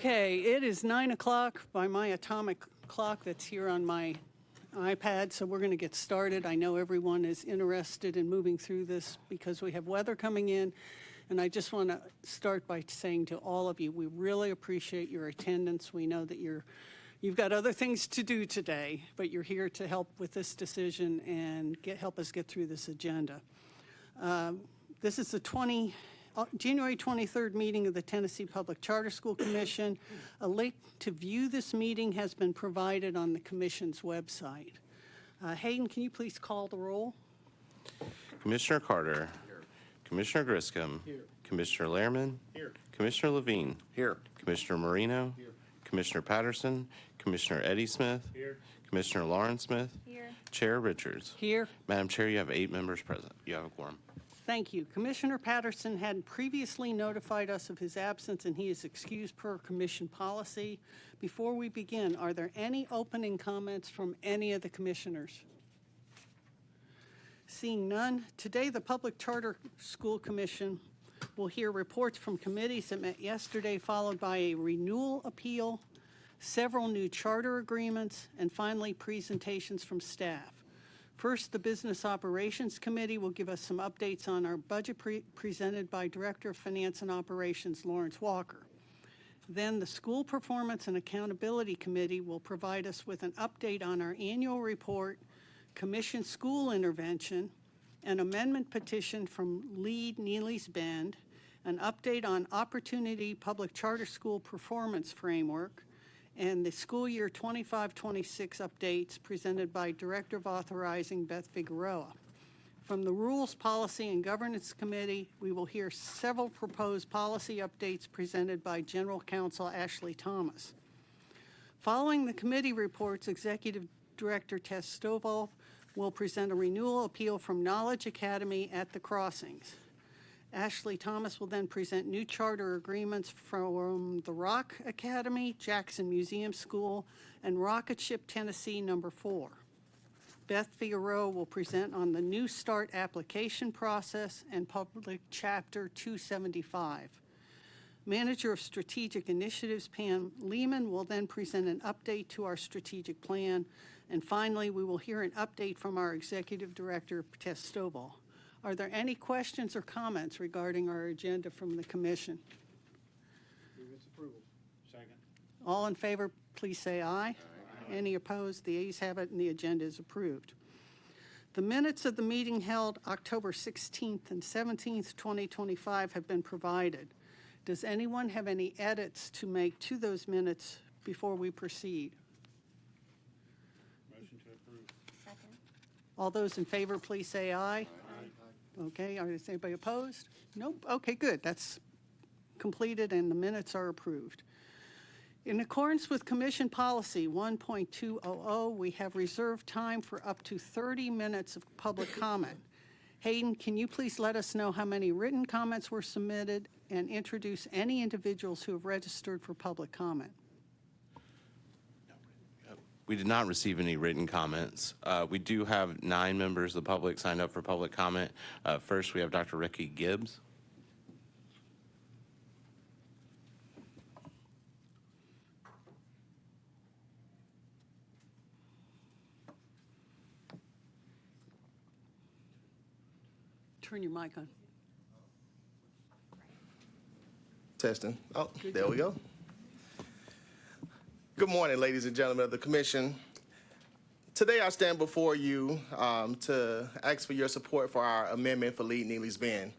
Okay, it is 9 o'clock by my atomic clock that's here on my iPad, so we're going to get started. I know everyone is interested in moving through this because we have weather coming in, and I just want to start by saying to all of you, we really appreciate your attendance. We know that you've got other things to do today, but you're here to help with this decision and help us get through this agenda. This is the January 23rd meeting of the Tennessee Public Charter School Commission. A link to view this meeting has been provided on the Commission's website. Hayden, can you please call the roll? Commissioner Carter. Here. Commissioner Griscom. Here. Commissioner Lehrman. Here. Commissioner Levine. Here. Commissioner Marino. Here. Commissioner Patterson. Commissioner Eddie Smith. Here. Commissioner Lawrence Smith. Here. Chair Richards. Here. Madam Chair, you have 8 members present. You have a quorum. Thank you. Commissioner Patterson had previously notified us of his absence, and he is excused per commission policy. Before we begin, are there any opening comments from any of the commissioners? Seeing none, today the Public Charter School Commission will hear reports from committees that met yesterday, followed by a renewal appeal, several new charter agreements, and finally presentations from staff. First, the Business Operations Committee will give us some updates on our budget presented by Director of Finance and Operations, Lawrence Walker. Then the School Performance and Accountability Committee will provide us with an update on our annual report, Commission School Intervention, an amendment petition from Lead Neely's Bend, an update on Opportunity Public Charter School Performance Framework, and the school year 25-26 updates presented by Director of Authorizing Beth Figueroa. From the Rules, Policy, and Governance Committee, we will hear several proposed policy updates presented by General Counsel Ashley Thomas. Following the committee reports, Executive Director Tess Stovall will present a renewal appeal from Knowledge Academy at the Crossings. Ashley Thomas will then present new charter agreements from the Rock Academy, Jackson Museum School, and Rocket Ship Tennessee No. 4. Beth Figueroa will present on the New Start application process and Public Chapter 275. Manager of Strategic Initiatives, Pam Lehman, will then present an update to our strategic plan. And finally, we will hear an update from our Executive Director, Tess Stovall. Are there any questions or comments regarding our agenda from the commission? Move its approval. Second. All in favor, please say aye. Aye. Any opposed? The ayes have it, and the agenda is approved. The minutes of the meeting held October 16th and 17th, 2025 have been provided. Does anyone have any edits to make to those minutes before we proceed? Motion to approve. Second. All those in favor, please say aye. Okay, is anybody opposed? Nope. Okay, good. That's completed and the minutes are approved. In accordance with Commission Policy 1.200, we have reserved time for up to 30 minutes of public comment. Hayden, can you please let us know how many written comments were submitted and introduce any individuals who have registered for public comment? We did not receive any written comments. We do have 9 members of the public signed up for public comment. First, we have Dr. Ricky Gibbs. Turn your mic on. Testing. Oh, there we go. Good morning, ladies and gentlemen of the Commission. Today I stand before you to ask for your support for our amendment for Lead Neely's Bend.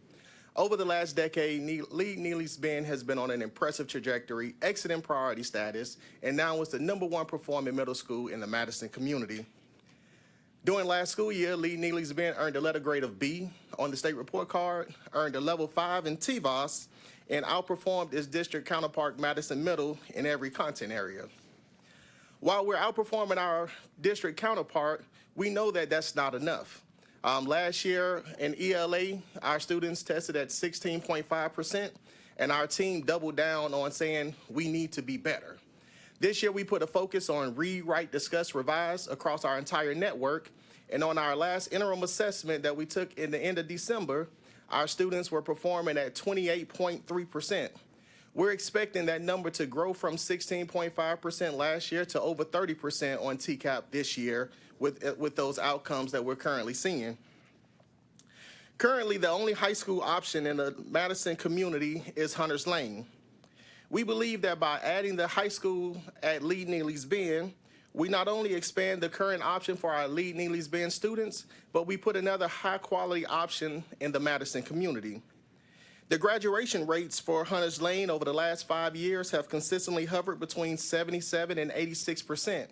Over the last decade, Lead Neely's Bend has been on an impressive trajectory, exiting priority status, and now is the #1 performing middle school in the Madison community. During last school year, Lead Neely's Bend earned a letter grade of B on the state report card, earned a level 5 in TVOS, and outperformed its district counterpart Madison Middle in every content area. While we're outperforming our district counterpart, we know that that's not enough. Last year in ELA, our students tested at 16.5%, and our team doubled down on saying we need to be better. This year, we put a focus on read, write, discuss, revise across our entire network, and on our last interim assessment that we took in the end of December, our students were performing at 28.3%. We're expecting that number to grow from 16.5% last year to over 30% on TCAP this year with those outcomes that we're currently seeing. Currently, the only high school option in the Madison community is Hunters Lane. We believe that by adding the high school at Lee Neely's Bend, we not only expand the current option for our Lee Neely's Bend students, but we put another high-quality option in the Madison community. The graduation rates for Hunters Lane over the last 5 years have consistently hovered between 77 and 86%.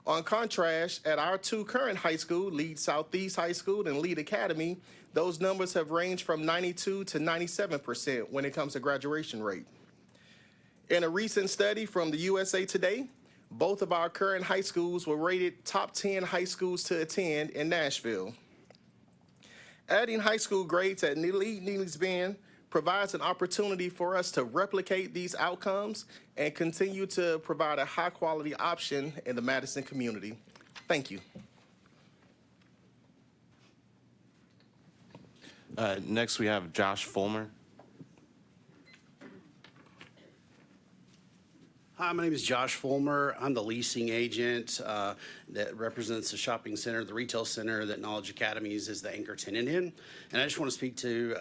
On contrast, at our two current high schools, Lead Southeast High School and Lead Academy, those numbers have ranged from 92 to 97% when it comes to graduation rate. In a recent study from the USA Today, both of our current high schools were rated top 10 high schools to attend in Nashville. Adding high school grades at Lee Neely's Bend provides an opportunity for us to replicate these outcomes and continue to provide a high-quality option in the Madison community. Thank you. Next, we have Josh Fulmer. Hi, my name is Josh Fulmer. I'm the leasing agent that represents the shopping center, the retail center that Knowledge Academies is the anchor tenant in. And I just want to speak to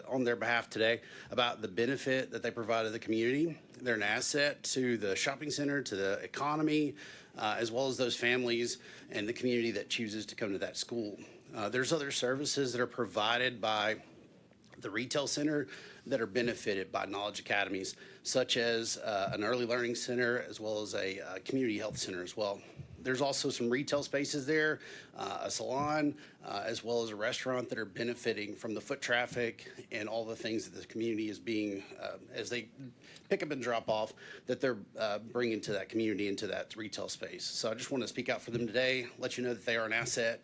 on their behalf today about the benefit that they provide to the community. They're an asset to the shopping center, to the economy, as well as those families and the community that chooses to come to that school. There's other services that are provided by the retail center that are benefited by Knowledge Academies, such as an early learning center as well as a community health center as well. There's also some retail spaces there, a salon, as well as a restaurant that are benefiting from the foot traffic and all the things that the community is being, as they pick up and drop off, that they're bringing to that community, into that retail space. So I just want to speak out for them today, let you know that they are an asset.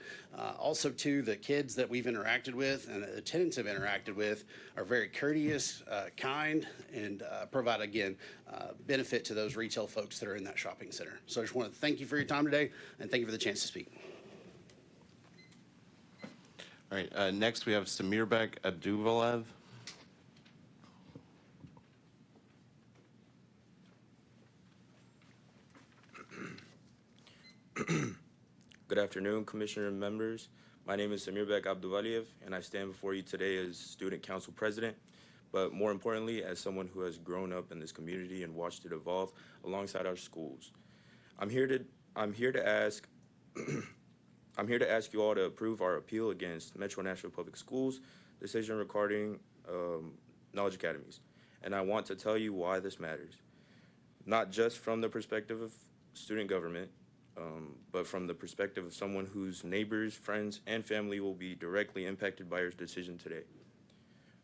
Also, too, the kids that we've interacted with and the tenants have interacted with are very courteous, kind, and provide, again, benefit to those retail folks that are in that shopping center. So I just want to thank you for your time today, and thank you for the chance to speak. All right, next we have Samirbek Abduvalev. Good afternoon, Commissioner and members. My name is Samirbek Abduvalev, and I stand before you today as Student Council President, but more importantly, as someone who has grown up in this community and watched it evolve alongside our schools. I'm here to ask you all to approve our appeal against Metro Nashville Public Schools' decision regarding Knowledge Academies. And I want to tell you why this matters. Not just from the perspective of student government, but from the perspective of someone whose neighbors, friends, and family will be directly impacted by your decision today.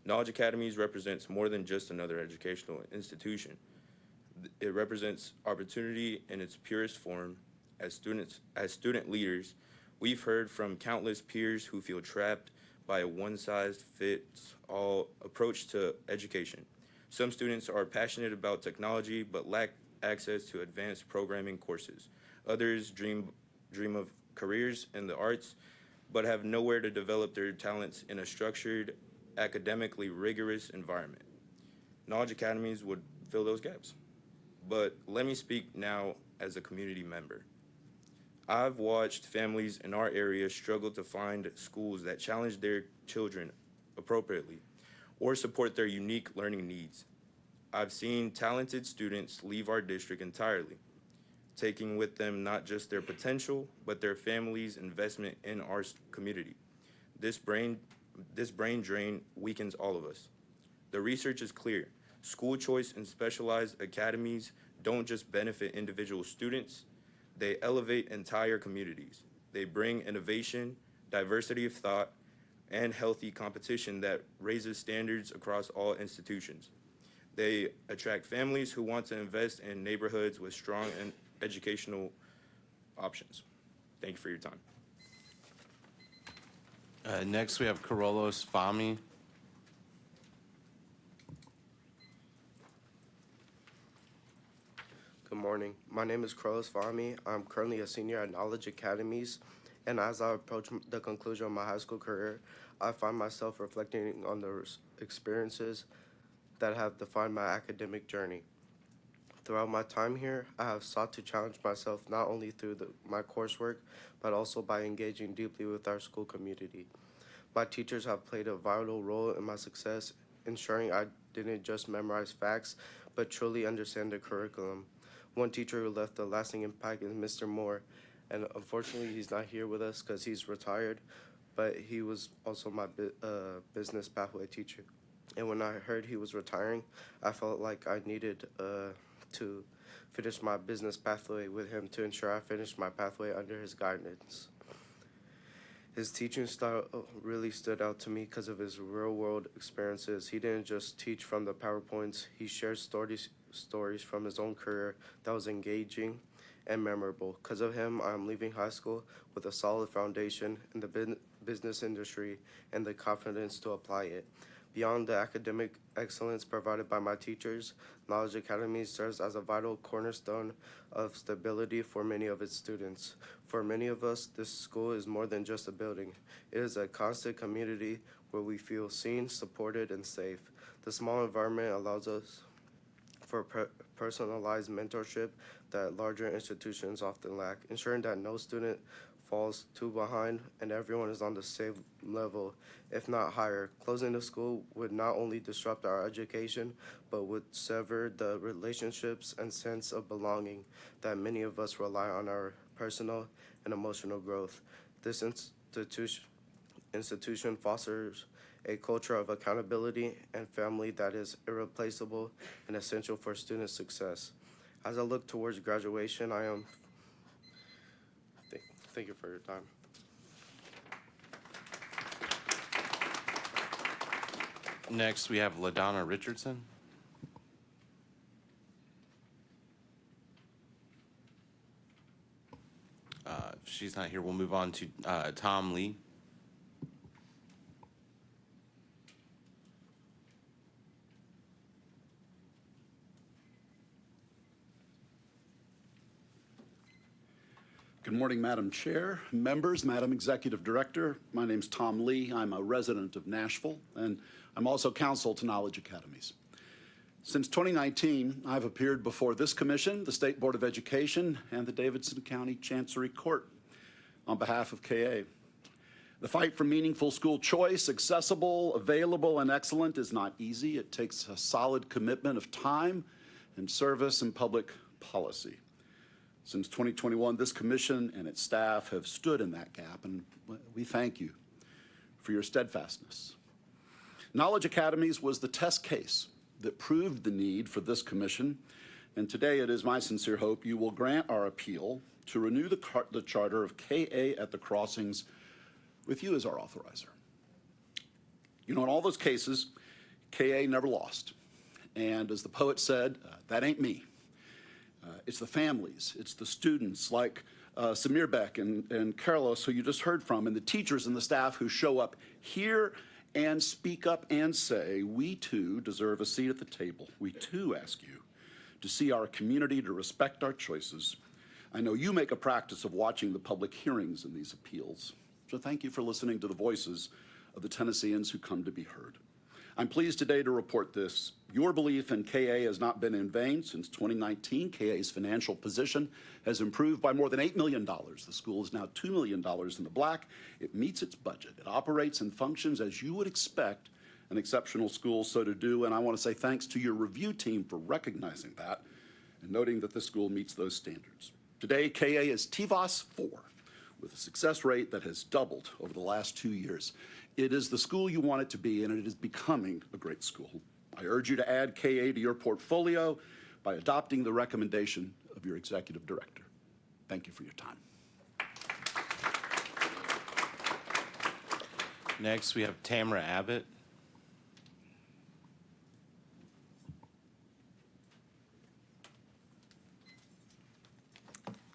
Knowledge Academies represents more than just another educational institution. It represents opportunity in its purest form. As student leaders, we've heard from countless peers who feel trapped by a one-size-fits-all approach to education. Some students are passionate about technology but lack access to advanced programming courses. Others dream of careers in the arts but have nowhere to develop their talents in a structured, academically rigorous environment. Knowledge Academies would fill those gaps. But let me speak now as a community member. I've watched families in our area struggle to find schools that challenge their children appropriately or support their unique learning needs. I've seen talented students leave our district entirely, taking with them not just their potential, but their family's investment in our community. This brain drain weakens all of us. The research is clear. School choice and specialized academies don't just benefit individual students, they elevate entire communities. They bring innovation, diversity of thought, and healthy competition that raises standards across all institutions. They attract families who want to invest in neighborhoods with strong educational options. Thank you for your time. Next, we have Carolus Fahmy. Good morning. My name is Carlos Fahmy. I'm currently a senior at Knowledge Academies, and as I approach the conclusion of my high school career, I find myself reflecting on the experiences, that have defined my academic journey. Throughout my time here, I have sought to challenge myself not only through my coursework, but also by engaging deeply with our school community. My teachers have played a vital role in my success, ensuring I didn't just memorize facts, but truly understand the curriculum. One teacher who left a lasting impact is Mr. Moore, and unfortunately he's not here with us because he's retired, but he was also my business pathway teacher. And when I heard he was retiring, I felt like I needed to finish my business pathway with him to ensure I finished my pathway under his guidance. His teaching style really stood out to me because of his real-world experiences. He didn't just teach from the PowerPoints. He shared stories from his own career that was engaging and memorable. Because of him, I'm leaving high school with a solid foundation in the business industry and the confidence to apply it. Beyond the academic excellence provided by my teachers, Knowledge Academy serves as a vital cornerstone of stability for many of its students. For many of us, this school is more than just a building. It is a constant community where we feel seen, supported, and safe. The small environment allows us for personalized mentorship that larger institutions often lack, ensuring that no student falls too behind and everyone is on the same level, if not higher. Closing the school would not only disrupt our education, but would sever the relationships and sense of belonging that many of us rely on our personal and emotional growth. This institution fosters a culture of accountability and family that is irreplaceable and essential for student success. As I look towards graduation, Thank you for your time. Next, we have LaDonna Richardson. If she's not here, we'll move on to Tom Lee. Good morning, Madam Chair, members, Madam Executive Director. My name's Tom Lee. I'm a resident of Nashville, and I'm also counsel to Knowledge Academies. Since 2019, I've appeared before this commission, the State Board of Education, and the Davidson County Chancery Court on behalf of KA. The fight for meaningful school choice, accessible, available, and excellent is not easy. It takes a solid commitment of time and service and public policy. Since 2021, this commission and its staff have stood in that gap, and we thank you for your steadfastness. Knowledge Academies was the test case that proved the need for this commission, and today it is my sincere hope you will grant our appeal to renew the charter of KA at the Crossings with you as our authorizer. You know, in all those cases, KA never lost, and as the poet said, that ain't me. It's the families, it's the students like Samir Beck and Carlos, who you just heard from, and the teachers and the staff who show up here and speak up and say, we too deserve a seat at the table. We too ask you to see our community, to respect our choices. I know you make a practice of watching the public hearings in these appeals, so thank you for listening to the voices of the Tennesseans who come to be heard. I'm pleased today to report this. Your belief in KA has not been in vain. Since 2019, KA's financial position has improved by more than $8 million. The school is now $2 million in the black. It meets its budget. It operates and functions as you would expect an exceptional school so to do, and I want to say thanks to your review team for recognizing that and noting that the school meets those standards. Today, KA is TVOS 4, with a success rate that has doubled over the last 2 years. It is the school you want it to be, and it is becoming a great school. I urge you to add KA to your portfolio by adopting the recommendation of your executive director. Thank you for your time. Next, we have Tamara Abbott.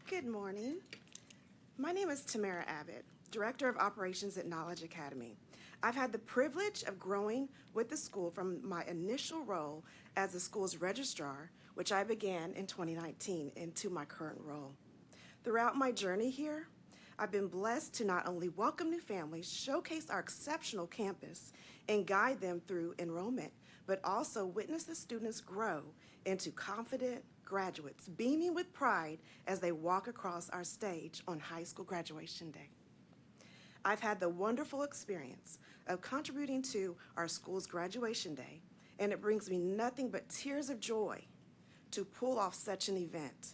Good morning. My name is Tamara Abbott, Director of Operations at Knowledge Academy. I've had the privilege of growing with the school from my initial role as the school's registrar, which I began in 2019, into my current role. Throughout my journey here, I've been blessed to not only welcome new families, showcase our exceptional campus, and guide them through enrollment, but also witness the students grow into confident graduates, beaming with pride as they walk across our stage on high school graduation day. I've had the wonderful experience of contributing to our school's graduation day, and it brings me nothing but tears of joy to pull off such an event.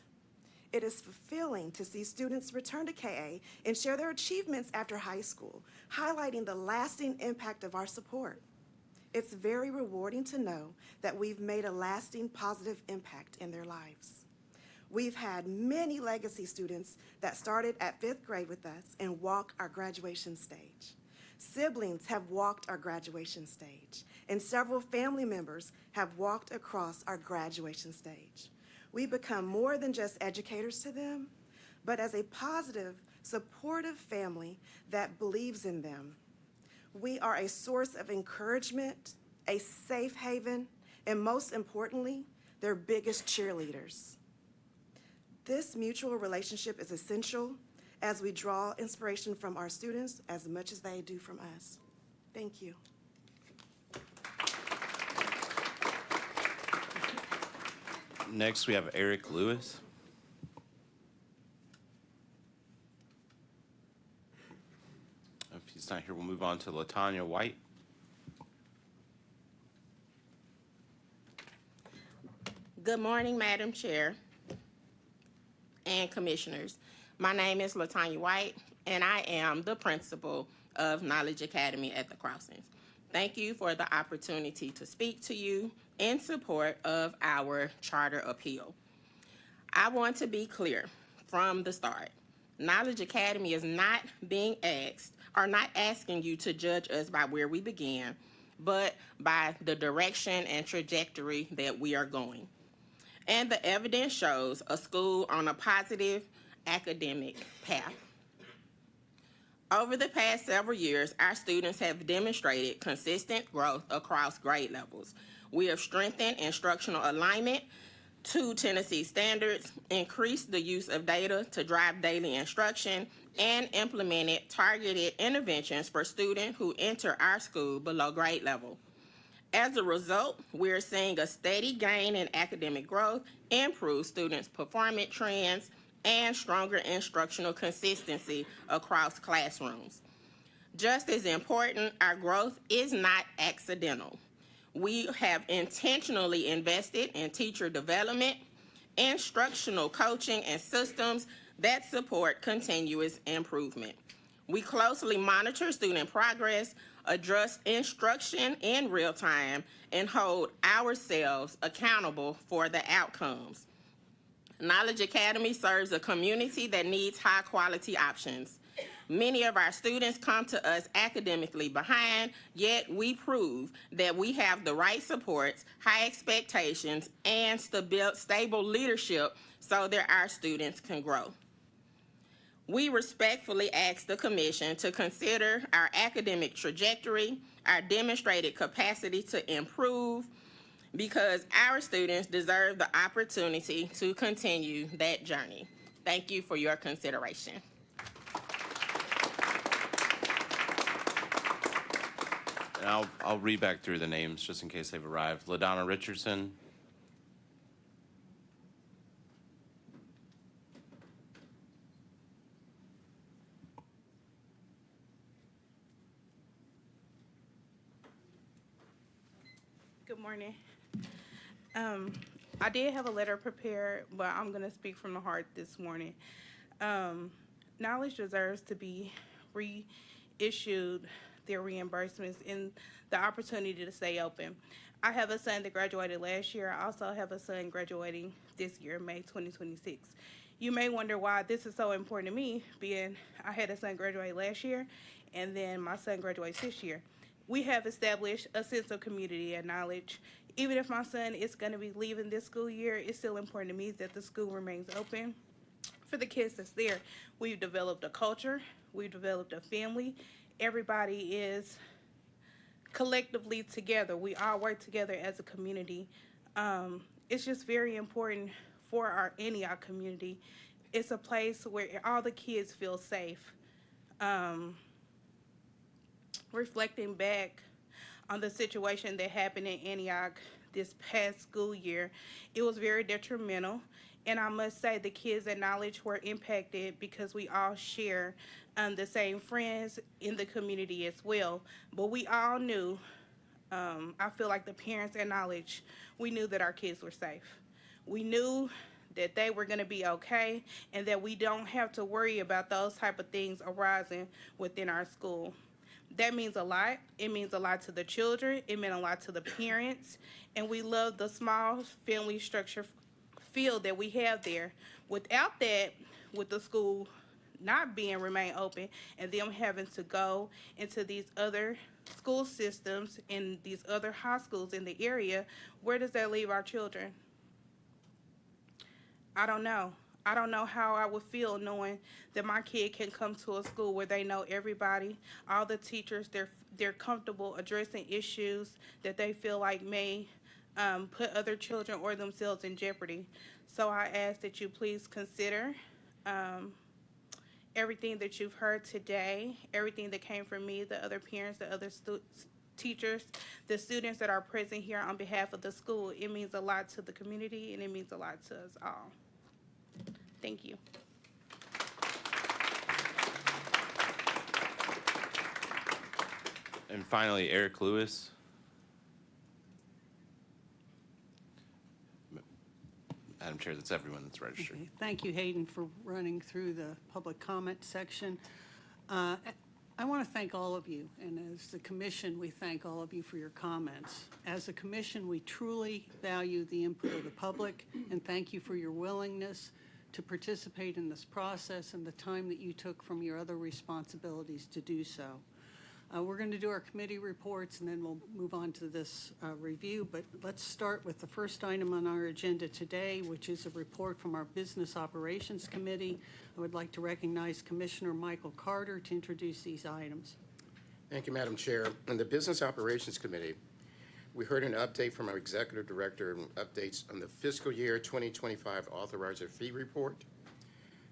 It is fulfilling to see students return to KA and share their achievements after high school, highlighting the lasting impact of our support. It's very rewarding to know that we've made a lasting positive impact in their lives. We've had many legacy students that started at 5th grade with us and walk our graduation stage. Siblings have walked our graduation stage, and several family members have walked across our graduation stage. We become more than just educators to them, but as a positive, supportive family that believes in them. We are a source of encouragement, a safe haven, and most importantly, their biggest cheerleaders. This mutual relationship is essential as we draw inspiration from our students as much as they do from us. Thank you. Next, we have Eric Lewis. If he's not here, we'll move on to Latanya White. Good morning, Madam Chair and Commissioners. My name is Latanya White, and I am the principal of Knowledge Academy at the Crossings. Thank you for the opportunity to speak to you in support of our charter appeal. I want to be clear from the start. Knowledge Academy is not being asked or not asking you to judge us by where we began, but by the direction and trajectory that we are going. And the evidence shows a school on a positive academic path. Over the past several years, our students have demonstrated consistent growth across grade levels. We have strengthened instructional alignment to Tennessee standards, increased the use of data to drive daily instruction, and implemented targeted interventions for students who enter our school below grade level. As a result, we're seeing a steady gain in academic growth, improved students' performance trends, and stronger instructional consistency across classrooms. Just as important, our growth is not accidental. We have intentionally invested in teacher development, instructional coaching, and systems that support continuous improvement. We closely monitor student progress, adjust instruction in real time, and hold ourselves accountable for the outcomes. Knowledge Academy serves a community that needs high-quality options. Many of our students come to us academically behind, yet we prove that we have the right supports, high expectations, and stable leadership so that our students can grow. We respectfully ask the Commission to consider our academic trajectory, our demonstrated capacity to improve, because our students deserve the opportunity to continue that journey. Thank you for your consideration. And I'll read back through the names just in case they've arrived. LaDonna Richardson. Good morning. I did have a letter prepared, but I'm going to speak from the heart this morning. Knowledge deserves to be reissued their reimbursements and the opportunity to stay open. I have a son that graduated last year. I also have a son graduating this year, May 2026. You may wonder why this is so important to me, being I had a son graduate last year, and then my son graduates this year. We have established a sense of community and knowledge. Even if my son is going to be leaving this school year, it's still important to me that the school remains open for the kids that's there. We've developed a culture. We've developed a family. Everybody is collectively together. We all work together as a community. It's just very important for our Antioch community. It's a place where all the kids feel safe. Reflecting back on the situation that happened in Antioch this past school year. It was very detrimental, and I must say the kids at Knowledge were impacted because we all share the same friends in the community as well. But we all knew, I feel like the parents at Knowledge, we knew that our kids were safe. We knew that they were going to be okay and that we don't have to worry about those type of things arising within our school. That means a lot. It means a lot to the children. It meant a lot to the parents. And we love the small family structure feel that we have there. Without that, with the school not remain open and them having to go into these other school systems and these other high schools in the area, where does that leave our children? I don't know. I don't know how I would feel knowing that my kid can come to a school where they know everybody, all the teachers, they're comfortable addressing issues that they feel like may put other children or themselves in jeopardy. So I ask that you please consider everything that you've heard today, everything that came from me, the other parents, the other teachers, the students that are present here on behalf of the school. It means a lot to the community and it means a lot to us all. Thank you. And finally, Eric Lewis. Madam Chair, that's everyone that's registered. Okay. Thank you, Hayden, for running through the public comment section. I want to thank all of you, and as the commission, we thank all of you for your comments. As a commission, we truly value the input of the public, and thank you for your willingness to participate in this process and the time that you took from your other responsibilities to do so. We're going to do our committee reports, and then we'll move on to this review, but let's start with the first item on our agenda today, which is a report from our Business Operations Committee. I would like to recognize Commissioner Michael Carter to introduce these items. Thank you, Madam Chair. In the Business Operations Committee, we heard an update from our Executive Director and updates on the fiscal year 2025 authorizer fee report,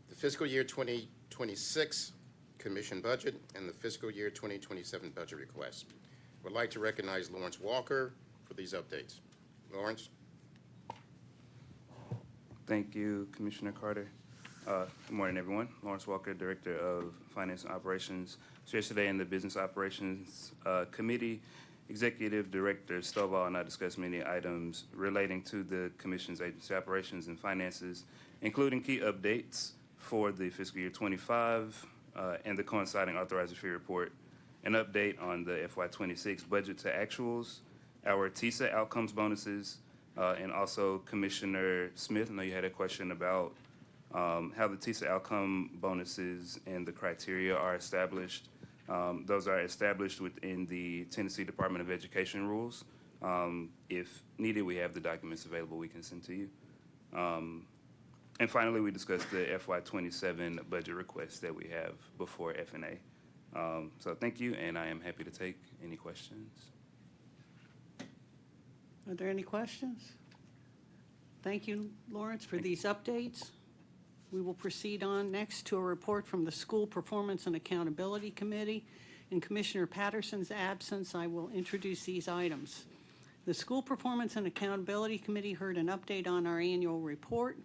the fiscal year 2026 commission budget, and the fiscal year 2027 budget request. I would like to recognize Lawrence Walker for these updates. Lawrence? Thank you, Commissioner Carter. Good morning, everyone. Lawrence Walker, Director of Finance and Operations. So yesterday in the Business Operations Committee, Executive Director Stovall and I discussed many items relating to the Commission's agency operations and finances, including key updates for the fiscal year 25 and the coinciding authorizer fee report, an update on the FY26 budget to actuals, our TISA outcomes bonuses, and also Commissioner Smith, I know you had a question about how the TISA outcome bonuses and the criteria are established. Those are established within the Tennessee Department of Education rules. If needed, we have the documents available we can send to you. And finally, we discussed the FY27 budget requests that we have before FNA. So thank you, and I am happy to take any questions. Are there any questions? Thank you, Lawrence, for these updates. We will proceed on next to a report from the School Performance and Accountability Committee. In Commissioner Patterson's absence, I will introduce these items. The School Performance and Accountability Committee heard an update on our annual report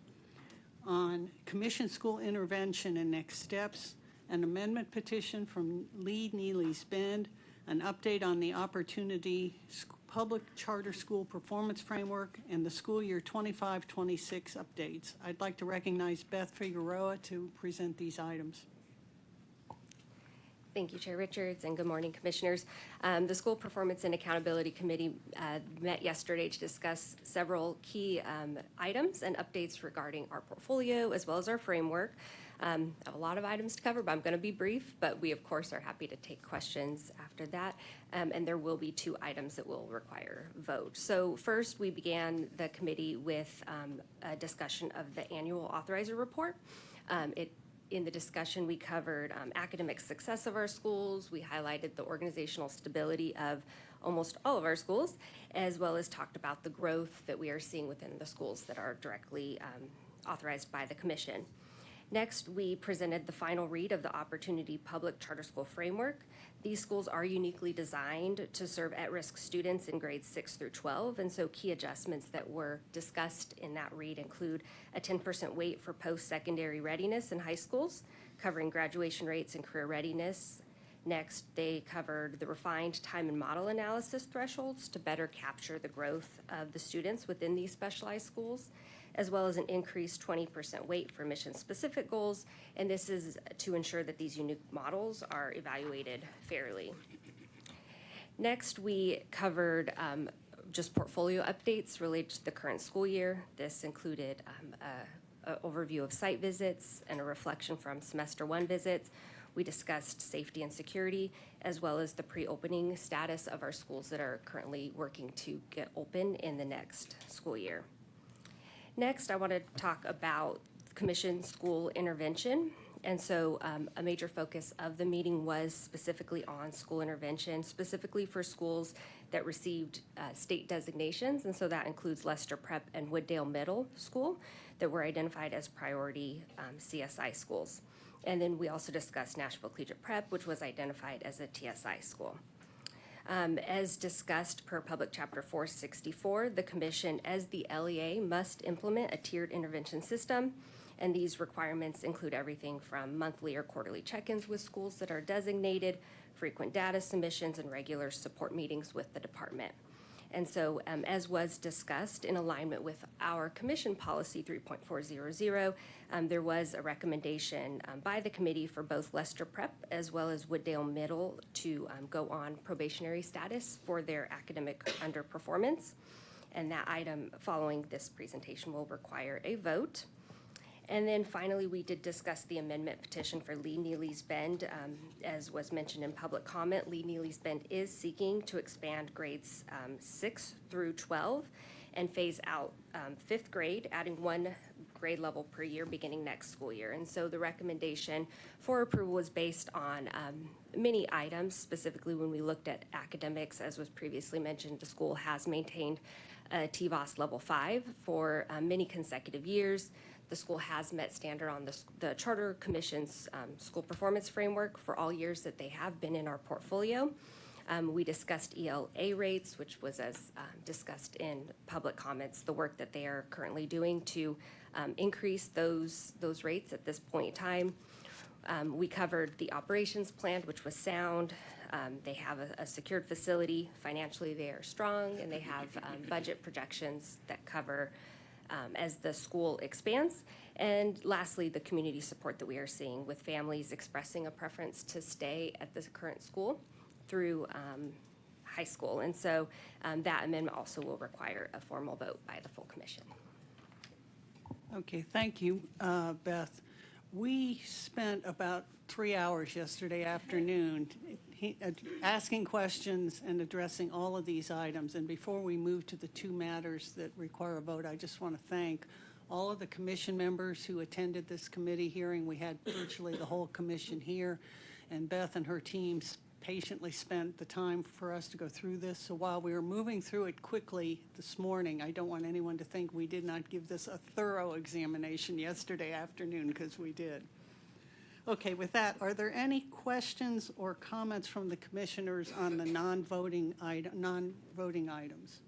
on Commission School Intervention and Next Steps, an amendment petition from Lee Neely's Bend, an update on the Opportunity Public Charter School Performance Framework, and the school year 25-26 updates. I'd like to recognize Beth Figueroa to present these items. Thank you, Chair Richards, and good morning, Commissioners. The School Performance and Accountability Committee met yesterday to discuss several key items and updates regarding our portfolio as well as our framework. I have a lot of items to cover, but I'm going to be brief, but we, of course, are happy to take questions after that, and there will be 2 items that will require vote. So first, we began the committee with a discussion of the annual authorizer report. In the discussion, we covered academic success of our schools. We highlighted the organizational stability of almost all of our schools, as well as talked about the growth that we are seeing within the schools that are directly authorized by the Commission. Next, we presented the final read of the Opportunity Public Charter School Framework. These schools are uniquely designed to serve at-risk students in grades 6 through 12, and so key adjustments that were discussed in that read include a 10% weight for post-secondary readiness in high schools, covering graduation rates and career readiness. Next, they covered the refined time and model analysis thresholds to better capture the growth of the students within these specialized schools, as well as an increased 20% weight for mission-specific goals, and this is to ensure that these unique models are evaluated fairly. Next, we covered just portfolio updates related to the current school year. This included an overview of site visits and a reflection from semester 1 visits. We discussed safety and security, as well as the pre-opening status of our schools that are currently working to get open in the next school year. Next, I want to talk about Commission School Intervention. And so a major focus of the meeting was specifically on school intervention, specifically for schools that received state designations. And so that includes Lester Prep and Wooddale Middle School that were identified as priority CSI schools. And then we also discussed Nashville Collegiate Prep, which was identified as a TSI school. As discussed per Public Chapter 464, the Commission, as the LEA, must implement a tiered intervention system, and these requirements include everything from monthly or quarterly check-ins with schools that are designated, frequent data submissions, and regular support meetings with the department. And so, as was discussed in alignment with our Commission Policy 3.400, there was a recommendation by the committee for both Lester Prep as well as Wooddale Middle to go on probationary status for their academic underperformance. And that item following this presentation will require a vote. And then finally, we did discuss the amendment petition for Lee Neely's Bend. As was mentioned in public comment, Lee Neely's Bend is seeking to expand grades 6 through 12 and phase out 5th grade, adding 1 grade level per year beginning next school year. And so the recommendation for approval was based on many items. Specifically, when we looked at academics, as was previously mentioned, the school has maintained a TVOS level 5 for many consecutive years. The school has met standard on the Charter Commission's school performance framework for all years that they have been in our portfolio. We discussed ELA rates, which was as discussed in public comments, the work that they are currently doing to increase those rates at this point in time. We covered the operations plan, which was sound. They have a secured facility. Financially, they are strong, and they have budget projections that cover as the school expands. And lastly, the community support that we are seeing with families expressing a preference to stay at the current school through high school. And so that amendment also will require a formal vote by the full commission. Okay, thank you, Beth. We spent about 3 hours yesterday afternoon asking questions and addressing all of these items. And before we move to the 2 matters that require a vote, I just want to thank all of the commission members who attended this committee hearing. We had virtually the whole commission here, and Beth and her teams patiently spent the time for us to go through this. So while we were moving through it quickly this morning, I don't want anyone to think we did not give this a thorough examination yesterday afternoon, because we did. Okay, with that, are there any questions or comments from the commissioners on the non-voting items?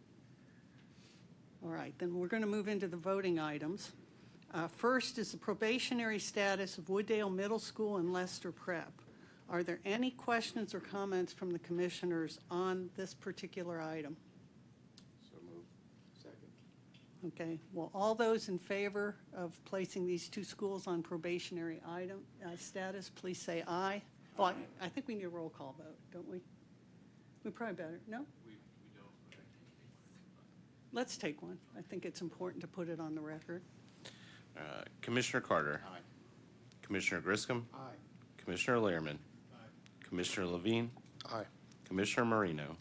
All right, then we're going to move into the voting items. First is the probationary status of Wooddale Middle School and Lester Prep. Are there any questions or comments from the commissioners on this particular item? So moved. Second. Okay, well, all those in favor of placing these 2 schools on probationary status, please say aye. Well, I think we need a roll call vote, don't we? We probably better, no? We don't. Let's take one. I think it's important to put it on the record. Commissioner Carter. Aye. Commissioner Griscom. Aye. Commissioner Lehrman. Commissioner Levine. Aye. Commissioner Marino.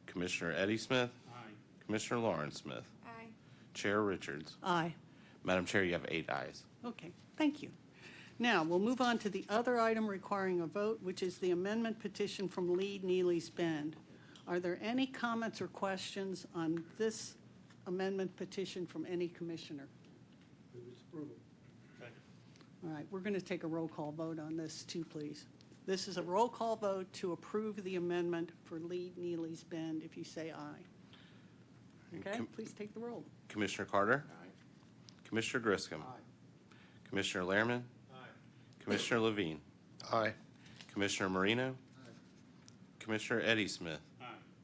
Commissioner Eddie Smith. Aye. Commissioner Lawrence Smith. Aye. Chair Richards. Aye. Madam Chair, you have 8 ayes. Okay, thank you. Now, we'll move on to the other item requiring a vote, which is the amendment petition from Lee Neely's Bend. Are there any comments or questions on this amendment petition from any commissioner? Move its approval. Second. All right, we're going to take a roll call vote on this too, please. This is a roll call vote to approve the amendment for Lee Neely's Bend, if you say aye. Okay, please take the roll. Commissioner Carter? Commissioner Griscom? Commissioner Lehrman? Commissioner Levine? Aye. Commissioner Marino? Commissioner Eddie Smith?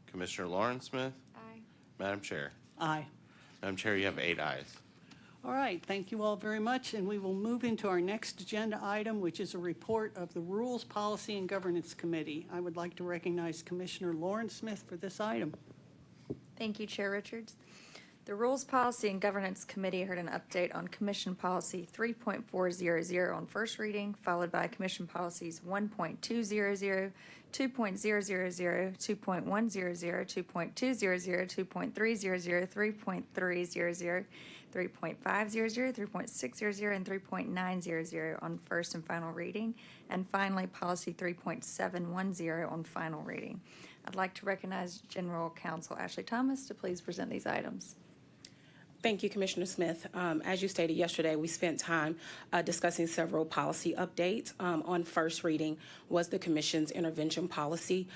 Commissioner Lauren Smith? Aye. Madam Chair? Aye. Madam Chair, you have 8 ayes. All right, thank you all very much, and we will move into our next agenda item, which is a report of the Rules, Policy, and Governance Committee. I would like to recognize Commissioner Lauren Smith for this item. Thank you, Chair Richards. The Rules, Policy, and Governance Committee heard an update on Commission Policy 3.400 on first reading, followed by Commission Policies 1.200, 2.000, 2.100, 2.200, 2.300, 3.300, 3.500, 3.600, and 3.900 on first and final reading, and finally, Policy 3.710 on final reading. I'd like to recognize General Counsel Ashley Thomas to please present these items. Thank you, Commissioner Smith. As you stated yesterday, we spent time discussing several policy updates. On first reading was the Commission's intervention policy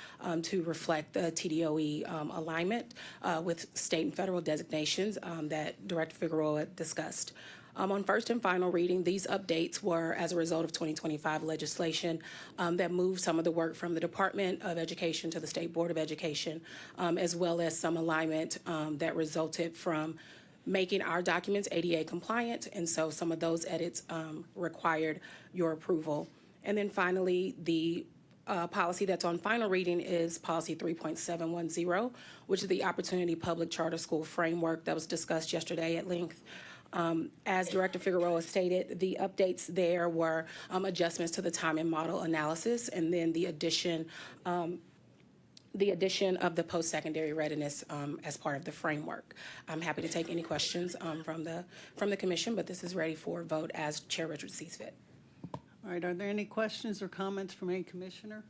to reflect the TDOE alignment with state and federal designations that Director Figueroa discussed. On first and final reading, these updates were as a result of 2025 legislation that moved some of the work from the Department of Education to the State Board of Education, as well as some alignment that resulted from making our documents ADA compliant, and so some of those edits required your approval. And then finally, the policy that's on final reading is Policy 3.710, which is the Opportunity Public Charter School Framework that was discussed yesterday at length. As Director Figueroa stated, the updates there were adjustments to the time and model analysis, and then the addition of the post-secondary readiness as part of the framework. I'm happy to take any questions from the commission, but this is ready for vote as Chair Richards sees fit. All right, are there any questions or comments from any commissioner?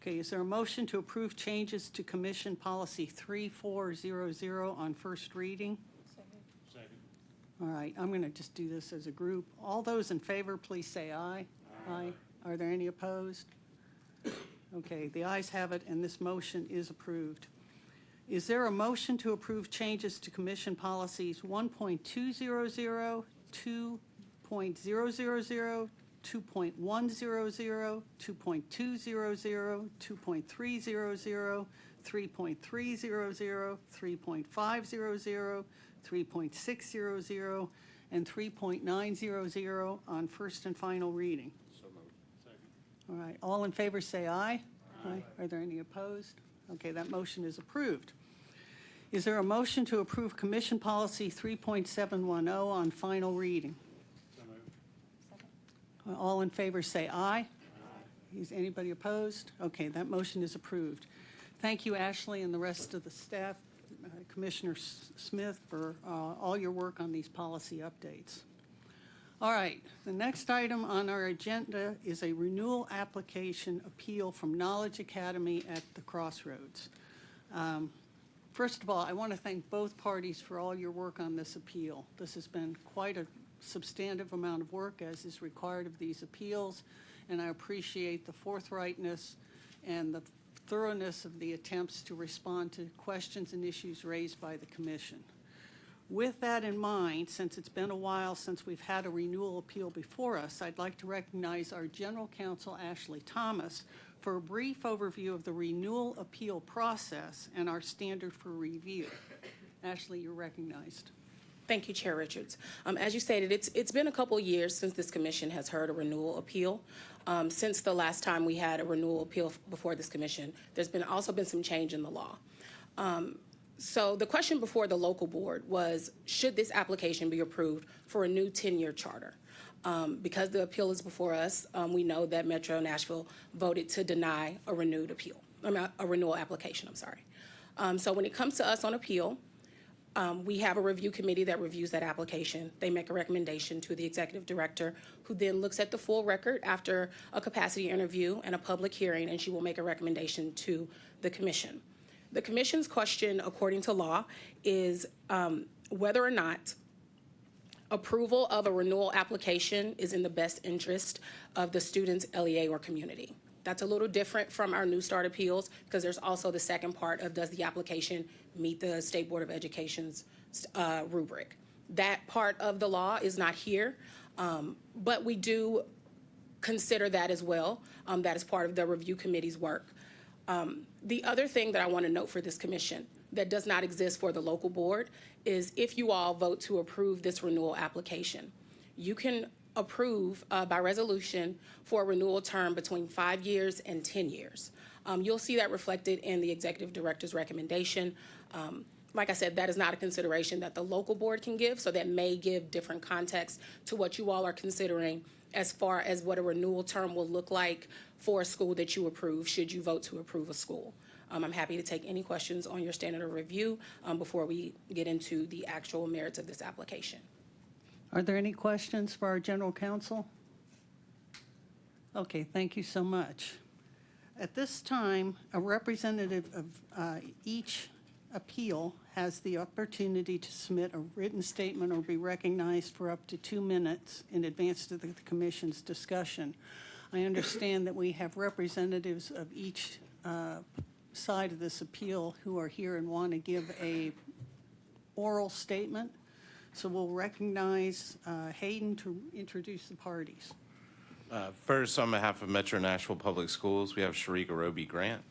Okay, is there a motion to approve changes to Commission Policy 3400 on first reading? Second. All right, I'm going to just do this as a group. All those in favor, please say aye. Aye. Are there any opposed? Okay, the ayes have it, and this motion is approved. Is there a motion to approve changes to Commission Policies 1.200, 2.000, 2.100, 2.200, 2.300, 3.300, 3.500, 3.600, and 3.900 on first and final reading? All right, all in favor say aye. Aye. Are there any opposed? Okay, that motion is approved. Is there a motion to approve Commission Policy 3.710 on final reading? All in favor say aye. Is anybody opposed? Okay, that motion is approved. Thank you, Ashley, and the rest of the staff, Commissioner Smith, for all your work on these policy updates. All right, the next item on our agenda is a renewal application appeal from Knowledge Academy at the Crossroads. First of all, I want to thank both parties for all your work on this appeal. This has been quite a substantive amount of work, as is required of these appeals, and I appreciate the forthrightness and the thoroughness of the attempts to respond to questions and issues raised by the Commission. With that in mind, since it's been a while since we've had a renewal appeal before us, I'd like to recognize our General Counsel, Ashley Thomas, for a brief overview of the renewal appeal process and our standard for review. Ashley, you're recognized. Thank you, Chair Richards. As you stated, it's been a couple years since this commission has heard a renewal appeal. Since the last time we had a renewal appeal before this commission, there's also been some change in the law. So the question before the local board was, should this application be approved for a new 10-year charter? Because the appeal is before us, we know that Metro Nashville voted to deny a renewal application, I'm sorry. So when it comes to us on appeal, we have a review committee that reviews that application. They make a recommendation to the executive director, who then looks at the full record after a capacity interview and a public hearing, and she will make a recommendation to the commission. The commission's question, according to law, is whether or not Approval of a renewal application is in the best interest of the student's LEA or community. That's a little different from our New Start appeals because there's also the second part of does the application meet the State Board of Education's rubric. That part of the law is not here, but we do consider that as well. That is part of the review committee's work. The other thing that I want to note for this commission that does not exist for the local board is if you all vote to approve this renewal application, you can approve by resolution for a renewal term between 5 years and 10 years. You'll see that reflected in the executive director's recommendation. Like I said, that is not a consideration that the local board can give, so that may give different context to what you all are considering as far as what a renewal term will look like for a school that you approve, should you vote to approve a school. I'm happy to take any questions on your standard of review before we get into the actual merits of this application. Are there any questions for our general counsel? Okay, thank you so much. At this time, a representative of each appeal has the opportunity to submit a written statement or be recognized for up to 2 minutes in advance of the commission's discussion. I understand that we have representatives of each side of this appeal who are here and want to give a oral statement. So we'll recognize Hayden to introduce the parties. First, on behalf of Metro Nashville Public Schools, we have Sharika Roby Grant.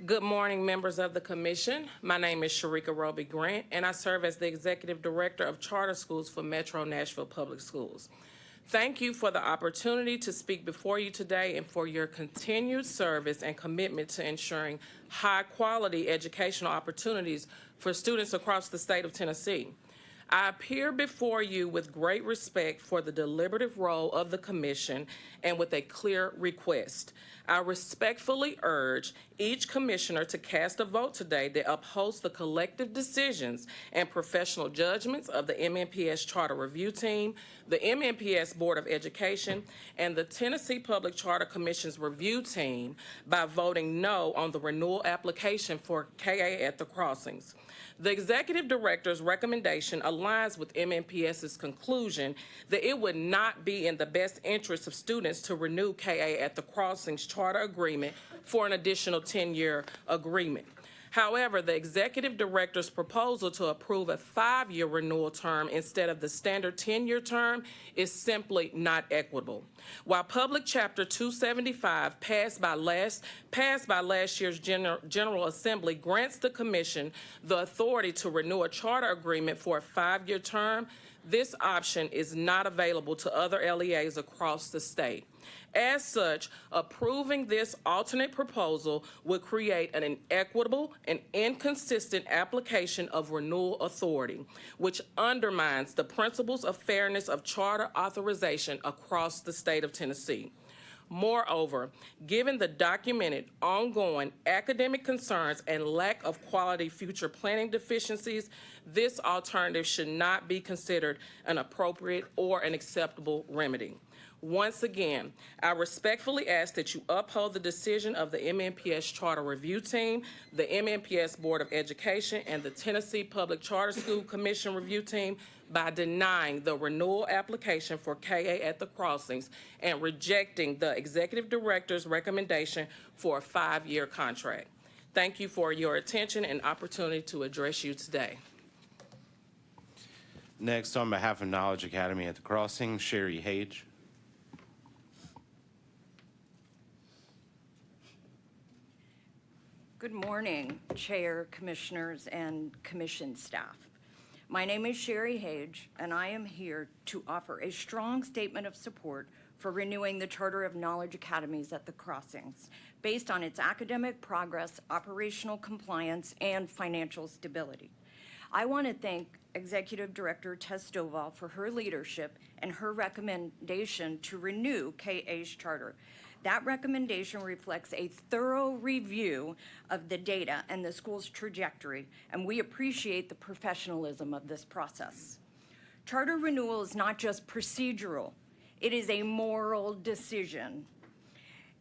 Good morning, members of the commission. My name is Sharika Roby Grant, and I serve as the Executive Director of Charter Schools for Metro Nashville Public Schools. Thank you for the opportunity to speak before you today and for your continued service and commitment to ensuring high-quality educational opportunities for students across the state of Tennessee. I appear before you with great respect for the deliberative role of the commission and with a clear request. I respectfully urge each commissioner to cast a vote today that upholds the collective decisions and professional judgments of the MNPS Charter Review Team, the MNPS Board of Education, and the Tennessee Public Charter Commission's Review Team by voting no on the renewal application for KA at the Crossings. The Executive Director's recommendation aligns with MNPS's conclusion that it would not be in the best interest of students to renew KA at the Crossings Charter Agreement for an additional 10-year agreement. However, the Executive Director's proposal to approve a 5-year renewal term instead of the standard 10-year term is simply not equitable. While Public Chapter 275 passed by last year's General Assembly grants the Commission the authority to renew a charter agreement for a 5-year term, this option is not available to other LEAs across the state. As such, approving this alternate proposal would create an inequitable and inconsistent application of renewal authority, which undermines the principles of fairness of charter authorization across the state of Tennessee. Moreover, given the documented ongoing academic concerns and lack of quality future planning deficiencies, this alternative should not be considered an appropriate or an acceptable remedy. Once again, I respectfully ask that you uphold the decision of the MNPS Charter Review Team, the MNPS Board of Education, and the Tennessee Public Charter School Commission Review Team by denying the renewal application for KA at the Crossings and rejecting the Executive Director's recommendation for a 5-year contract. Thank you for your attention and opportunity to address you today. Next, on behalf of Knowledge Academy at the Crossing, Sherry Hage. Good morning, Chair, Commissioners, and Commission staff. My name is Sherry Hage, and I am here to offer a strong statement of support for renewing the Charter of Knowledge Academies at the Crossings, based on its academic progress, operational compliance, and financial stability. I want to thank Executive Director Tess Stovall for her leadership and her recommendation to renew KA's charter. That recommendation reflects a thorough review of the data and the school's trajectory, and we appreciate the professionalism of this process. Charter renewal is not just procedural, it is a moral decision.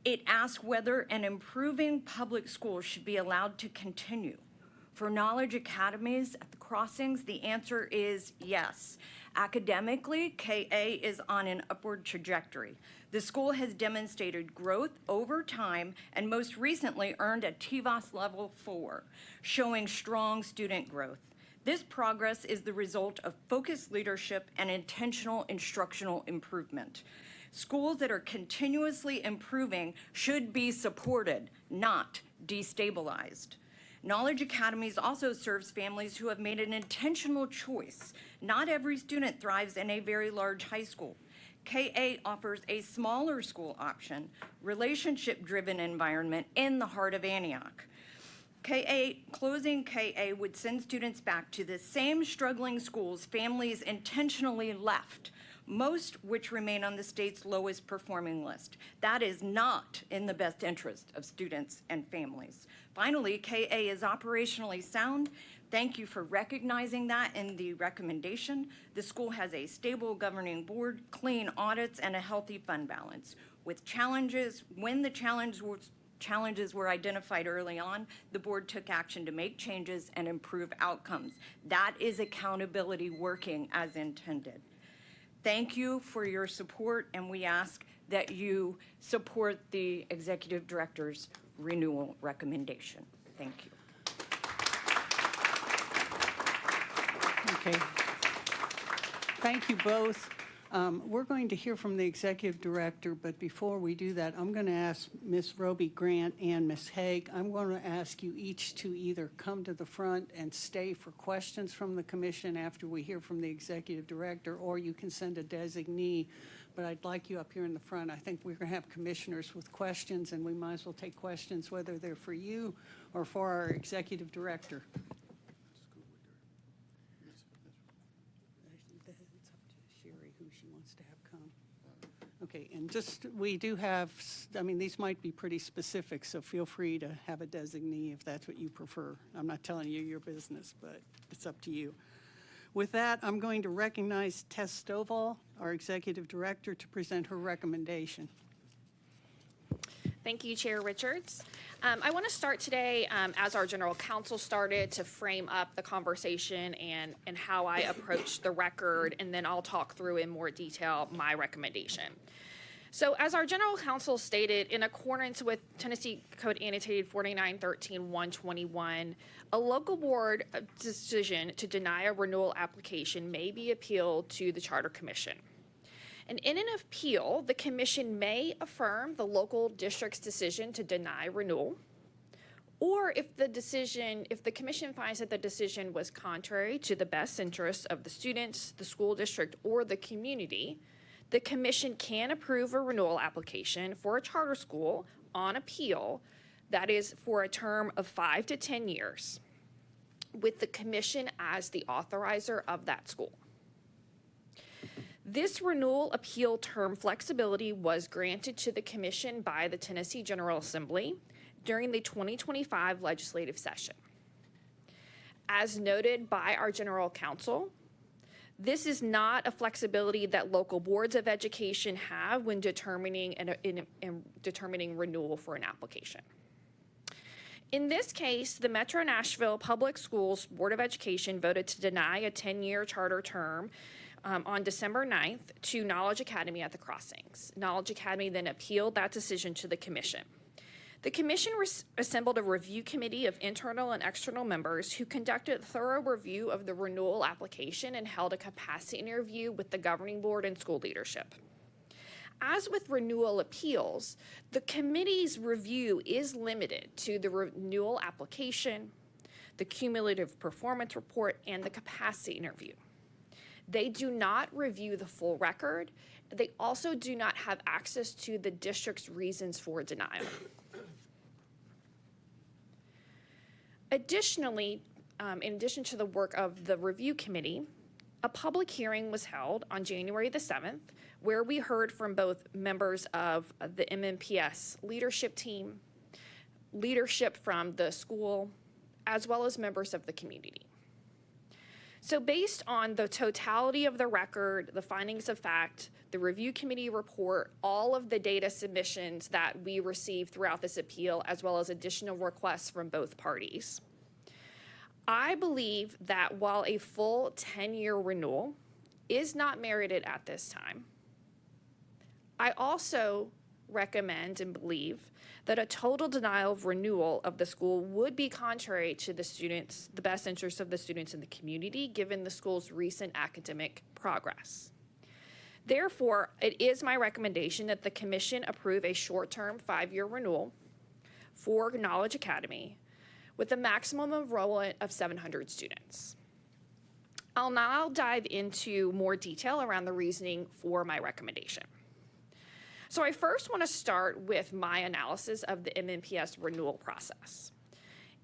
It asks whether an improving public school should be allowed to continue. For Knowledge Academies at the Crossings, the answer is yes. Academically, KA is on an upward trajectory. The school has demonstrated growth over time and most recently earned a TVAS level 4, showing strong student growth. This progress is the result of focused leadership and intentional instructional improvement. Schools that are continuously improving should be supported, not destabilized. Knowledge Academies also serves families who have made an intentional choice. Not every student thrives in a very large high school. KA offers a smaller school option, relationship-driven environment in the heart of Antioch. Closing KA would send students back to the same struggling schools families intentionally left, most which remain on the state's lowest performing list. That is not in the best interest of students and families. Finally, KA is operationally sound. Thank you for recognizing that in the recommendation. The school has a stable governing board, clean audits, and a healthy fund balance. With challenges, when the challenges were identified early on, the board took action to make changes and improve outcomes. That is accountability working as intended. Thank you for your support, and we ask that you support the executive director's renewal recommendation. Thank you. Okay. Thank you both. We're going to hear from the executive director, but before we do that, I'm going to ask Ms. Roby Grant and Ms. Haig, I'm going to ask you each to either come to the front and stay for questions from the commission after we hear from the executive director, or you can send a designee, but I'd like you up here in the front. I think we're going to have commissioners with questions, and we might as well take questions whether they're for you or for our executive director. Okay, and just, we do have, I mean, these might be pretty specific, so feel free to have a designee if that's what you prefer. I'm not telling you your business, but it's up to you. With that, I'm going to recognize Tess Stovall, our executive director, to present her recommendation. Thank you, Chair Richards. I want to start today, as our general counsel started, to frame up the conversation and how I approach the record, and then I'll talk through in more detail my recommendation. So as our general counsel stated, in accordance with Tennessee Code Annotated 4913-121, a local board decision to deny a renewal application may be appealed to the Charter Commission. And in an appeal, the commission may affirm the local district's decision to deny renewal, or if the commission finds that the decision was contrary to the best interests of the students, the school district, or the community, the commission can approve a renewal application for a charter school on appeal that is for a term of 5 to 10 years, with the commission as the authorizer of that school. This renewal appeal term flexibility was granted to the commission by the Tennessee General Assembly during the 2025 legislative session. As noted by our general counsel, this is not a flexibility that local boards of education have when determining renewal for an application. In this case, the Metro Nashville Public Schools Board of Education voted to deny a 10-year charter term on December 9th to Knowledge Academy at the Crossings. Knowledge Academy then appealed that decision to the commission. The commission assembled a review committee of internal and external members who conducted a thorough review of the renewal application and held a capacity interview with the governing board and school leadership. As with renewal appeals, the committee's review is limited to the renewal application, the cumulative performance report, and the capacity interview. They do not review the full record. They also do not have access to the district's reasons for denial. Additionally, in addition to the work of the review committee, a public hearing was held on January the 7th, where we heard from both members of the MNPS leadership team, leadership from the school, as well as members of the community. So based on the totality of the record, the findings of fact, the review committee report, all of the data submissions that we received throughout this appeal, as well as additional requests from both parties. I believe that while a full 10-year renewal is not merited at this time, I also recommend and believe that a total denial of renewal of the school would be contrary to the best interests of the students in the community, given the school's recent academic progress. Therefore, it is my recommendation that the commission approve a short-term 5-year renewal for Knowledge Academy with a maximum enrollment of 700 students. I'll now dive into more detail around the reasoning for my recommendation. So I first want to start with my analysis of the MNPS renewal process.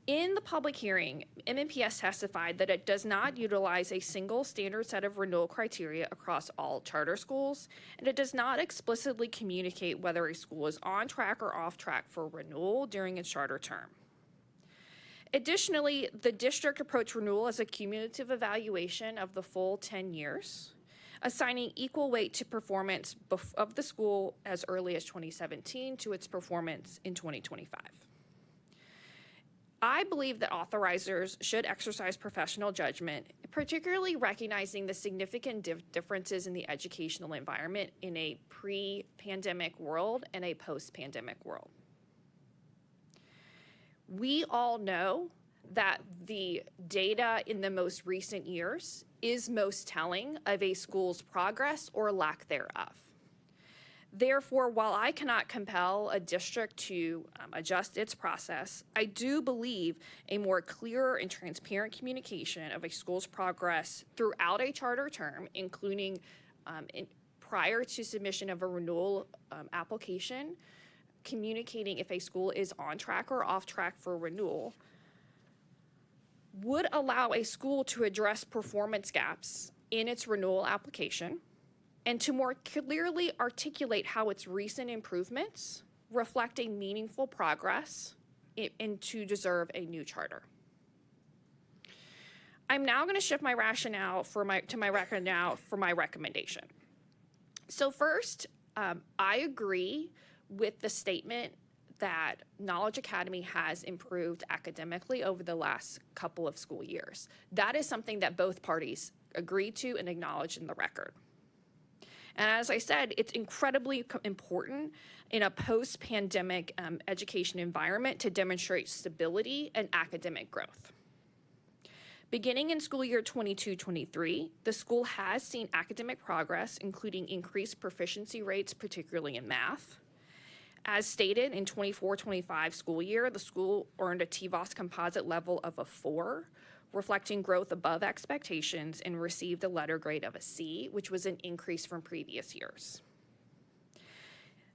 In the public hearing, MNPS testified that it does not utilize a single standard set of renewal criteria across all charter schools, and it does not explicitly communicate whether a school is on track or off track for renewal during its charter term. Additionally, the district approached renewal as a cumulative evaluation of the full 10 years, assigning equal weight to performance of the school as early as 2017 to its performance in 2025. I believe that authorizers should exercise professional judgment, particularly recognizing the significant differences in the educational environment in a pre-pandemic world and a post-pandemic world. We all know that the data in the most recent years is most telling of a school's progress or lack thereof. Therefore, while I cannot compel a district to adjust its process, I do believe a more clear and transparent communication of a school's progress throughout a charter term, including prior to submission of a renewal application, communicating if a school is on track or off track for renewal, would allow a school to address performance gaps in its renewal application and to more clearly articulate how its recent improvements reflect a meaningful progress and to deserve a new charter. I'm now going to shift my rationale for my recommendation. So first, I agree with the statement that Knowledge Academy has improved academically over the last couple of school years. That is something that both parties agreed to and acknowledged in the record. And as I said, it's incredibly important in a post-pandemic education environment to demonstrate stability and academic growth. Beginning in school year 22-23, the school has seen academic progress, including increased proficiency rates, particularly in math. As stated, in 24-25 school year, the school earned a TVOS composite level of a 4, reflecting growth above expectations, and received a letter grade of a C, which was an increase from previous years.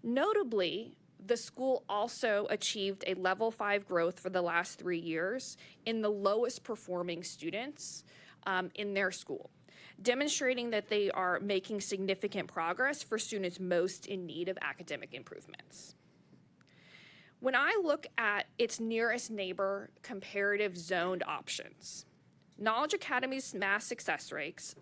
Notably, the school also achieved a level 5 growth for the last 3 years in the lowest performing students in their school, demonstrating that they are making significant progress for students most in need of academic improvements. When I look at its nearest neighbor comparative zoned options, Knowledge Academy's math success rates,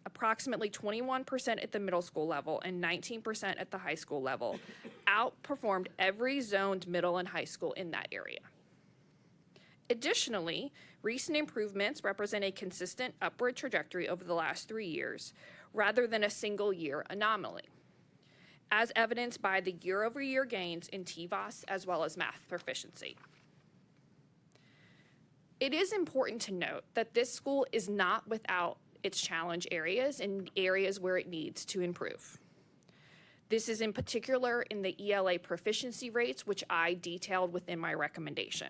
approximately 21% at the middle school level and 19% at the high school level, outperformed every zoned middle and high school in that area. Additionally, recent improvements represent a consistent upward trajectory over the last 3 years, rather than a single-year anomaly, as evidenced by the year-over-year gains in TVOS as well as math proficiency. It is important to note that this school is not without its challenge areas and areas where it needs to improve. This is in particular in the ELA proficiency rates, which I detailed within my recommendation.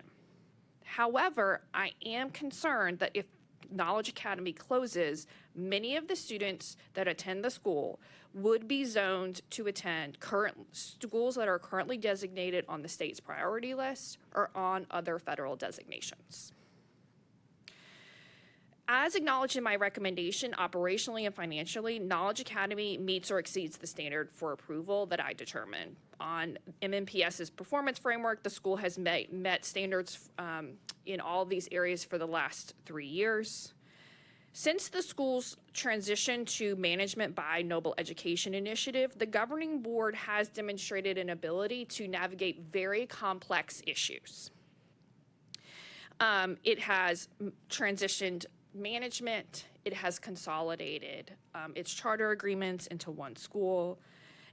However, I am concerned that if Knowledge Academy closes, many of the students that attend the school would be zoned to attend current schools that are currently designated on the state's priority list or on other federal designations. As acknowledged in my recommendation, operationally and financially, Knowledge Academy meets or exceeds the standard for approval that I determined. On MNPS's performance framework, the school has met standards in all of these areas for the last 3 years. Since the school's transition to management by Noble Education Initiative, the governing board has demonstrated an ability to navigate very complex issues. It has transitioned management, it has consolidated its charter agreements into one school,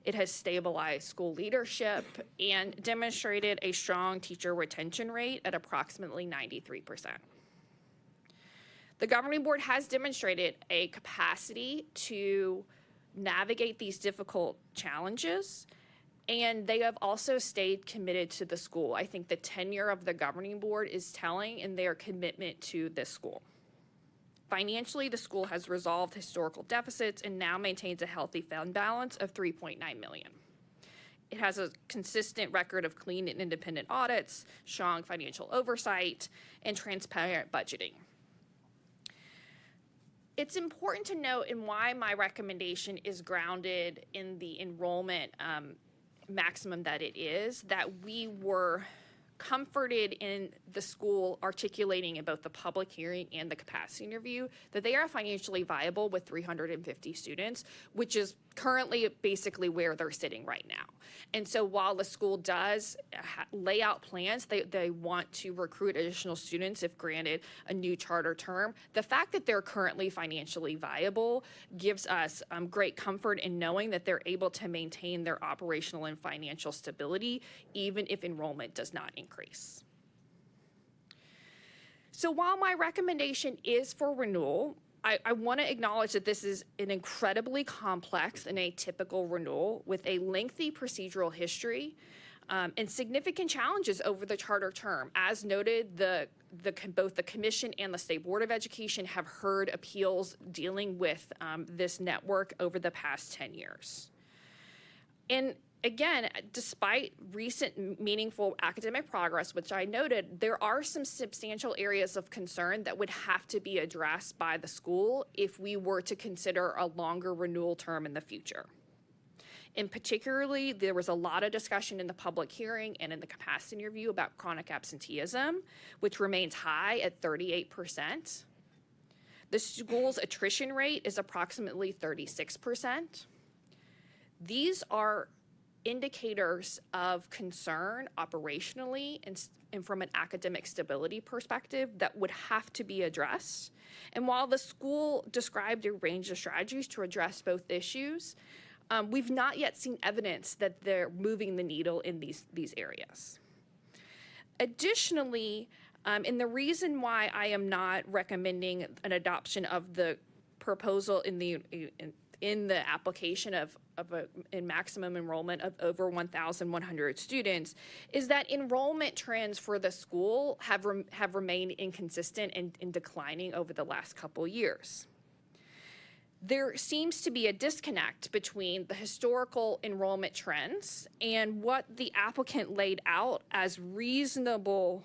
it has stabilized school leadership, and demonstrated a strong teacher retention rate at approximately 93%. The governing board has demonstrated a capacity to navigate these difficult challenges, and they have also stayed committed to the school. I think the tenure of the governing board is telling in their commitment to this school. Financially, the school has resolved historical deficits and now maintains a healthy fund balance of $3.9 million. It has a consistent record of clean and independent audits, strong financial oversight, and transparent budgeting. It's important to note in why my recommendation is grounded in the enrollment maximum that it is, that we were comforted in the school articulating in both the public hearing and the capacity interview that they are financially viable with 350 students, which is currently basically where they're sitting right now. And so while the school does lay out plans, they want to recruit additional students if granted a new charter term, the fact that they're currently financially viable gives us great comfort in knowing that they're able to maintain their operational and financial stability even if enrollment does not increase. So while my recommendation is for renewal, I want to acknowledge that this is an incredibly complex and atypical renewal with a lengthy procedural history and significant challenges over the charter term. As noted, both the Commission and the State Board of Education have heard appeals dealing with this network over the past 10 years. And again, despite recent meaningful academic progress, which I noted, there are some substantial areas of concern that would have to be addressed by the school if we were to consider a longer renewal term in the future. In particularly, there was a lot of discussion in the public hearing and in the capacity interview about chronic absenteeism, which remains high at 38%. The school's attrition rate is approximately 36%. These are indicators of concern operationally and from an academic stability perspective that would have to be addressed. And while the school described a range of strategies to address both issues, we've not yet seen evidence that they're moving the needle in these areas. Additionally, and the reason why I am not recommending an adoption of the proposal in the application of a maximum enrollment of over 1,100 students is that enrollment trends for the school have remained inconsistent and declining over the last couple years. There seems to be a disconnect between the historical enrollment trends and what the applicant laid out as reasonable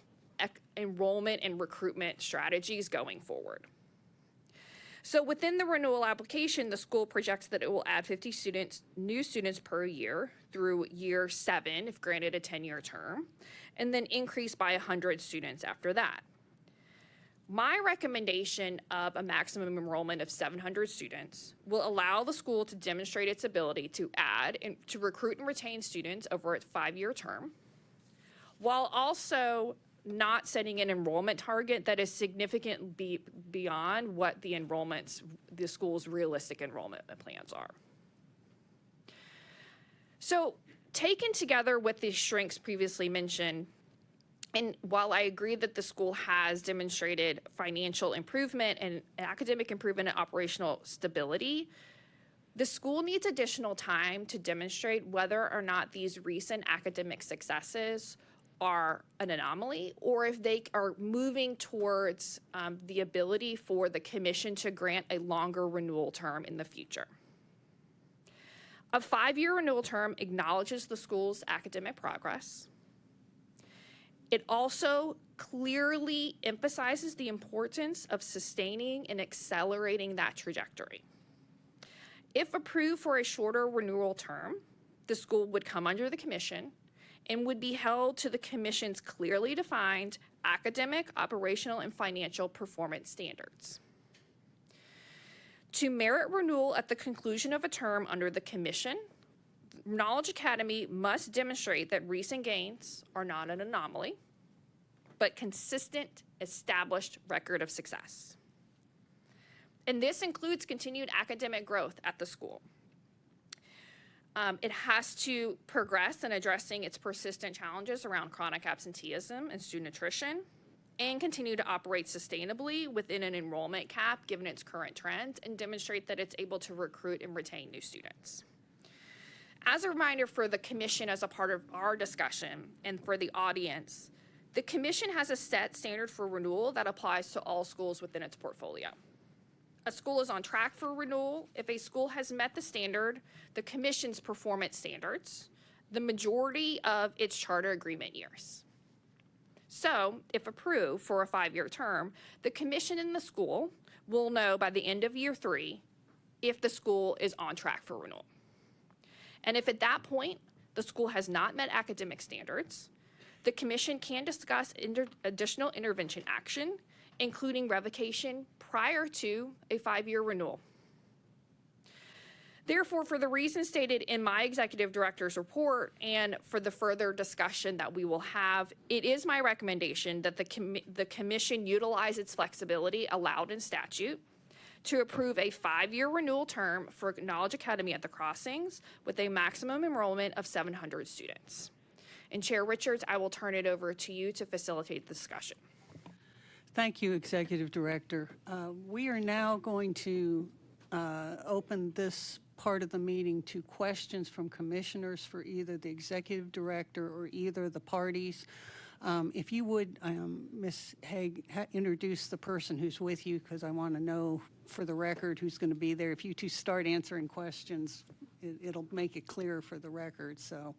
enrollment and recruitment strategies going forward. So within the renewal application, the school projects that it will add 50 new students per year through year 7 if granted a 10-year term, and then increase by 100 students after that. My recommendation of a maximum enrollment of 700 students will allow the school to demonstrate its ability to add and to recruit and retain students over a 5-year term, while also not setting an enrollment target that is significantly beyond what the school's realistic enrollment plans are. So taken together with the shrinks previously mentioned, and while I agree that the school has demonstrated financial improvement and academic improvement and operational stability, the school needs additional time to demonstrate whether or not these recent academic successes are an anomaly or if they are moving towards the ability for the Commission to grant a longer renewal term in the future. A 5-year renewal term acknowledges the school's academic progress. It also clearly emphasizes the importance of sustaining and accelerating that trajectory. If approved for a shorter renewal term, the school would come under the Commission and would be held to the Commission's clearly defined academic, operational, and financial performance standards. To merit renewal at the conclusion of a term under the commission, Knowledge Academy must demonstrate that recent gains are not an anomaly, but consistent, established record of success. And this includes continued academic growth at the school. It has to progress in addressing its persistent challenges around chronic absenteeism and student attrition, and continue to operate sustainably within an enrollment cap given its current trend, and demonstrate that it's able to recruit and retain new students. As a reminder for the commission as a part of our discussion and for the audience, the commission has a set standard for renewal that applies to all schools within its portfolio. A school is on track for renewal if a school has met the standard, the commission's performance standards, the majority of its charter agreement years. So, if approved for a 5-year term, the commission and the school will know by the end of year 3 if the school is on track for renewal. And if at that point the school has not met academic standards, the commission can discuss additional intervention action, including revocation prior to a 5-year renewal. Therefore, for the reasons stated in my executive director's report and for the further discussion that we will have, it is my recommendation that the commission utilize its flexibility allowed in statute to approve a 5-year renewal term for Knowledge Academy at the Crossings with a maximum enrollment of 700 students. And Chair Richards, I will turn it over to you to facilitate the discussion. Thank you, Executive Director. We are now going to open this part of the meeting to questions from commissioners for either the Executive Director or either the parties. If you would, Ms. Haig, introduce the person who's with you, because I want to know for the record who's going to be there. If you two start answering questions, it'll make it clearer for the record. So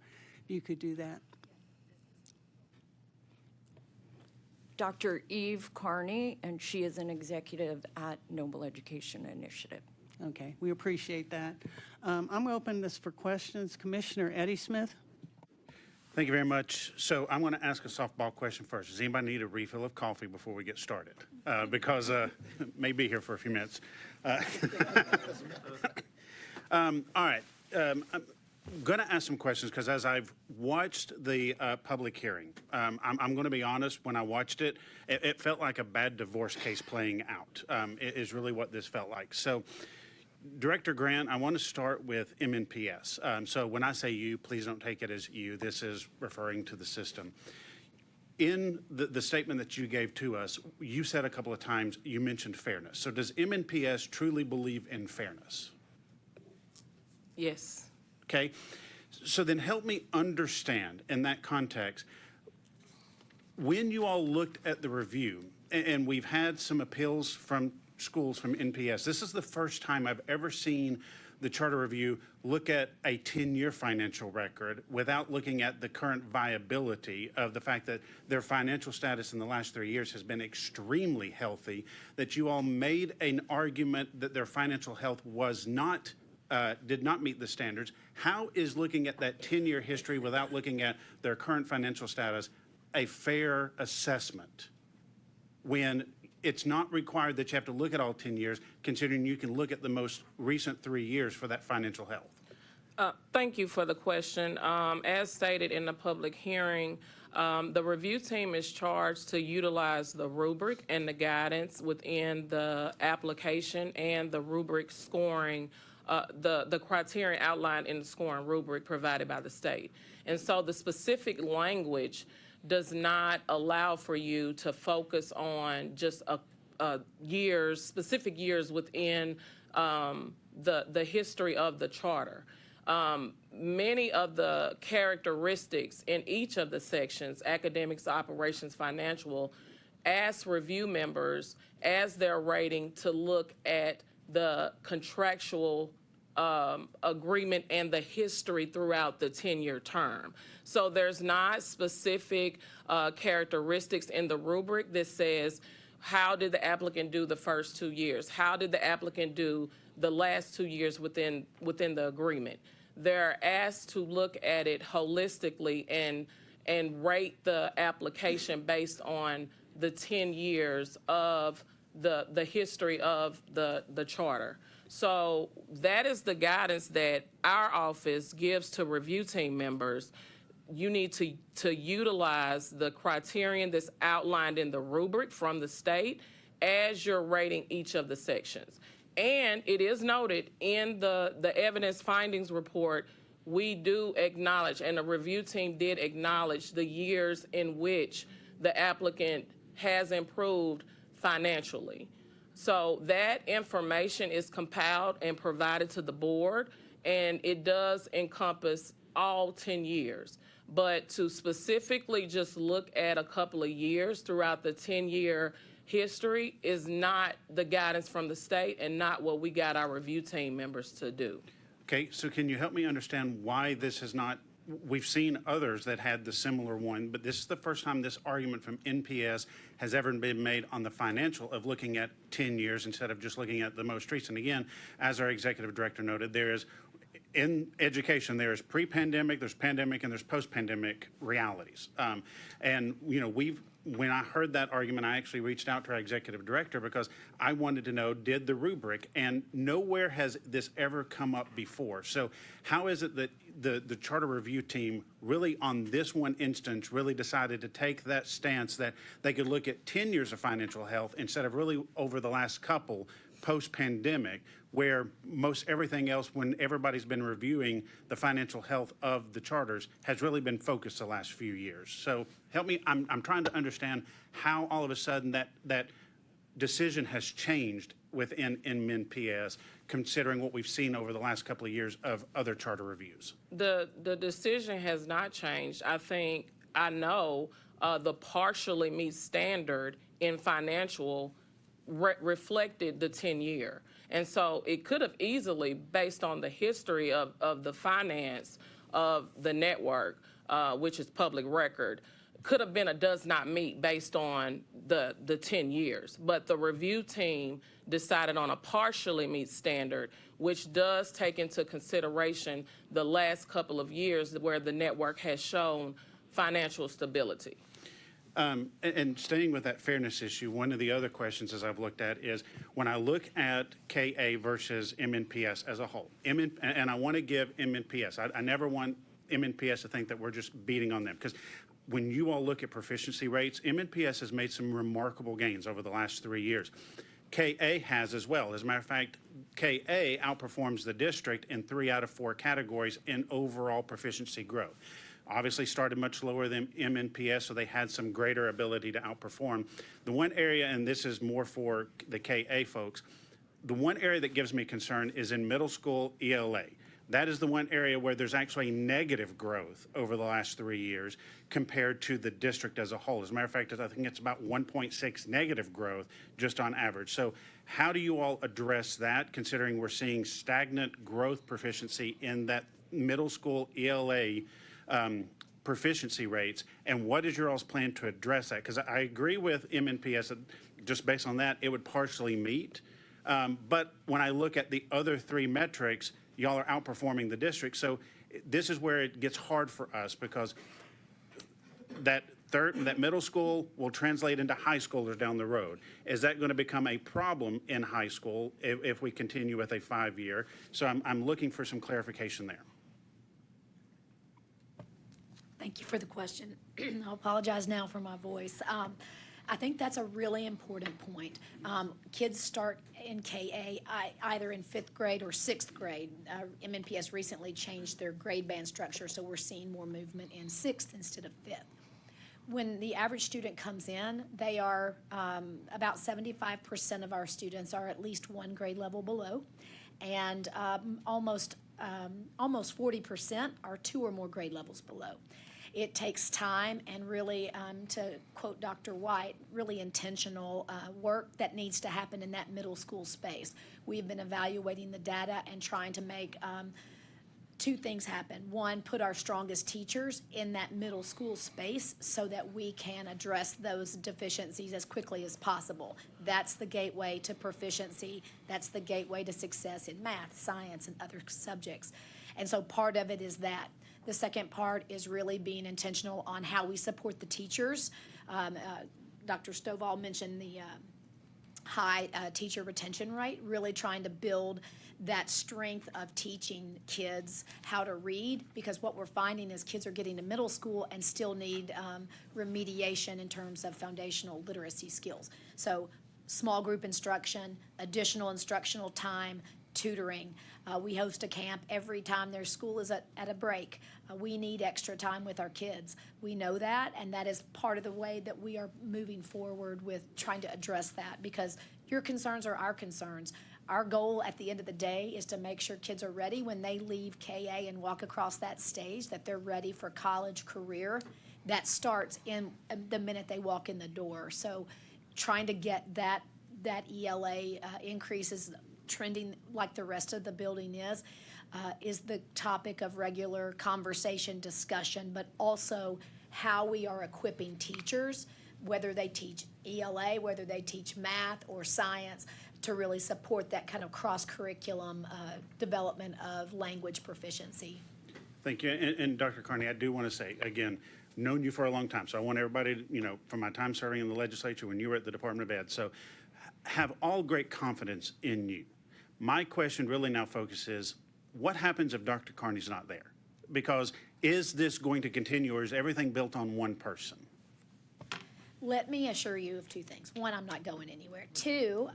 if you could do that. Dr. Eve Carney, and she is an executive at Noble Education Initiative. Okay, we appreciate that. I'm going to open this for questions. Commissioner Eddie Smith. Thank you very much. So I'm going to ask a softball question first. Does anybody need a refill of coffee before we get started? Because may be here for a few minutes. All right. I'm going to ask some questions because as I've watched the public hearing, I'm going to be honest, when I watched it, it felt like a bad divorce case playing out, is really what this felt like. So, Director Grant, I want to start with MNPS. So when I say you, please don't take it as you. This is referring to the system. In the statement that you gave to us, you said a couple of times, you mentioned fairness. So does MNPS truly believe in fairness? Yes. Okay. So then help me understand in that context, when you all looked at the review, and we've had some appeals from schools from NPS, this is the first time I've ever seen the charter review look at a 10-year financial record without looking at the current viability of the fact that their financial status in the last 3 years has been extremely healthy, that you all made an argument that their financial health was not did not meet the standards. How is looking at that 10-year history without looking at their current financial status a fair assessment when it's not required that you have to look at all 10 years, considering you can look at the most recent 3 years for that financial health? Thank you for the question. As stated in the public hearing, the review team is charged to utilize the rubric and the guidance within the application and the rubric scoring, the criteria outlined in the scoring rubric provided by the state. And so the specific language does not allow for you to focus on just specific years within the history of the charter. Many of the characteristics in each of the sections, academics, operations, financial, ask review members as they're rating to look at the contractual agreement and the history throughout the 10-year term. So there's not specific characteristics in the rubric that says, how did the applicant do the first 2 years? How did the applicant do the last 2 years within the agreement? They're asked to look at it holistically and rate the application based on the 10 years of the history of the charter. So that is the guidance that our office gives to review team members. You need to utilize the criterion that's outlined in the rubric from the state as you're rating each of the sections. And it is noted in the evidence findings report, we do acknowledge, and the review team did acknowledge the years in which the applicant has improved financially. So that information is compiled and provided to the board, and it does encompass all 10 years. But to specifically just look at a couple of years throughout the 10-year history is not the guidance from the state and not what we got our review team members to do. Okay, so can you help me understand why this is not, we've seen others that had the similar one, but this is the first time this argument from NPS has ever been made on the financial of looking at 10 years instead of just looking at the most recent. Again, as our executive director noted, there is, in education, there is pre-pandemic, there's pandemic, and there's post-pandemic realities. And, you know, when I heard that argument, I actually reached out to our executive director because I wanted to know, did the rubric, and nowhere has this ever come up before. So how is it that the charter review team really on this one instance really decided to take that stance that they could look at 10 years of financial health instead of really over the last couple post-pandemic, where most everything else, when everybody's been reviewing the financial health of the charters, has really been focused the last few years. So help me, I'm trying to understand how all of a sudden that decision has changed within MNPS, considering what we've seen over the last couple of years of other charter reviews. The decision has not changed. I know the partially meet standard in financial reflected the 10-year. And so it could have easily, based on the history of the finance of the network, which is public record, could have been a does not meet based on the 10 years. But the review team decided on a partially meet standard, which does take into consideration the last couple of years where the network has shown financial stability. And staying with that fairness issue, one of the other questions as I've looked at is when I look at KA versus MNPS as a whole, and I want to give MNPS, I never want MNPS to think that we're just beating on them, because when you all look at proficiency rates, MNPS has made some remarkable gains over the last 3 years. KA has as well. As a matter of fact, KA outperforms the district in 3 out of 4 categories in overall proficiency growth. Obviously started much lower than MNPS, so they had some greater ability to outperform. The one area, and this is more for the KA folks, the one area that gives me concern is in middle school ELA. That is the one area where there's actually negative growth over the last 3 years compared to the district as a whole. As a matter of fact, I think it's about 1.6 negative growth just on average. So how do you all address that, considering we're seeing stagnant growth proficiency in that middle school ELA proficiency rates, and what is your all's plan to address that? Because I agree with MNPS that just based on that, it would partially meet. But when I look at the other 3 metrics, y'all are outperforming the district. So this is where it gets hard for us, because that middle school will translate into high schoolers down the road. Is that going to become a problem in high school if we continue with a 5-year? So I'm looking for some clarification there. Thank you for the question. I'll apologize now for my voice. I think that's a really important point. Kids start in KA either in 5th grade or 6th grade. MNPS recently changed their grade band structure, so we're seeing more movement in 6th instead of 5th. When the average student comes in, they are about 75% of our students are at least 1 grade level below, and almost 40% are 2 or more grade levels below. It takes time and really, to quote Dr. White, really intentional work that needs to happen in that middle school space. We've been evaluating the data and trying to make 2 things happen. 1, put our strongest teachers in that middle school space so that we can address those deficiencies as quickly as possible. That's the gateway to proficiency. That's the gateway to success in math, science, and other subjects. And so part of it is that. The second part is really being intentional on how we support the teachers. Dr. Stovall mentioned the high teacher retention rate, really trying to build that strength of teaching kids how to read, because what we're finding is kids are getting to middle school and still need remediation in terms of foundational literacy skills. So small group instruction, additional instructional time, tutoring. We host a camp every time their school is at a break. We need extra time with our kids. We know that, and that is part of the way that we are moving forward with trying to address that, because your concerns are our concerns. Our goal at the end of the day is to make sure kids are ready when they leave KA and walk across that stage, that they're ready for college, career. That starts in the minute they walk in the door. So trying to get that ELA increase is trending like the rest of the building is the topic of regular conversation, discussion, but also how we are equipping teachers, whether they teach ELA, whether they teach math or science, to really support that kind of cross-curriculum development of language proficiency. Thank you. And Dr. Carney, I do want to say, again, known you for a long time, so I want everybody, from my time serving in the legislature when you were at the Department of Ed, so have all great confidence in you. My question really now focuses, what happens if Dr. Carney's not there? Because is this going to continue, or is everything built on one person? Let me assure you of two things. One, I'm not going anywhere. Two,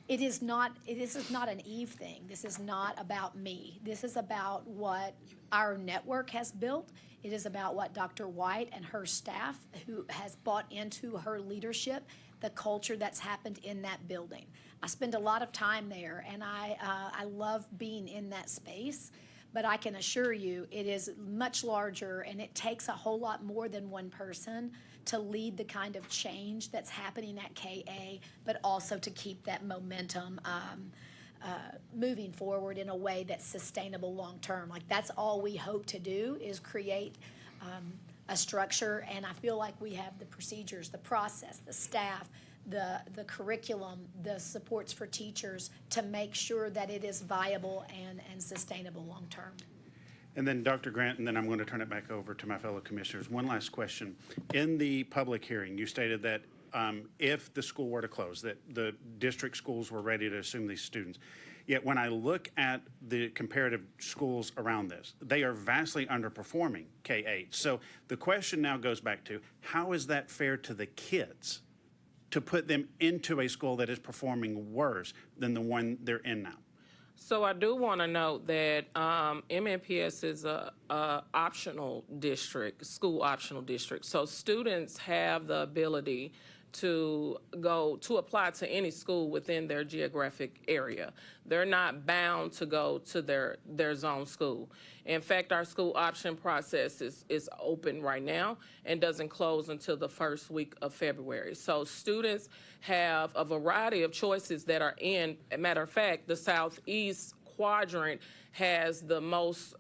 this is not an Eve thing. This is not about me. This is about what our network has built. It is about what Dr. White and her staff, who has bought into her leadership, the culture that's happened in that building. I spend a lot of time there, and I love being in that space. But I can assure you, it is much larger, and it takes a whole lot more than one person to lead the kind of change that's happening at KA, but also to keep that momentum moving forward in a way that's sustainable long-term. Like, that's all we hope to do, is create a structure, and I feel like we have the procedures, the process, the staff, the curriculum, the supports for teachers to make sure that it is viable and sustainable long-term. And then Dr. Grant, and then I'm going to turn it back over to my fellow commissioners. One last question. In the public hearing, you stated that if the school were to close, that the district schools were ready to assume these students. Yet when I look at the comparative schools around this, they are vastly underperforming K-8. So the question now goes back to, how is that fair to the kids to put them into a school that is performing worse than the one they're in now? So I do want to note that MNPS is a optional district, school optional district. So students have the ability to apply to any school within their geographic area. They're not bound to go to their zone school. In fact, our school option process is open right now and doesn't close until the first week of February. So students have a variety of choices that are in. As a matter of fact, the Southeast quadrant has the most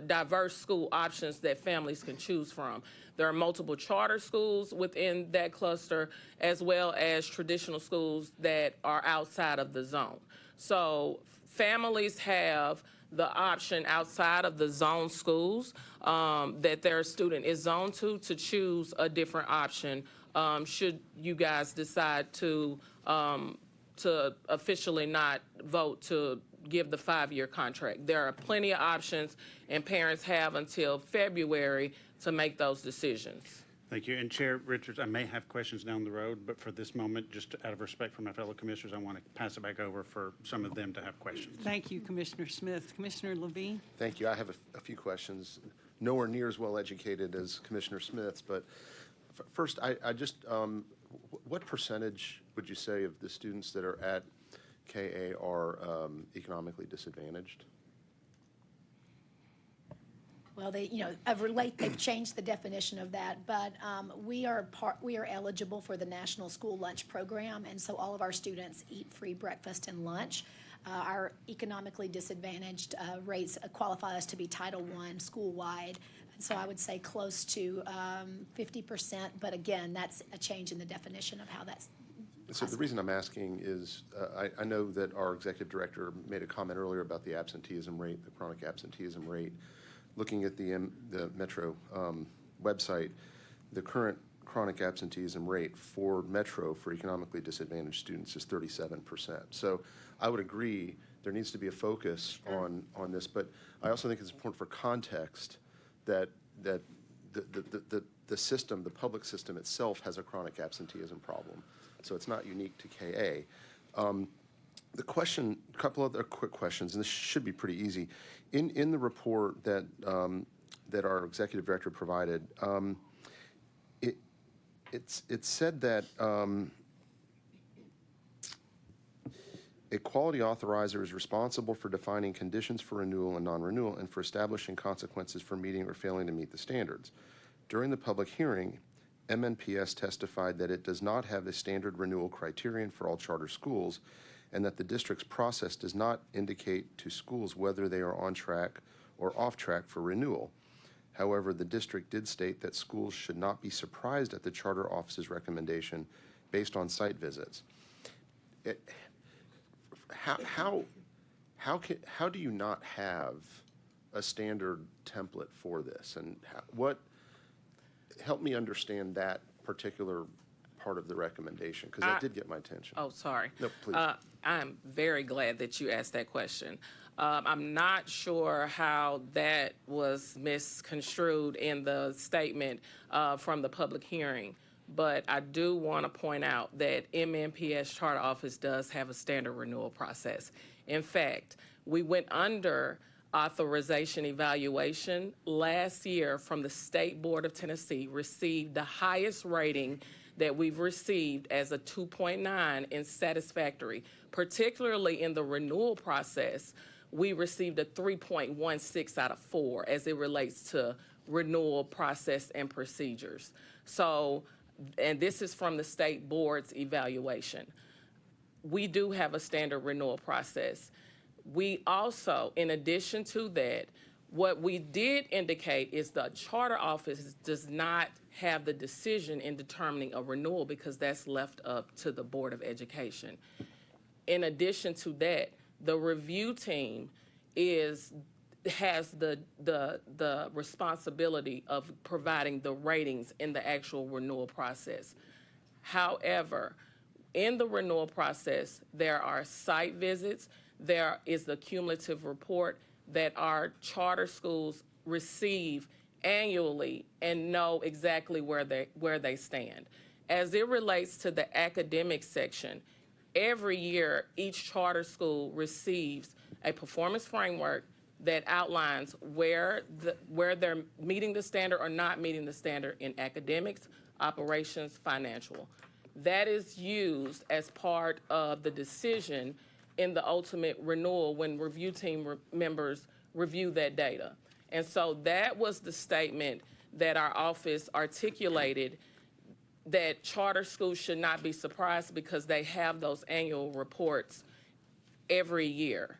diverse school options that families can choose from. There are multiple charter schools within that cluster, as well as traditional schools that are outside of the zone. So families have the option outside of the zone schools that their student is zoned to choose a different option should you guys decide to officially not vote to give the 5-year contract. There are plenty of options, and parents have until February to make those decisions. Thank you. And Chair Richards, I may have questions down the road, but for this moment, just out of respect for my fellow commissioners, I want to pass it back over for some of them to have questions. Thank you, Commissioner Smith. Commissioner Levine? Thank you. I have a few questions. Nowhere near as well educated as Commissioner Smith's, but first, I just, what percentage would you say of the students that are at KA are economically disadvantaged? Well, they've changed the definition of that, but we are eligible for the National School Lunch Program, and so all of our students eat free breakfast and lunch. Our economically disadvantaged rates qualify us to be Title I school-wide, and so I would say close to 50%, but again, that's a change in the definition of how that's. So the reason I'm asking is I know that our executive director made a comment earlier about the absenteeism rate, the chronic absenteeism rate. Looking at the Metro website, the current chronic absenteeism rate for Metro for economically disadvantaged students is 37%. So I would agree there needs to be a focus on this, but I also think it's important for context that the system, the public system itself, has a chronic absenteeism problem. So it's not unique to KA. The question, a couple other quick questions, and this should be pretty easy. In the report that that our executive director provided, it said that a quality authorizer is responsible for defining conditions for renewal and non-renewal and for establishing consequences for meeting or failing to meet the standards. During the public hearing, MNPS testified that it does not have a standard renewal criterion for all charter schools and that the district's process does not indicate to schools whether they are on track or off track for renewal. However, the district did state that schools should not be surprised at the charter office's recommendation based on site visits. How do you not have a standard template for this? And help me understand that particular part of the recommendation, because that did get my attention. Oh, sorry. No, please. I'm very glad that you asked that question. I'm not sure how that was misconstrued in the statement from the public hearing, but I do want to point out that MNPS Charter Office does have a standard renewal process. In fact, we went under authorization evaluation last year from the State Board of Tennessee, received the highest rating that we've received as a 2.9 in satisfactory. Particularly in the renewal process, we received a 3.16 out of 4 as it relates to renewal process and procedures. So, and this is from the State Board's evaluation. We do have a standard renewal process. We also, in addition to that, what we did indicate is the charter office does not have the decision in determining a renewal because that's left up to the Board of Education. In addition to that, the review team has the responsibility of providing the ratings in the actual renewal process. However, in the renewal process, there are site visits, there is the cumulative report that our charter schools receive annually and know exactly where they stand. As it relates to the academic section, every year each charter school receives a performance framework that outlines where they're meeting the standard or not meeting the standard in academics, operations, financial. That is used as part of the decision in the ultimate renewal when review team members review that data. And so that was the statement that our office articulated, that charter schools should not be surprised because they have those annual reports every year.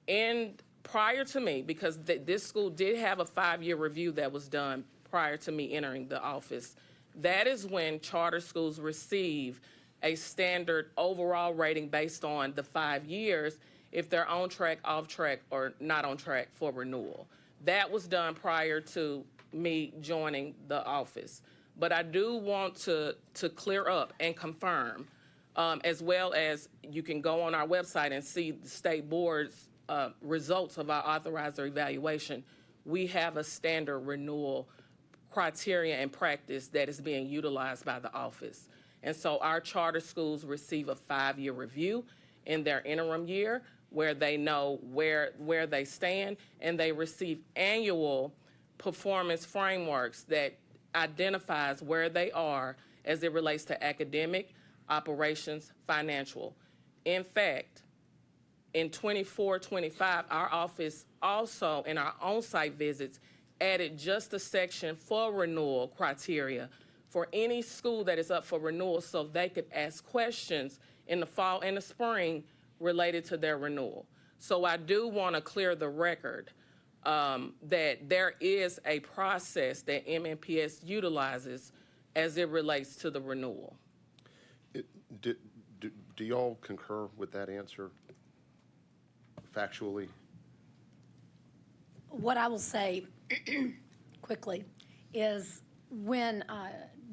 And prior to me, because this school did have a 5-year review that was done prior to me entering the office, that is when charter schools receive a standard overall rating based on the 5 years, if they're on track, off track, or not on track for renewal. That was done prior to me joining the office. But I do want to clear up and confirm, as well as you can go on our website and see the state board's results of our authorizer evaluation. We have a standard renewal criteria and practice that is being utilized by the office. And so our charter schools receive a 5-year review in their interim year where they know where they stand, and they receive annual performance frameworks that identifies where they are as it relates to academic, operations, financial. In fact, in 24-25, our office also, in our on-site visits, added just a section for renewal criteria for any school that is up for renewal so they could ask questions in the fall and the spring related to their renewal. So I do want to clear the record that there is a process that MNPS utilizes as it relates to the renewal. Do y'all concur with that answer factually? What I will say quickly is when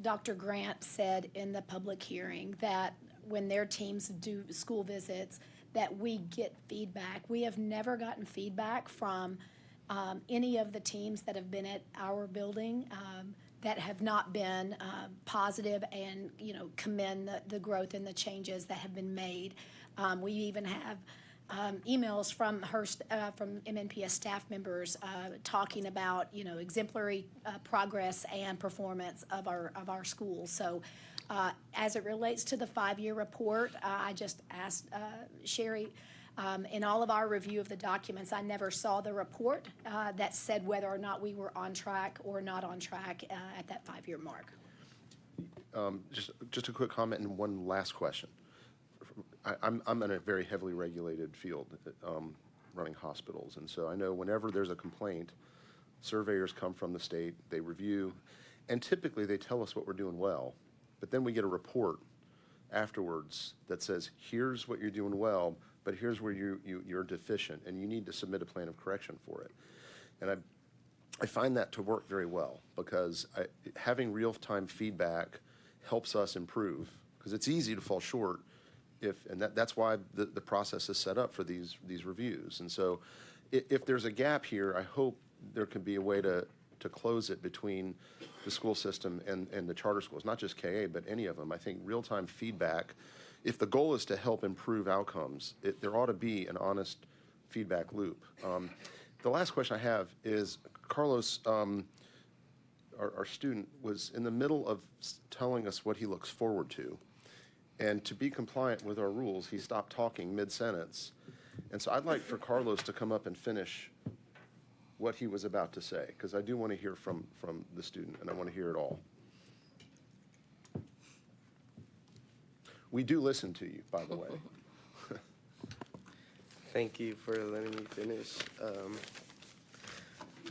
Dr. Grant said in the public hearing that when their teams do school visits, that we get feedback. We have never gotten feedback from any of the teams that have been at our building that have not been positive and, commend the growth and the changes that have been made. We even have emails from from MNPS staff members talking about, exemplary progress and performance of our schools. So as it relates to the 5-year report, I just asked Sherry, in all of our review of the documents, I never saw the report that said whether or not we were on track or not on track at that 5-year mark. Just a quick comment and one last question. I'm in a very heavily regulated field, running hospitals, and so I know whenever there's a complaint, surveyors come from the state, they review, and typically they tell us what we're doing well, but then we get a report afterwards that says, here's what you're doing well, but here's where you're deficient, and you need to submit a plan of correction for it. And I find that to work very well, because having real-time feedback helps us improve, because it's easy to fall short that's why the process is set up for these reviews. And so if there's a gap here, I hope there can be a way to close it between the school system and the charter schools, not just KA, but any of them. I think real-time feedback, if the goal is to help improve outcomes, there ought to be an honest feedback loop. The last question I have is, Carlos, our student, was in the middle of telling us what he looks forward to. And to be compliant with our rules, he stopped talking mid-sentence. And so I'd like for Carlos to come up and finish what he was about to say, because I do want to hear from the student, and I want to hear it all. We do listen to you, by the way. Thank you for letting me finish.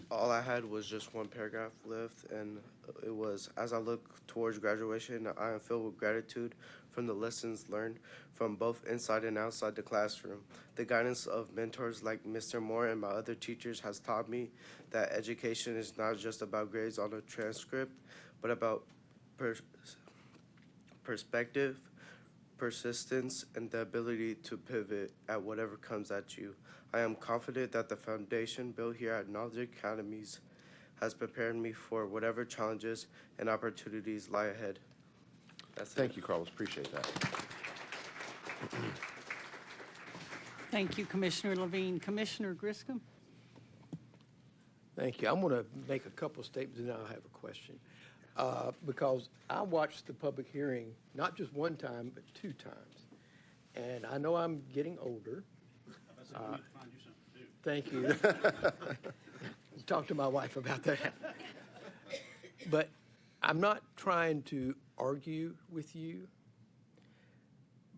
All I had was just one paragraph left, and it was, as I look towards graduation, I am filled with gratitude from the lessons learned from both inside and outside the classroom. The guidance of mentors like Mr. Moore and my other teachers has taught me that education is not just about grades on a transcript, but about perspective, persistence, and the ability to pivot at whatever comes at you. I am confident that the foundation built here at Knowledge Academies has prepared me for whatever challenges and opportunities lie ahead. Thank you, Carlos. Appreciate that. Thank you, Commissioner Levine. Commissioner Griscom? Thank you. I'm going to make a couple of statements and then I'll have a question. Because I watched the public hearing not just one time, but 2 times. And I know I'm getting older. Thank you. Talk to my wife about that. But I'm not trying to argue with you.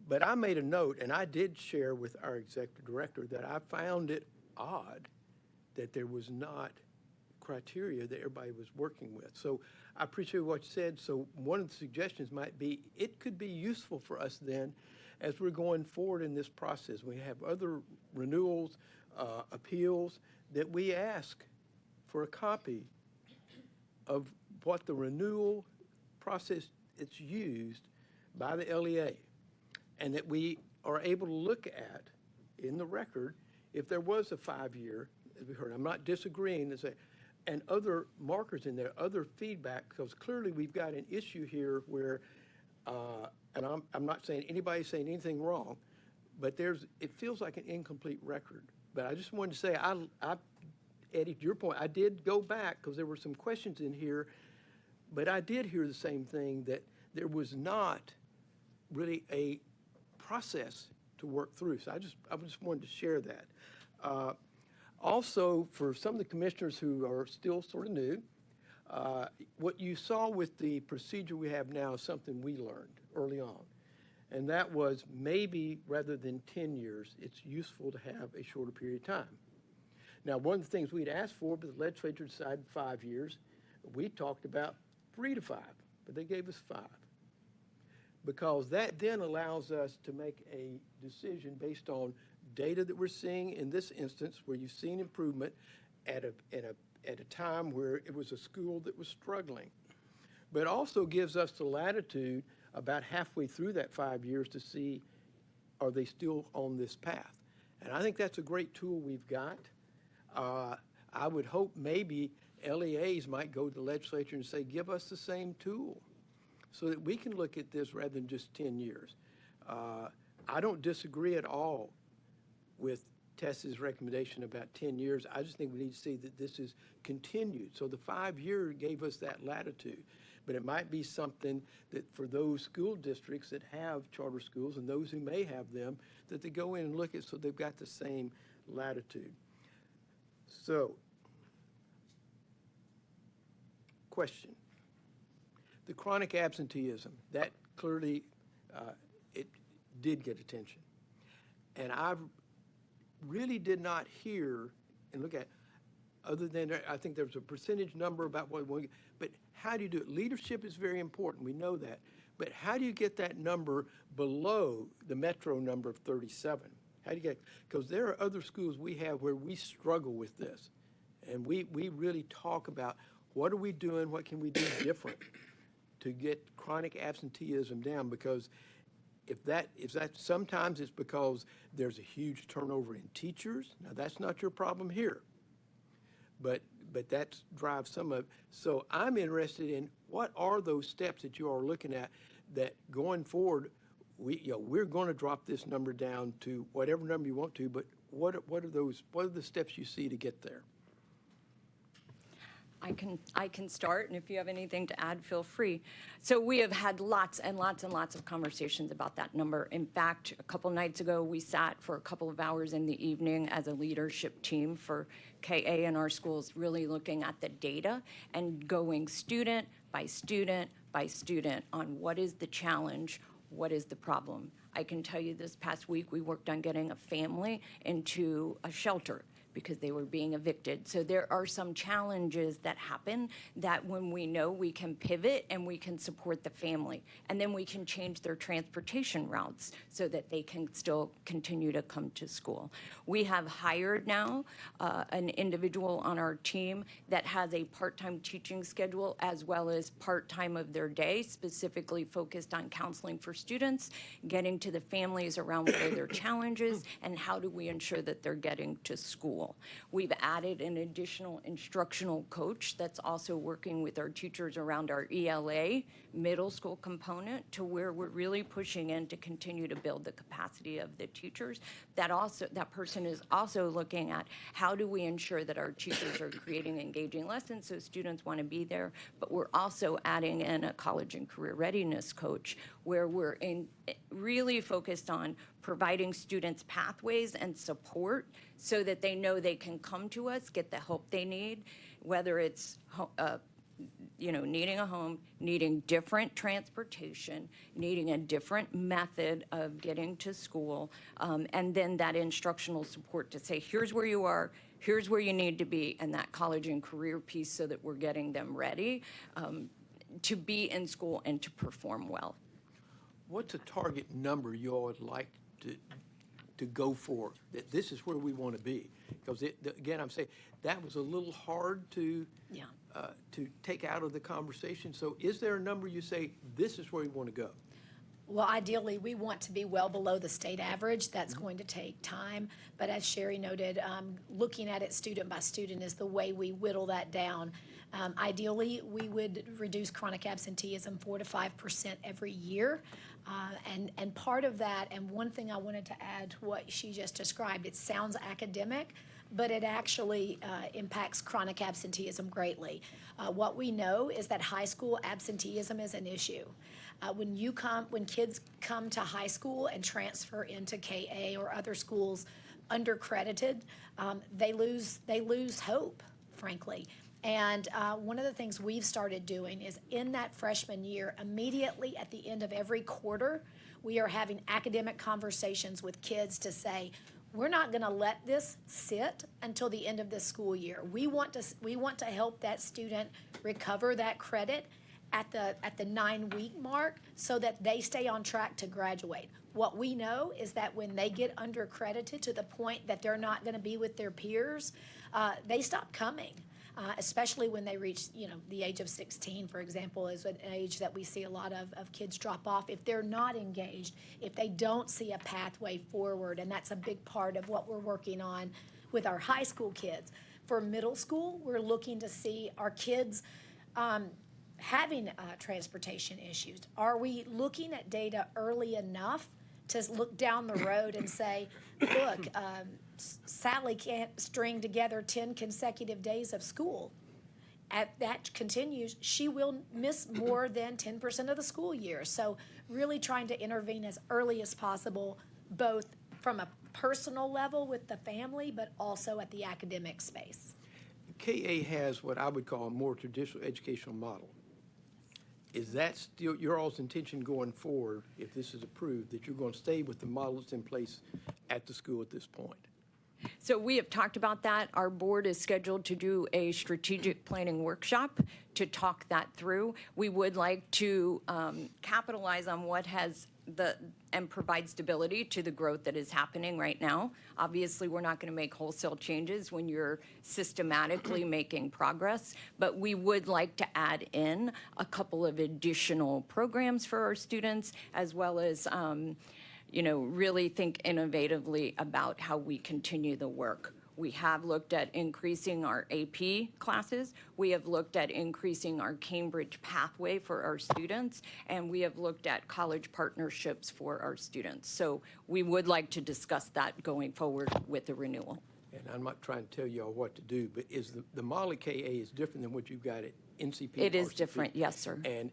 But I made a note, and I did share with our executive director that I found it odd that there was not criteria that everybody was working with. So I appreciate what you said. So one of the suggestions might be, it could be useful for us then as we're going forward in this process. We have other renewals, appeals, that we ask for a copy of what the renewal process is used by the LEA, and that we are able to look at in the record if there was a 5-year, as we heard. I'm not disagreeing, and other markers in there, other feedback, because clearly we've got an issue here where, and I'm not saying anybody's saying anything wrong, but it feels like an incomplete record. But I just wanted to say, Eddie, to your point, I did go back because there were some questions in here, but I did hear the same thing, that there was not really a process to work through. So I just wanted to share that. Also, for some of the commissioners who are still sort of new, what you saw with the procedure we have now is something we learned early on. And that was, maybe rather than 10 years, it's useful to have a shorter period of time. Now, one of the things we'd asked for, but the legislature decided 5 years. We talked about 3 to 5, but they gave us 5. Because that then allows us to make a decision based on data that we're seeing in this instance, where you've seen improvement at a time where it was a school that was struggling. but also gives us the latitude about halfway through that 5 years to see, are they still on this path? And I think that's a great tool we've got. I would hope maybe LEAs might go to the legislature and say, give us the same tool so that we can look at this rather than just 10 years. I don't disagree at all with Tess's recommendation about 10 years. I just think we need to see that this is continued. So the 5-year gave us that latitude. But it might be something that for those school districts that have charter schools and those who may have them, that they go in and look at so they've got the same latitude. So, question. The chronic absenteeism, that clearly, it did get attention. And I really did not hear and look at, other than I think there was a percentage number about what we, but how do you do it? Leadership is very important, we know that. But how do you get that number below the metro number of 37? How do you get, because there are other schools we have where we struggle with this. And we really talk about what are we doing, what can we do different to get chronic absenteeism down, because if that sometimes it's because there's a huge turnover in teachers. Now that's not your problem here, but that drives some of it. So I'm interested in what are those steps that you are looking at that going forward, we're going to drop this number down to whatever number you want to, but what are the steps you see to get there? I can start, and if you have anything to add, feel free. So we have had lots and lots and lots of conversations about that number. In fact, a couple nights ago, we sat for a couple of hours in the evening as a leadership team for KA in our schools, really looking at the data and going student by student by student on what is the challenge, what is the problem. I can tell you this past week, we worked on getting a family into a shelter because they were being evicted. So there are some challenges that happen that when we know, we can pivot and we can support the family. And then we can change their transportation routes so that they can still continue to come to school. We have hired now an individual on our team that has a part-time teaching schedule as well as part-time of their day, specifically focused on counseling for students, getting to the families around what are their challenges, and how do we ensure that they're getting to school. We've added an additional instructional coach that's also working with our teachers around our ELA middle school component, to where we're really pushing in to continue to build the capacity of the teachers. That person is also looking at how do we ensure that our teachers are creating engaging lessons so students want to be there, but we're also adding in a college and career readiness coach where we're really focused on providing students pathways and support so that they know they can come to us, get the help they need, whether it's needing a home, needing different transportation, needing a different method of getting to school, and then that instructional support to say, here's where you are, here's where you need to be, and that college and career piece so that we're getting them ready to be in school and to perform well. What's a target number you all would like to go for, that this is where we want to be? Because again, I'm saying that was a little hard to take out of the conversation. So is there a number you say, this is where we want to go? Well, ideally, we want to be well below the state average. That's going to take time. But as Sherry noted, looking at it student by student is the way we whittle that down. Ideally, we would reduce chronic absenteeism 4 to 5% every year. And part of that, and one thing I wanted to add to what she just described, it sounds academic, but it actually impacts chronic absenteeism greatly. What we know is that high school absenteeism is an issue. When kids come to high school and transfer into KA or other schools undercredited, they lose hope, frankly. And one of the things we've started doing is in that freshman year, immediately at the end of every quarter, we are having academic conversations with kids to say, we're not going to let this sit until the end of this school year. We want to help that student recover that credit at the 9-week mark so that they stay on track to graduate. What we know is that when they get undercredited to the point that they're not going to be with their peers, they stop coming. especially when they reach, the age of 16, for example, is an age that we see a lot of kids drop off. If they're not engaged, if they don't see a pathway forward, and that's a big part of what we're working on with our high school kids. For middle school, we're looking to see our kids having transportation issues. Are we looking at data early enough to look down the road and say, look, Sally can't string together 10 consecutive days of school. If that continues, she will miss more than 10% of the school year. So really trying to intervene as early as possible, both from a personal level with the family, but also at the academic space. KA has what I would call a more traditional educational model. Is that still your all's intention going forward, if this is approved, that you're going to stay with the model that's in place at the school at this point? So we have talked about that. Our board is scheduled to do a strategic planning workshop to talk that through. We would like to capitalize on what has and provide stability to the growth that is happening right now. Obviously, we're not going to make wholesale changes when you're systematically making progress, but we would like to add in a couple of additional programs for our students, as well as really think innovatively about how we continue the work. We have looked at increasing our AP classes. We have looked at increasing our Cambridge pathway for our students, and we have looked at college partnerships for our students. So we would like to discuss that going forward with the renewal. And I'm not trying to tell y'all what to do, but is the model at KA is different than what you've got at NCP? It is RCP? different, yes, sir. And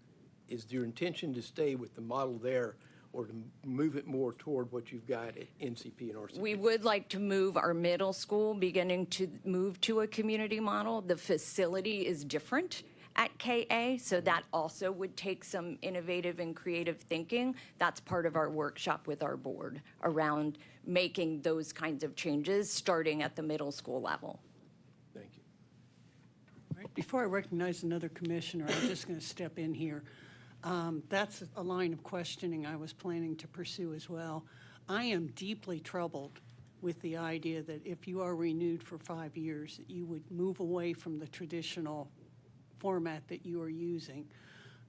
is your intention to stay with the model there, or to move it more toward what you've got at NCP and RCP? We would like to move our middle school, beginning to move to a community model. The facility is different at KA, so that also would take some innovative and creative thinking. That's part of our workshop with our board around making those kinds of changes, starting at the middle school level. Thank you. All right, before I recognize another commissioner, I'm just going to step in here. That's a line of questioning I was planning to pursue as well. I am deeply troubled with the idea that if you are renewed for 5 years, that you would move away from the traditional format that you are using.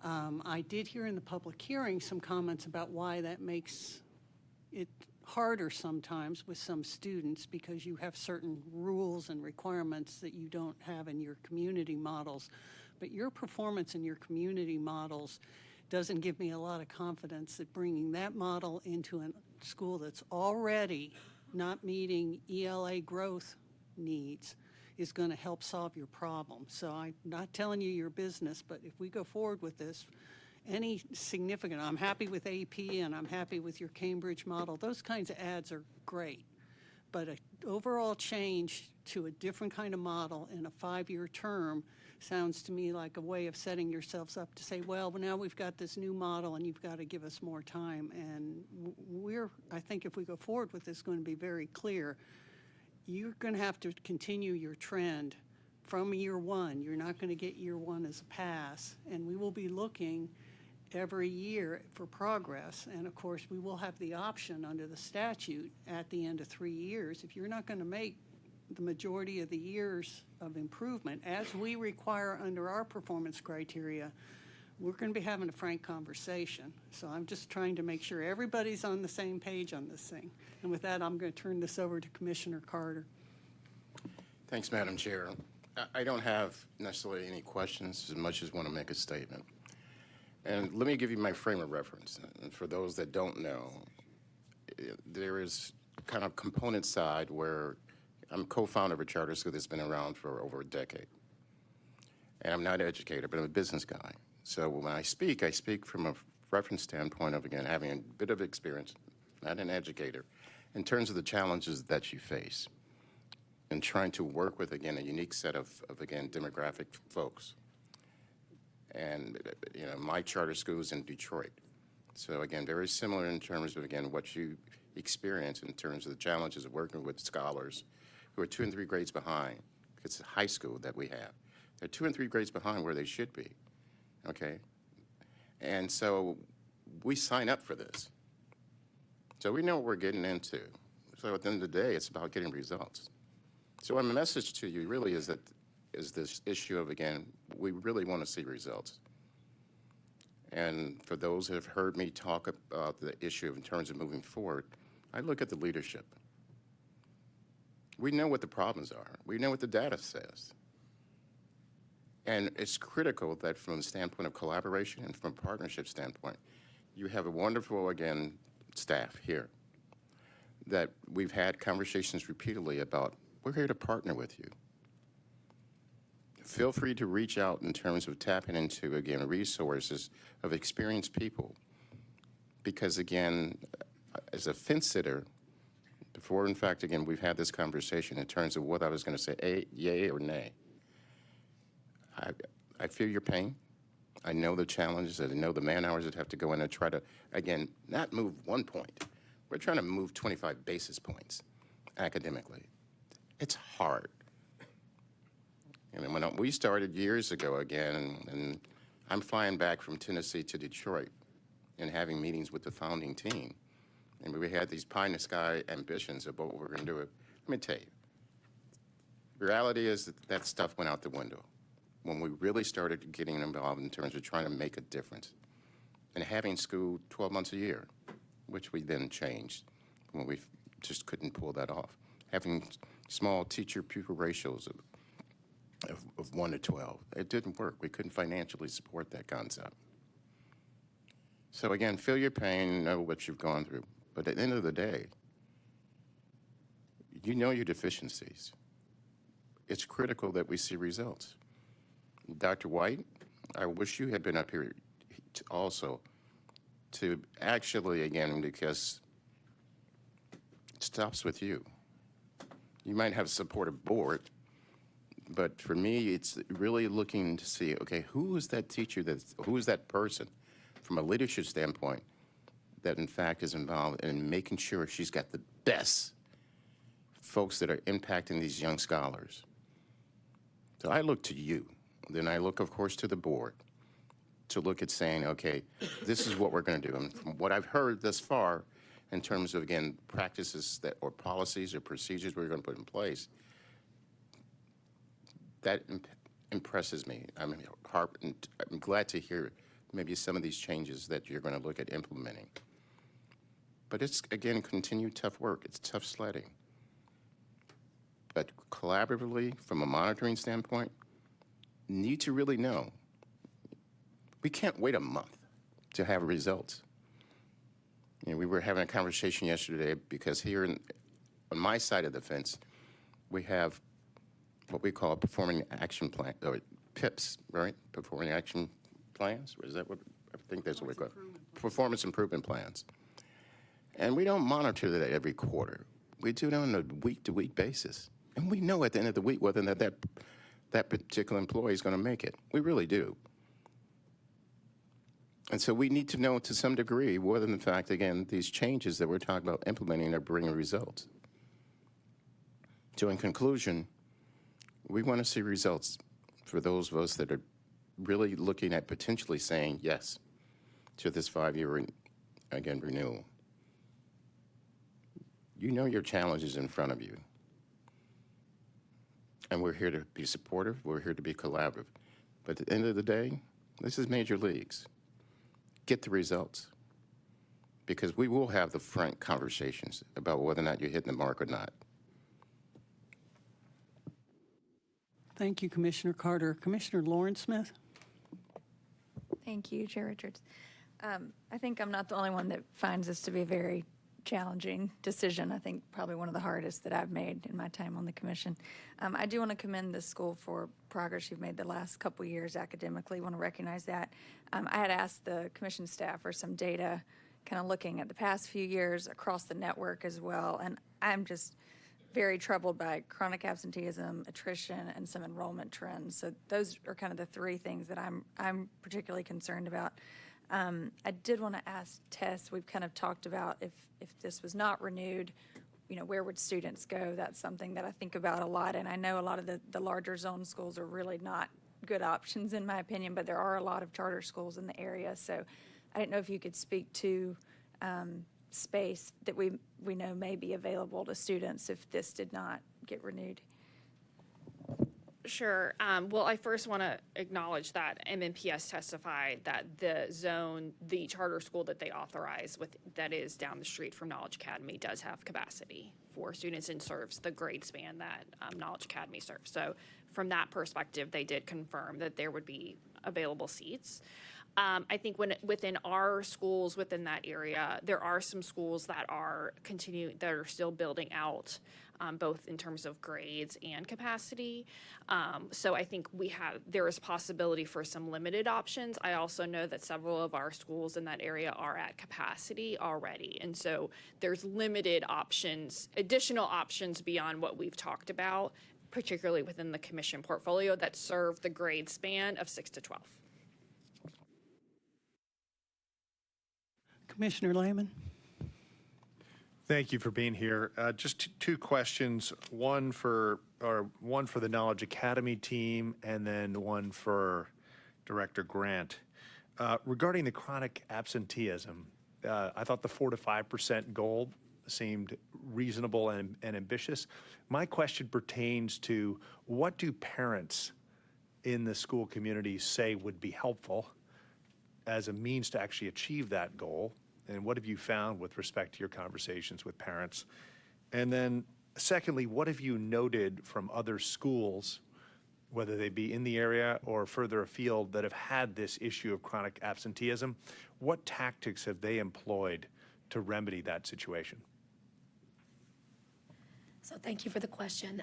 I did hear in the public hearing some comments about why that makes it harder sometimes with some students, because you have certain rules and requirements that you don't have in your community models. But your performance in your community models doesn't give me a lot of confidence that bringing that model into a school that's already not meeting ELA growth needs is going to help solve your problem. So I'm not telling you your business, but if we go forward with this, any significant, I'm happy with AP and I'm happy with your Cambridge model. Those kinds of ads are great. But an overall change to a different kind of model in a 5-year term sounds to me like a way of setting yourselves up to say, well, now we've got this new model and you've got to give us more time. And I think if we go forward with this, going to be very clear. You're going to have to continue your trend from year one. You're not going to get year one as a pass. And we will be looking every year for progress. And of course, we will have the option under the statute at the end of 3 years. If you're not going to make the majority of the years of improvement, as we require under our performance criteria, we're going to be having a frank conversation. So I'm just trying to make sure everybody's on the same page on this thing. And with that, I'm going to turn this over to Commissioner Carter. Thanks, Madam Chair. I don't have necessarily any questions as much as want to make a statement. And let me give you my frame of reference. And for those that don't know, there is kind of component side where I'm co-founder of a charter school that's been around for over a decade. And I'm not an educator, but I'm a business guy. So when I speak from a reference standpoint of, again, having a bit of experience, not an educator, in terms of the challenges that you face and trying to work with, again, a unique set of again, demographic folks. And, my charter school is in Detroit. So again, very similar in terms of, again, what you experience in terms of the challenges of working with scholars who are 2 and 3 grades behind. It's a high school that we have. They're 2 and 3 grades behind where they should be, okay? And so we sign up for this. So we know what we're getting into. So at the end of the day, it's about getting results. So my message to you really is that is this issue of, again, we really want to see results. And for those who have heard me talk about the issue in terms of moving forward, I look at the leadership. We know what the problems are. We know what the data says. And it's critical that from the standpoint of collaboration and from a partnership standpoint, you have a wonderful, again, staff here that we've had conversations repeatedly about, we're here to partner with you. Feel free to reach out in terms of tapping into, again, resources of experienced people. Because, again, as a fence sitter, before, in fact, again, we've had this conversation in terms of what I was going to say, yay or nay. I feel your pain. I know the challenges. I know the man hours that have to go in and try to, again, not move 1 point. We're trying to move 25 basis points academically. It's hard. And when we started years ago again, and I'm flying back from Tennessee to Detroit and having meetings with the founding team, and we had these pie-in-the-sky ambitions about what we're going to do. Let me tell you, the reality is that stuff went out the window when we really started getting involved in terms of trying to make a difference and having school 12 months a year, which we then changed when we just couldn't pull that off. Having small teacher-pupil ratios of 1 to 12. It didn't work. We couldn't financially support that concept. So again, feel your pain, know what you've gone through. But at the end of the day, you know your deficiencies. It's critical that we see results. Dr. White, I wish you had been up here also to actually, again, because it stops with you. You might have a supportive board, but for me, it's really looking to see, okay, who is that teacher, who is that person from a leadership standpoint that in fact is involved in making sure she's got the best folks that are impacting these young scholars. So I look to you. Then I look, of course, to the board to look at saying, okay, this is what we're going to do. And from what I've heard thus far in terms of, again, practices that or policies or procedures we're going to put in place, that impresses me. I'm glad to hear maybe some of these changes that you're going to look at implementing. But it's, again, continued tough work. It's tough sledding. But collaboratively, from a monitoring standpoint, need to really know. We can't wait a month to have results. You know, we were having a conversation yesterday because here on my side of the fence, we have what we call performing action plan, or PIPs, right? Performing action plans? Or is that what, I think that's what we call it. Performance improvement plans. And we don't monitor that every quarter. We do it on a week-to-week basis. And we know at the end of the week whether or not that particular employee is going to make it. We really do. And so we need to know to some degree whether, in fact, again, these changes that we're talking about implementing are bringing results. So in conclusion, we want to see results for those of us that are really looking at potentially saying yes to this 5-year, again, renewal. You know your challenges in front of you. And we're here to be supportive. We're here to be collaborative. But at the end of the day, this is major leagues. Get the results. Because we will have the frank conversations about whether or not you're hitting the mark or not. Thank you, Commissioner Carter. Commissioner Lauren Smith? Thank you, Chair Richards. I think I'm not the only one that finds this to be a very challenging decision. I think probably one of the hardest that I've made in my time on the commission. I do want to commend the school for progress you've made the last couple of years academically. I want to recognize that. I had asked the commission staff for some data kind of looking at the past few years across the network as well, and I'm just very troubled by chronic absenteeism, attrition, and some enrollment trends. So those are kind of the three things that I'm particularly concerned about. I did want to ask Tess, we've kind of talked about if this was not renewed, you know, where would students go? That's something that I think about a lot, and I know a lot of the larger zone schools are really not good options in my opinion, but there are a lot of charter schools in the area. So I didn't know if you could speak to space that we know may be available to students if this did not get renewed. Sure. Well, I first want to acknowledge that MNPS testified that the charter school that they authorize that is down the street from Knowledge Academy does have capacity for students and serves the grade span that Knowledge Academy serves. So from that perspective, they did confirm that there would be available seats. I think within our schools within that area, there are some schools that are still building out, both in terms of grades and capacity. So I think there is possibility for some limited options. I also know that several of our schools in that area are at capacity already. And so there's limited options, additional options beyond what we've talked about, particularly within the commission portfolio that serve the grade span of 6 to 12. Commissioner Lehman? Thank you for being here. Just two questions, one for the Knowledge Academy team and then one for Director Grant. Regarding the chronic absenteeism, I thought the 4 to 5% goal seemed reasonable and ambitious. My question pertains to what do parents in the school community say would be helpful as a means to actually achieve that goal? And what have you found with respect to your conversations with parents? And then secondly, what have you noted from other schools, whether they be in the area or further afield, that have had this issue of chronic absenteeism? What tactics have they employed to remedy that situation? So thank you for the question.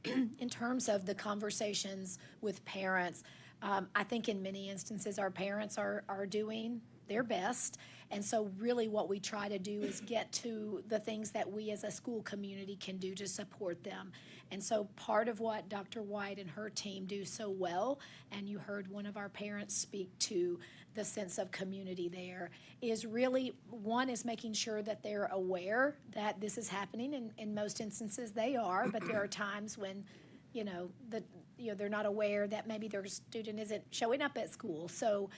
In terms of the conversations with parents, I think in many instances our parents are doing their best. And so really what we try to do is get to the things that we as a school community can do to support them. And so part of what Dr. White and her team do so well, and you heard one of our parents speak to the sense of community there, is really, one is making sure that they're aware that this is happening. In most instances they are, but there are times when they're not aware that maybe their student isn't showing up at school. So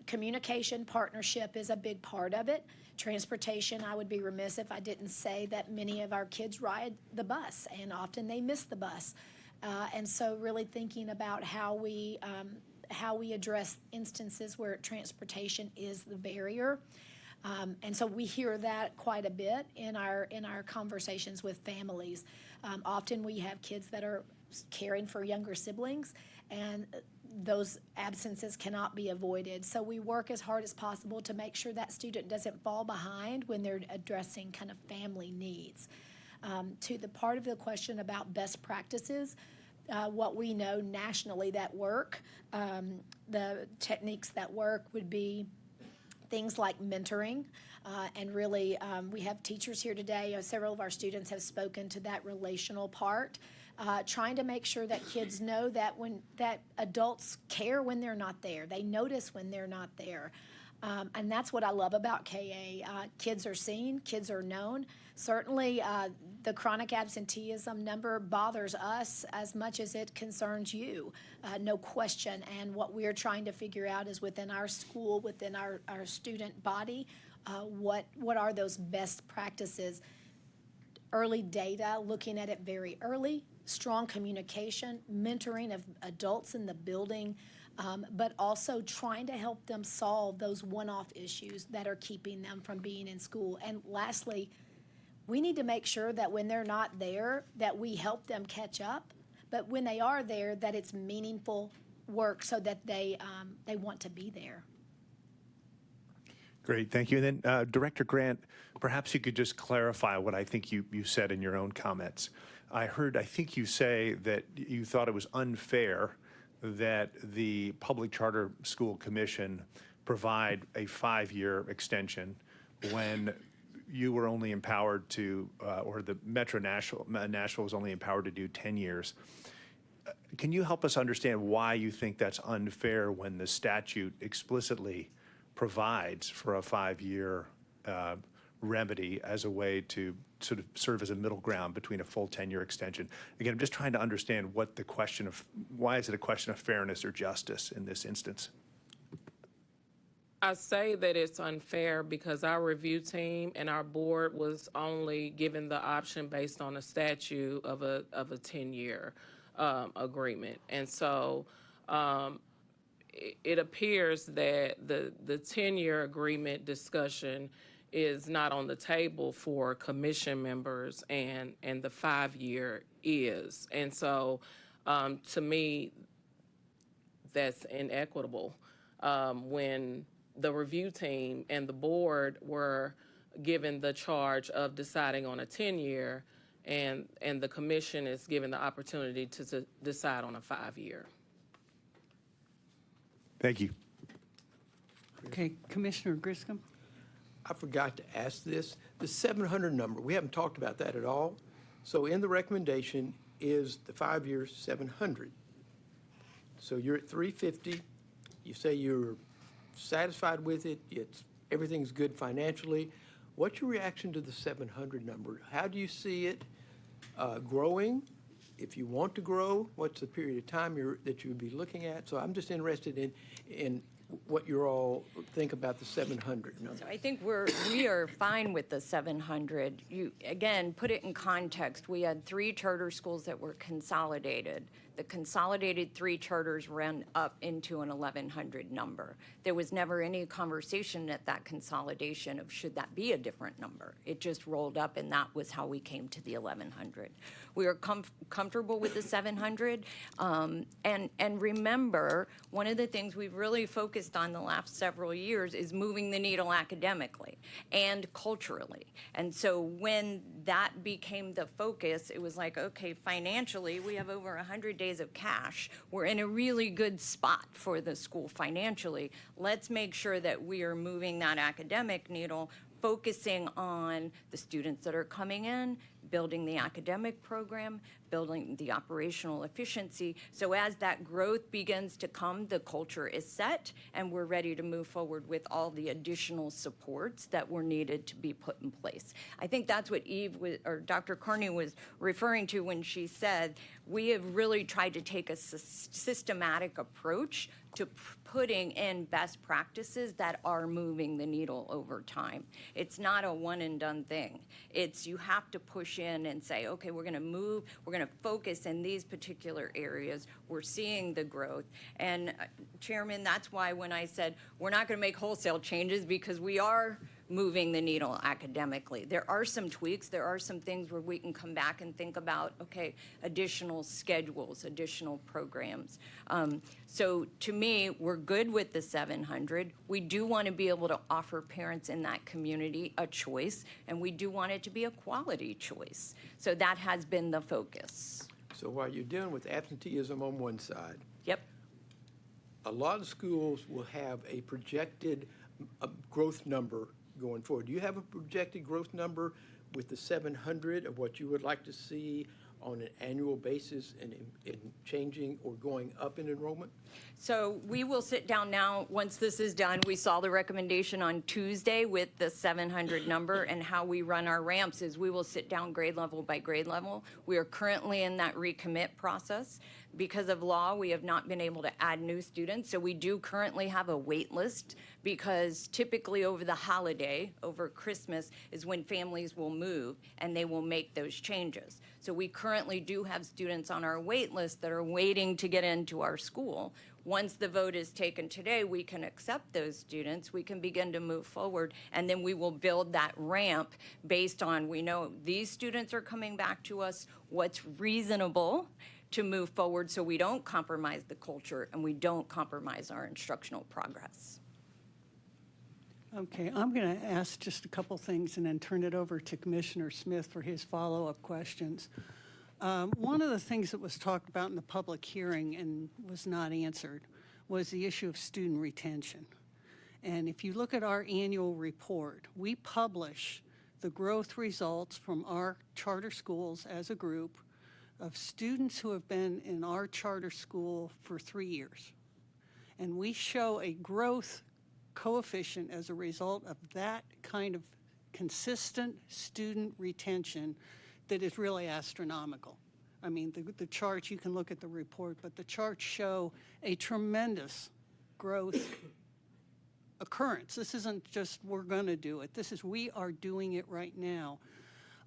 communication, partnership is a big part of it. Transportation, I would be remiss if I didn't say that many of our kids ride the bus, and often they miss the bus. And so really thinking about how we address instances where transportation is the barrier. And so we hear that quite a bit in our conversations with families. Often we have kids that are caring for younger siblings, and those absences cannot be avoided. So we work as hard as possible to make sure that student doesn't fall behind when they're addressing kind of family needs. To the part of the question about best practices, what we know nationally that work, the techniques that work would be things like mentoring, and really we have teachers here today. Several of our students have spoken to that relational part, trying to make sure that kids know that adults care when they're not there. They notice when they're not there. And that's what I love about KA. Kids are seen, kids are known. Certainly the chronic absenteeism number bothers us as much as it concerns you, no question. And what we're trying to figure out is within our school, within our student body, what are those best practices? Early data, looking at it very early, strong communication, mentoring of adults in the building, but also trying to help them solve those one-off issues that are keeping them from being in school. And lastly, we need to make sure that when they're not there, that we help them catch up, but when they are there, that it's meaningful work so that they want to be there. Great, thank you. And then Director Grant, perhaps you could just clarify what I think you said in your own comments. I think you say that you thought it was unfair that the Public Charter School Commission provide a 5-year extension when you were only empowered to, or the Metro Nashville was only empowered to do 10 years. Can you help us understand why you think that's unfair when the statute explicitly provides for a 5-year remedy as a way to sort of serve as a middle ground between a full 10-year extension? Again, I'm just trying to understand why is it a question of fairness or justice in this instance? I say that it's unfair because our review team and our board was only given the option based on a statute of a 10-year. agreement. And so it appears that the 10-year agreement discussion is not on the table for commission members, and the 5-year is. And so to me, that's inequitable. When the review team and the board were given the charge of deciding on a 10-year, and the commission is given the opportunity to decide on a 5-year. Thank you. Okay, Commissioner Griscom? I forgot to ask this. The 700 number, we haven't talked about that at all. So in the recommendation is the 5-year 700. So you're at 350. You say you're satisfied with it. Everything's good financially. What's your reaction to the 700 number? How do you see it growing? If you want to grow, what's the period of time that you would be looking at? So I'm just interested in what you all think about the 700 number. So I think we are fine with the 700. You, again, put it in context. We had 3 charter schools that were consolidated. The consolidated 3 charters ran up into an 1,100 number. There was never any conversation at that consolidation of should that be a different number. It just rolled up, and that was how we came to the 1,100. We are comfortable with the 700. And remember, one of the things we've really focused on the last several years is moving the needle academically and culturally. And so when that became the focus, it was like, okay, financially, we have over 100 days of cash. We're in a really good spot for the school financially. Let's make sure that we are moving that academic needle, focusing on the students that are coming in, building the academic program, building the operational efficiency. So as that growth begins to come, the culture is set, and we're ready to move forward with all the additional supports that were needed to be put in place. I think that's what Dr. Carney was referring to when she said, we have really tried to take a systematic approach to putting in best practices that are moving the needle over time. It's not a one and done thing. It's you have to push in and say, okay, we're gonna move, we're gonna focus in these particular areas. We're seeing the growth. And Chairman, that's why when I said we're not gonna make wholesale changes, because we are moving the needle academically. There are some tweaks, there are some things where we can come back and think about, okay, additional schedules, additional programs. So to me, we're good with the 700. We do want to be able to offer parents in that community a choice, and we do want it to be a quality choice. So that has been the focus. So while you're dealing with absenteeism on one side, yep, a lot of schools will have a projected growth number going forward. Do you have a projected growth number with the 700 of what you would like to see on an annual basis in changing or going up in enrollment? So we will sit down now, once this is done. We saw the recommendation on Tuesday with the 700 number, and how we run our ramps is we will sit down grade level by grade level. We are currently in that recommit process. Because of law, we have not been able to add new students, so we do currently have a wait list, because typically over the holiday, over Christmas, is when families will move and they will make those changes. So we currently do have students on our wait list that are waiting to get into our school. Once the vote is taken today, we can accept those students, we can begin to move forward, and then we will build that ramp based on, we know these students are coming back to us, what's reasonable to move forward, so we don't compromise the culture and we don't compromise our instructional progress. Okay, I'm going to ask just a couple things and then turn it over to Commissioner Smith for his follow-up questions. One of the things that was talked about in the public hearing and was not answered was the issue of student retention. And if you look at our annual report, we publish the growth results from our charter schools as a group of students who have been in our charter school for 3 years. And we show a growth coefficient as a result of that kind of consistent student retention that is really astronomical. I mean, the charts, you can look at the report, but the charts show a tremendous growth occurrence. This isn't just we're going to do it. This is we are doing it right now.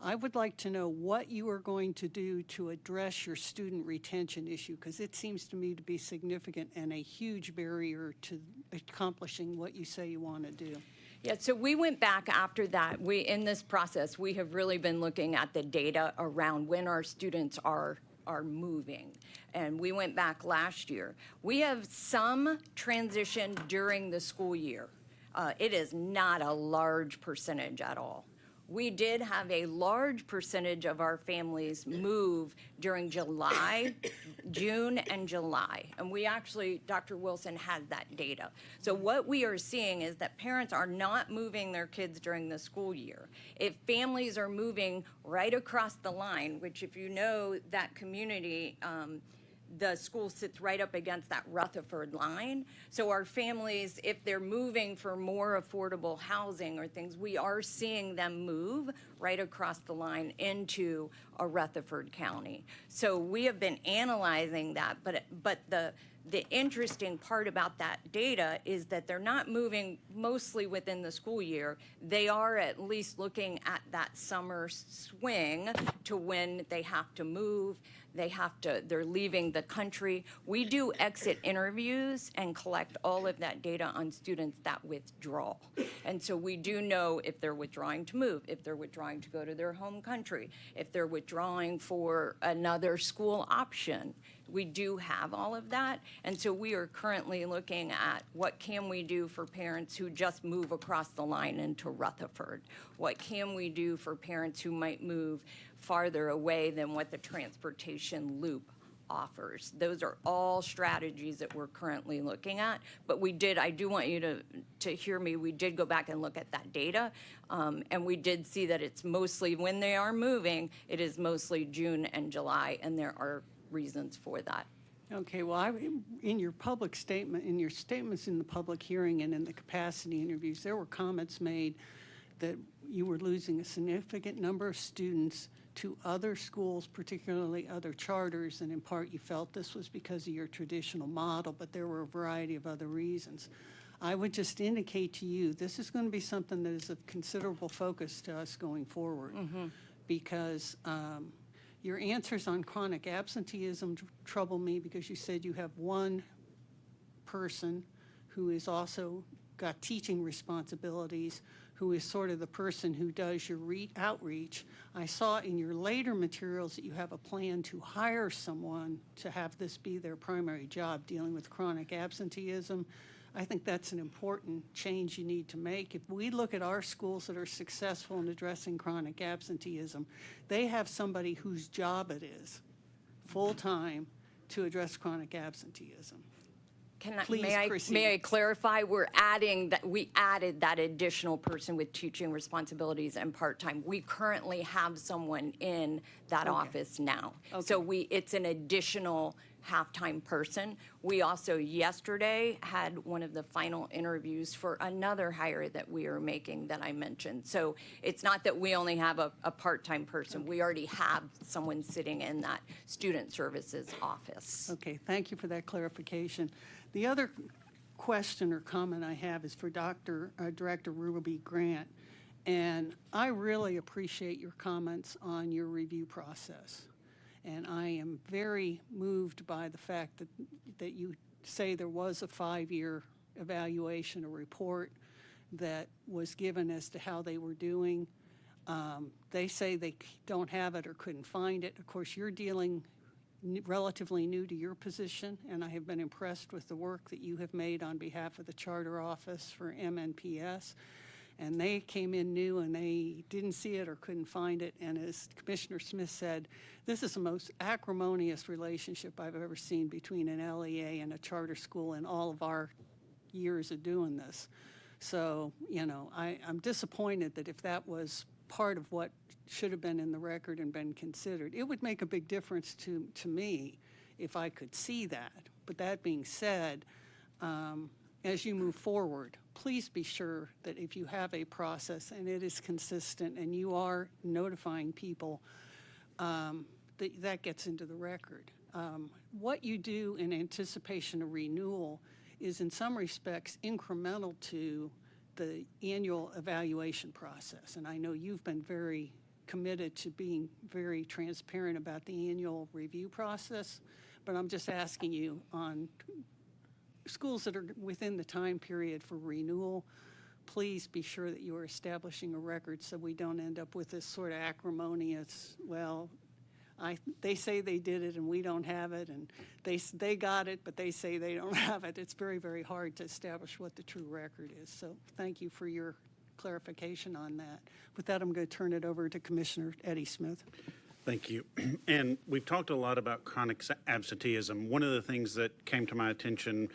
I would like to know what you are going to do to address your student retention issue, because it seems to me to be significant and a huge barrier to accomplishing what you say you want to do. Yeah, so we went back after that. In this process, we have really been looking at the data around when our students are moving. And we went back last year. We have some transition during the school year. It is not a large percentage at all. We did have a large percentage of our families move during July, June, and July. And we actually, Dr. Wilson has that data. So what we are seeing is that parents are not moving their kids during the school year. If families are moving right across the line, which if you know that community, the school sits right up against that Rutherford line. So our families, if they're moving for more affordable housing or things, we are seeing them move right across the line into a Rutherford County. So we have been analyzing that, but the interesting part about that data is that they're not moving mostly within the school year. They are at least looking at that summer swing to when they have to move. They're leaving the country. We do exit interviews and collect all of that data on students that withdraw. And so we do know if they're withdrawing to move, if they're withdrawing to go to their home country, if they're withdrawing for another school option. We do have all of that. And so we are currently looking at what can we do for parents who just move across the line into Rutherford? What can we do for parents who might move farther away than what the transportation loop offers? Those are all strategies that we're currently looking at. But I do want you to hear me, we did go back and look at that data. And we did see that it's mostly, when they are moving, it is mostly June and July, and there are reasons for that. Okay, well, in your public statement, in your statements in the public hearing and in the capacity interviews, there were comments made that you were losing a significant number of students to other schools, particularly other charters, and in part you felt this was because of your traditional model, but there were a variety of other reasons. I would just indicate to you, this is going to be something that is of considerable focus to us going forward, because your answers on chronic absenteeism trouble me, because you said you have one person who is also got teaching responsibilities, who is sort of the person who does your outreach. I saw in your later materials that you have a plan to hire someone to have this be their primary job, dealing with chronic absenteeism. I think that's an important change you need to make. If we look at our schools that are successful in addressing chronic absenteeism, they have somebody whose job it is, full-time, to address chronic absenteeism. Please proceed. May I clarify? We added that additional person with teaching responsibilities and part-time. We currently have someone in that office now. So it's an additional half-time person. We also yesterday had one of the final interviews for another hire that we are making that I mentioned. So it's not that we only have a part-time person. We already have someone sitting in that student services office. Okay, thank you for that clarification. The other question or comment I have is for Director Ruby Grant. And I really appreciate your comments on your review process. And I am very moved by the fact that you say there was a 5-year evaluation, a report that was given as to how they were doing. They say they don't have it or couldn't find it. Of course, you're dealing relatively new to your position, and I have been impressed with the work that you have made on behalf of the Charter Office for MNPS. And they came in new and they didn't see it or couldn't find it. And as Commissioner Smith said, this is the most acrimonious relationship I've ever seen between an LEA and a charter school in all of our years of doing this. So, I'm disappointed that if that was part of what should have been in the record and been considered, it would make a big difference to me if I could see that. But that being said, as you move forward, please be sure that if you have a process and it is consistent and you are notifying people, that gets into the record. What you do in anticipation of renewal is in some respects incremental to the annual evaluation process. And I know you've been very committed to being very transparent about the annual review process, but I'm just asking you on schools that are within the time period for renewal, please be sure that you are establishing a record so we don't end up with this sort of acrimonious, well, they say they did it and we don't have it, and they got it, but they say they don't have it. It's very, very hard to establish what the true record is. So thank you for your clarification on that. With that, I'm going to turn it over to Commissioner Eddie Smith. Thank you. And we've talked a lot about chronic absenteeism. One of the things that came to my attention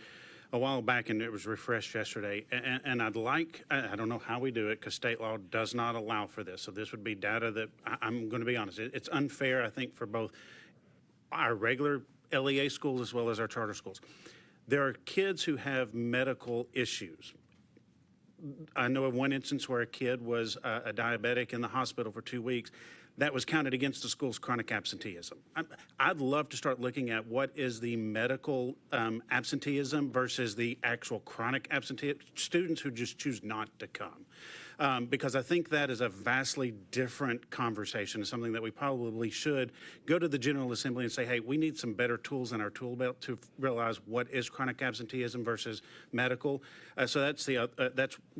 a while back, and it was refreshed yesterday, and I'd like, I don't know how we do it because state law does not allow for this. So this would be data that, I'm going to be honest, it's unfair, I think, for both our regular LEA schools as well as our charter schools. There are kids who have medical issues. I know of one instance where a kid was a diabetic in the hospital for 2 weeks. That was counted against the school's chronic absenteeism. I'd love to start looking at what is the medical absenteeism versus the actual chronic absenteeism, students who just choose not to come. Because I think that is a vastly different conversation, something that we probably should go to the General Assembly and say, hey, we need some better tools in our tool belt to realize what is chronic absenteeism versus medical. So that's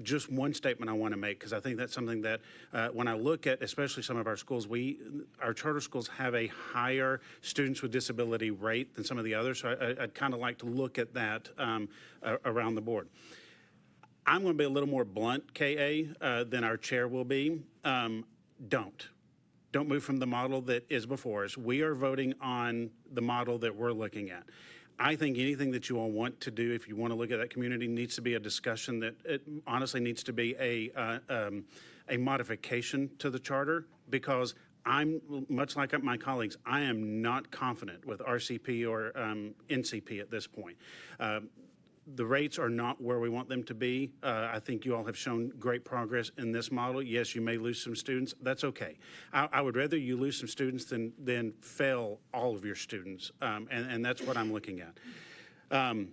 just one statement I want to make, because I think that's something that when I look at especially some of our schools, our charter schools have a higher students with disability rate than some of the others. So I'd kind of like to look at that around the board. I'm going to be a little more blunt, KA, than our chair will be. Don't move from the model that is before us. We are voting on the model that we're looking at. I think anything that you all want to do, if you want to look at that community, needs to be a discussion that it honestly needs to be a modification to the charter, because I'm, much like my colleagues, I am not confident with RCP or NCP at this point. The rates are not where we want them to be. I think you all have shown great progress in this model. Yes, you may lose some students. That's okay. I would rather you lose some students than fail all of your students, and that's what I'm looking at. And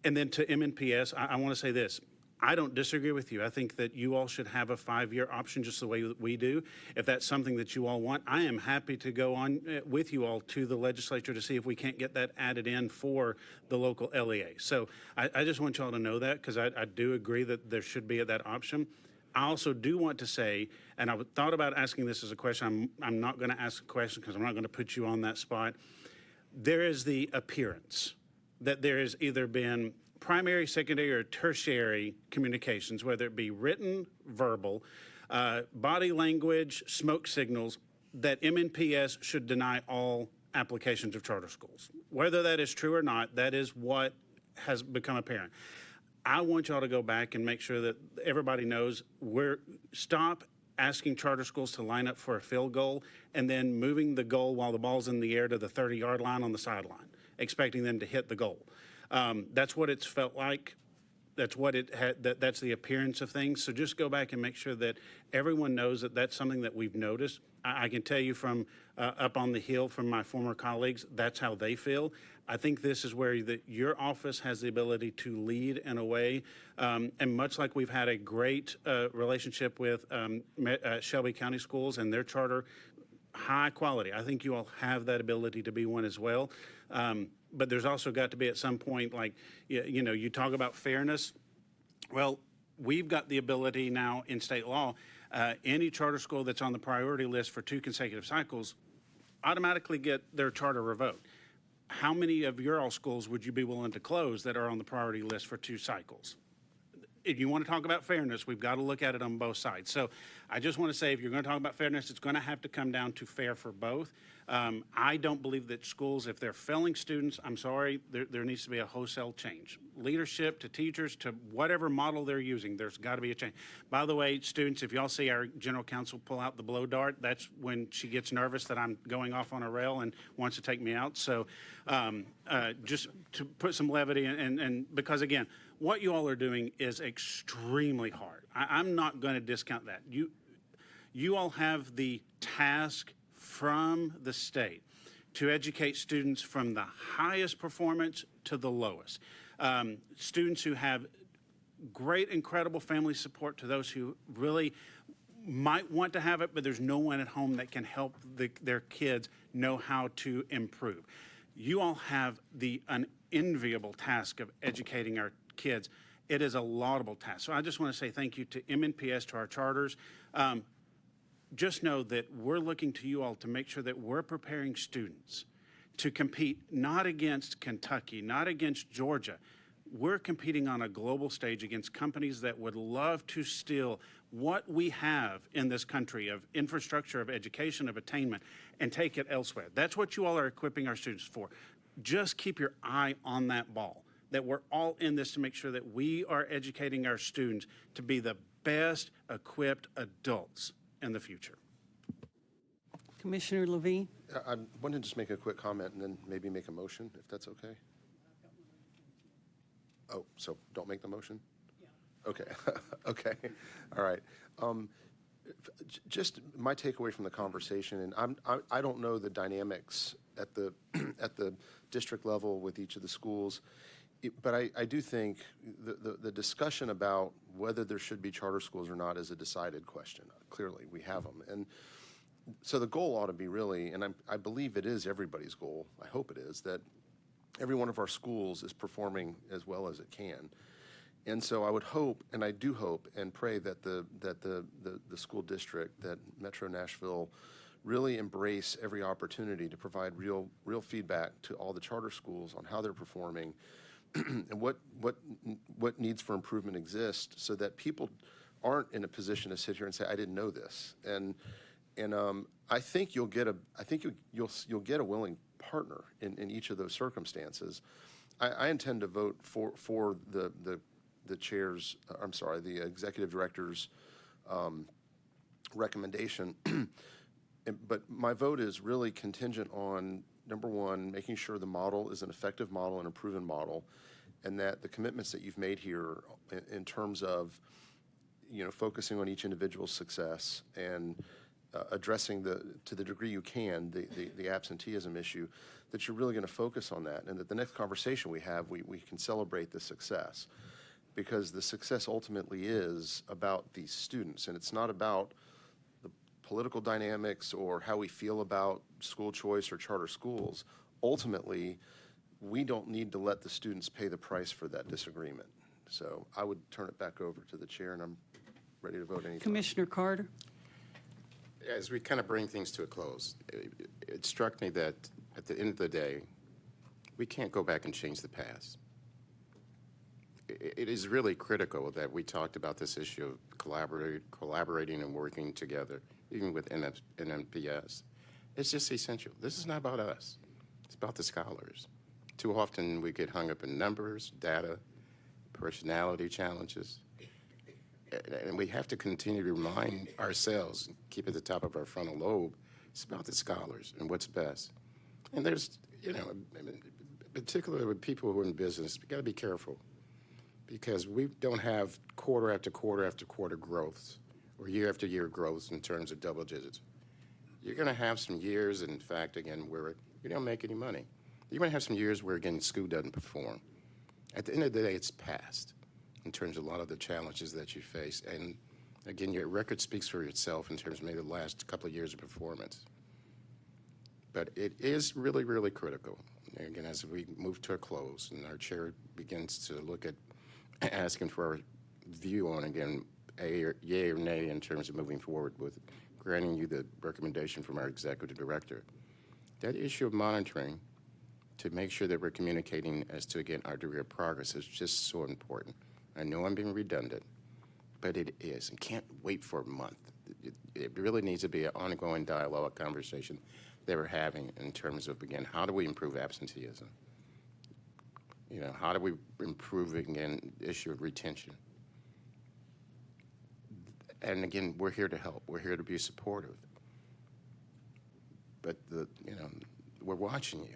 then to MNPS, I want to say this. I don't disagree with you. I think that you all should have a 5-year option just the way that we do. If that's something that you all want, I am happy to go on with you all to the legislature to see if we can't get that added in for the local LEA. So I just want you all to know that, because I do agree that there should be that option. I also do want to say, and I thought about asking this as a question. I'm not going to ask a question because I'm not going to put you on that spot. There is the appearance that there has either been primary, secondary, or tertiary communications, whether it be written, verbal, body language, smoke signals, that MNPS should deny all applications of charter schools. Whether that is true or not, that is what has become apparent. I want y'all to go back and make sure that everybody knows stop asking charter schools to line up for a field goal and then moving the goal while the ball's in the air to the 30-yard line on the sideline, expecting them to hit the goal. That's what it's felt like. That's what it had. That's the appearance of things. So just go back and make sure that everyone knows that that's something that we've noticed. I can tell you from up on the Hill from my former colleagues, that's how they feel. I think this is where your office has the ability to lead in a way, and much like we've had a great relationship with Shelby County Schools and their charter, high quality. I think you all have that ability to be one as well. But there's also got to be at some point, like, you talk about fairness. Well, we've got the ability now in state law, any charter school that's on the priority list for 2 consecutive cycles automatically get their charter revoked. How many of your all schools would you be willing to close that are on the priority list for 2 cycles? If you want to talk about fairness, we've got to look at it on both sides. So I just want to say, if you're going to talk about fairness, it's going to have to come down to fair for both. I don't believe that schools, if they're failing students, I'm sorry, there needs to be a wholesale change. Leadership to teachers to whatever model they're using, there's got to be a change. By the way, students, if y'all see our general counsel pull out the blow dart, that's when she gets nervous that I'm going off on a rail and wants to take me out. So just to put some levity and because, again, what you all are doing is extremely hard. I'm not going to discount that. You all have the task from the state to educate students from the highest performance to the lowest. Students who have great, incredible family support to those who really, might want to have it, but there's no one at home that can help their kids know how to improve. You all have the unenviable task of educating our kids. It is a laudable task. So I just want to say thank you to MNPS, to our charters. Just know that we're looking to you all to make sure that we're preparing students to compete not against Kentucky, not against Georgia. We're competing on a global stage against companies that would love to steal what we have in this country of infrastructure, of education, of attainment, and take it elsewhere. That's what you all are equipping our students for. Just keep your eye on that ball, that we're all in this to make sure that we are educating our students to be the best equipped adults in the future. Commissioner Levine? I wanted to just make a quick comment and then maybe make a motion, if that's okay. Oh, so don't make the motion? Yeah. Okay, okay, all right. Just my takeaway from the conversation, and I don't know the dynamics at the at the district level with each of the schools, but I do think the discussion about whether there should be charter schools or not is a decided question. Clearly, we have them, and so the goal ought to be really, and I believe it is everybody's goal, I hope it is, that every one of our schools is performing as well as it can. And so I would hope, and I do hope and pray that the school district, that Metro Nashville, really embrace every opportunity to provide real feedback to all the charter schools on how they're performing and what needs for improvement exist, so that people aren't in a position to sit here and say, I didn't know this. And I think you'll get a willing partner in each of those circumstances. I intend to vote for the chair's, I'm sorry, the executive director's recommendation. But my vote is really contingent on, number one, making sure the model is an effective model and a proven model, and that the commitments that you've made here in terms of, focusing on each individual's success and addressing to the degree you can, the absenteeism issue, that you're really going to focus on that, and that the next conversation we have, we can celebrate the success. Because the success ultimately is about these students, and it's not about the political dynamics or how we feel about school choice or charter schools. Ultimately, we don't need to let the students pay the price for that disagreement. So I would turn it back over to the chair, and I'm ready to vote anytime. Commissioner Carter? As we kind of bring things to a close, it struck me that at the end of the day, we can't go back and change the past. It is really critical that we talked about this issue of collaborating and working together, even with NMPS. It's just essential. This is not about us. It's about the scholars. Too often we get hung up in numbers, data, personality challenges. And we have to continue to remind ourselves, keep at the top of our frontal lobe, it's about the scholars and what's best. And there's, particularly with people who are in business, we got to be careful, because we don't have quarter after quarter after quarter growth or year after year growth in terms of double digits. You're going to have some years, in fact, again, where you don't make any money. You're going to have some years where, again, school doesn't perform. At the end of the day, it's past in terms of a lot of the challenges that you face. And again, your record speaks for itself in terms of maybe the last couple of years of performance. But it is really, really critical. And again, as we move to a close and our chair begins to look at asking for our view on, again, yay or nay in terms of moving forward with granting you the recommendation from our executive director, that issue of monitoring to make sure that we're communicating as to, again, our degree of progress is just so important. I know I'm being redundant, but it is. And can't wait for a month. It really needs to be an ongoing dialogue, conversation that we're having in terms of, again, how do we improve absenteeism? How do we improve, again, the issue of retention? And again, we're here to help. We're here to be supportive. But we're watching you,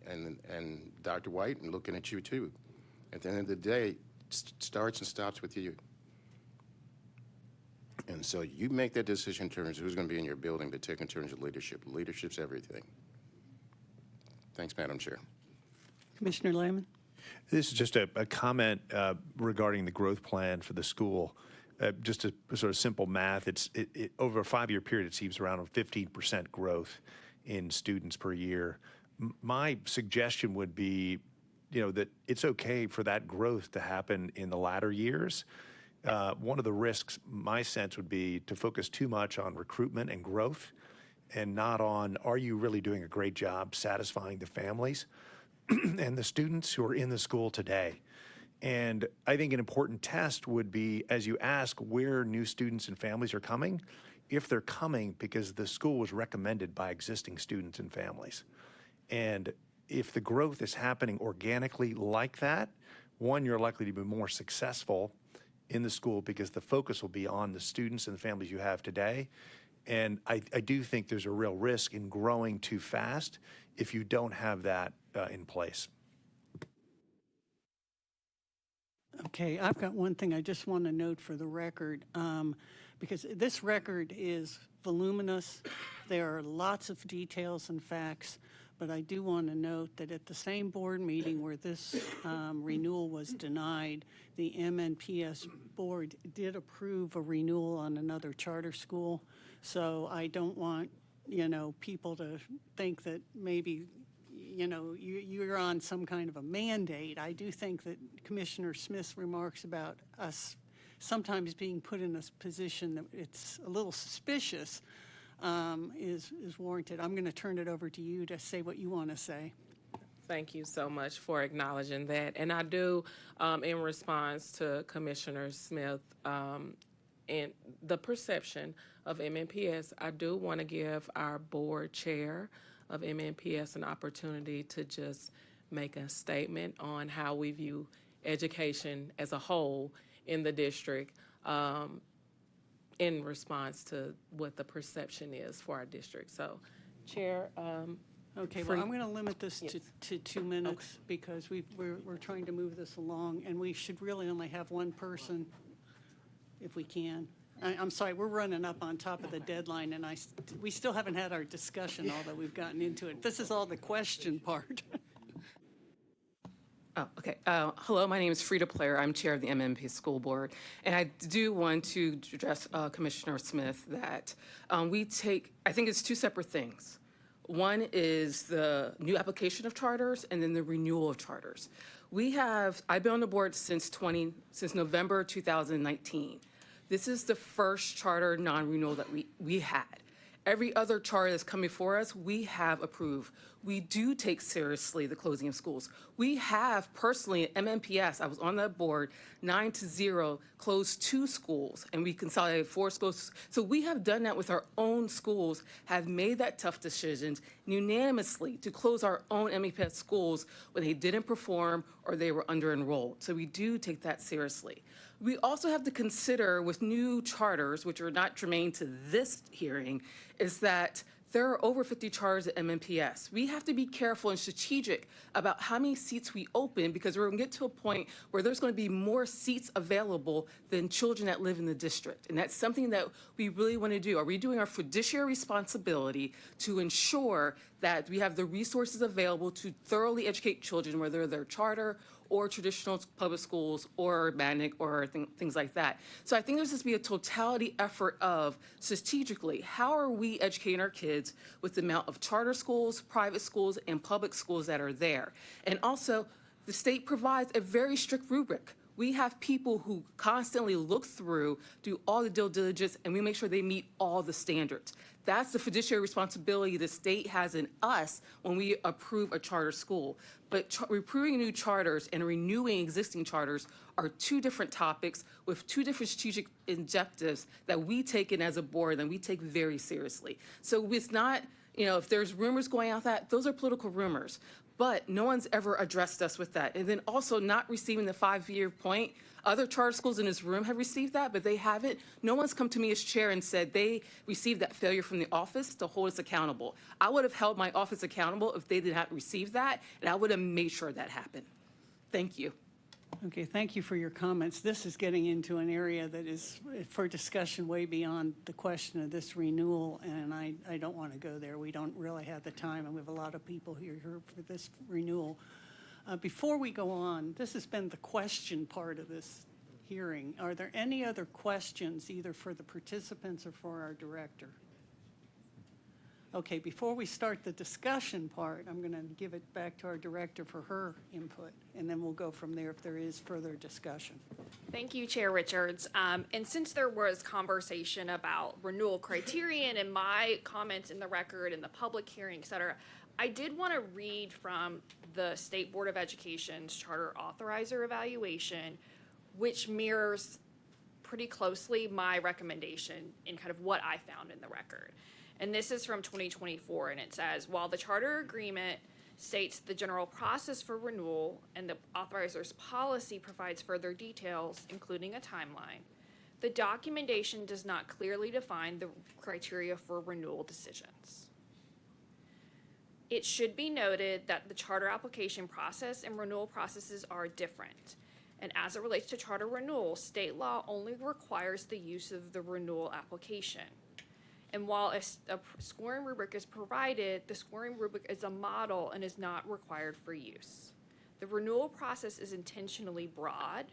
and Dr. White, and looking at you too. At the end of the day, it starts and stops with you. And so you make that decision in terms of who's going to be in your building, but take in terms of leadership. Leadership's everything. Thanks, Madam Chair. Commissioner Lamon? This is just a comment regarding the growth plan for the school. just a sort of simple math, over a 5-year period, it seems around a 15% growth in students per year. My suggestion would be, that it's okay for that growth to happen in the latter years. One of the risks, my sense would be to focus too much on recruitment and growth and not on, are you really doing a great job satisfying the families and the students who are in the school today? And I think an important test would be, as you ask where new students and families are coming, if they're coming because the school was recommended by existing students and families. And if the growth is happening organically like that, one, you're likely to be more successful in the school because the focus will be on the students and the families you have today. And I do think there's a real risk in growing too fast if you don't have that in place. Okay, I've got one thing I just want to note for the record, because this record is voluminous. There are lots of details and facts, but I do want to note that at the same board meeting where this renewal was denied, the MNPS board did approve a renewal on another charter school. So I don't want, people to think that maybe you're on some kind of a mandate. I do think that Commissioner Smith's remarks about us sometimes being put in a position that it's a little suspicious is warranted. I'm going to turn it over to you to say what you want to say. Thank you so much for acknowledging that. And I do, in response to Commissioner Smith, and the perception of MNPS, I do want to give our board chair of MNPS an opportunity to just make a statement on how we view education as a whole in the district in response to what the perception is for our district. So, Chair. Okay, well, I'm going to limit this to 2 minutes because we're trying to move this along, and we should really only have one person if we can. I'm sorry, we're running up on top of the deadline, and we still haven't had our discussion, although we've gotten into it. This is all the question part. Oh, okay. Hello, my name is Frida Player. I'm chair of the MNP School Board. And I do want to address Commissioner Smith that I think it's two separate things. One is the new application of charters and then the renewal of charters. I've been on the board since November 2019. This is the first charter non-renewal that we had. Every other charter that's come before us, we have approved. We do take seriously the closing of schools. We have personally at MNPS, I was on that board, 9-0, closed 2 schools, and we consolidated 4 schools. So we have done that with our own schools, have made that tough decisions unanimously to close our own MNPS schools when they didn't perform or they were under-enrolled. So we do take that seriously. We also have to consider with new charters, which are not germane to this hearing, is that there are over 50 charters at MNPS. We have to be careful and strategic about how many seats we open because we're going to get to a point where there's going to be more seats available than children that live in the district. And that's something that we really want to do. Are we doing our fiduciary responsibility to ensure that we have the resources available to thoroughly educate children, whether they're charter or traditional public schools or magnet or things like that. So I think there's just be a totality effort of strategically, how are we educating our kids with the amount of charter schools, private schools, and public schools that are there? And also, the state provides a very strict rubric. We have people who constantly look through, do all the due diligence, and we make sure they meet all the standards. That's the fiduciary responsibility the state has in us when we approve a charter school. But approving new charters and renewing existing charters are 2 different topics with 2 different strategic objectives that we take in as a board and we take very seriously. So it's not, if there's rumors going out that, those are political rumors. But no one's ever addressed us with that. And then also not receiving the 5-year point. Other charter schools in this room have received that, but they haven't. No one's come to me as chair and said they received that failure from the office to hold us accountable. I would have held my office accountable if they did not receive that, and I would have made sure that happened. Thank you. Okay, thank you for your comments. This is getting into an area that is for discussion way beyond the question of this renewal, and I don't want to go there. We don't really have the time, and we have a lot of people here for this renewal. Before we go on, this has been the question part of this hearing. Are there any other questions, either for the participants or for our director? Okay, before we start the discussion part, I'm going to give it back to our director for her input, and then we'll go from there if there is further discussion. Thank you, Chair Richards. And since there was conversation about renewal criterion and my comments in the record and the public hearing, et cetera, I did want to read from the State Board of Education's Charter Authorizer Evaluation, which mirrors pretty closely my recommendation in kind of what I found in the record. And this is from 2024, and it says, while the charter agreement states the general process for renewal and the authorizer's policy provides further details, including a timeline, the documentation does not clearly define the criteria for renewal decisions. It should be noted that the charter application process and renewal processes are different. And as it relates to charter renewal, state law only requires the use of the renewal application. And while a scoring rubric is provided, the scoring rubric is a model and is not required for use. The renewal process is intentionally broad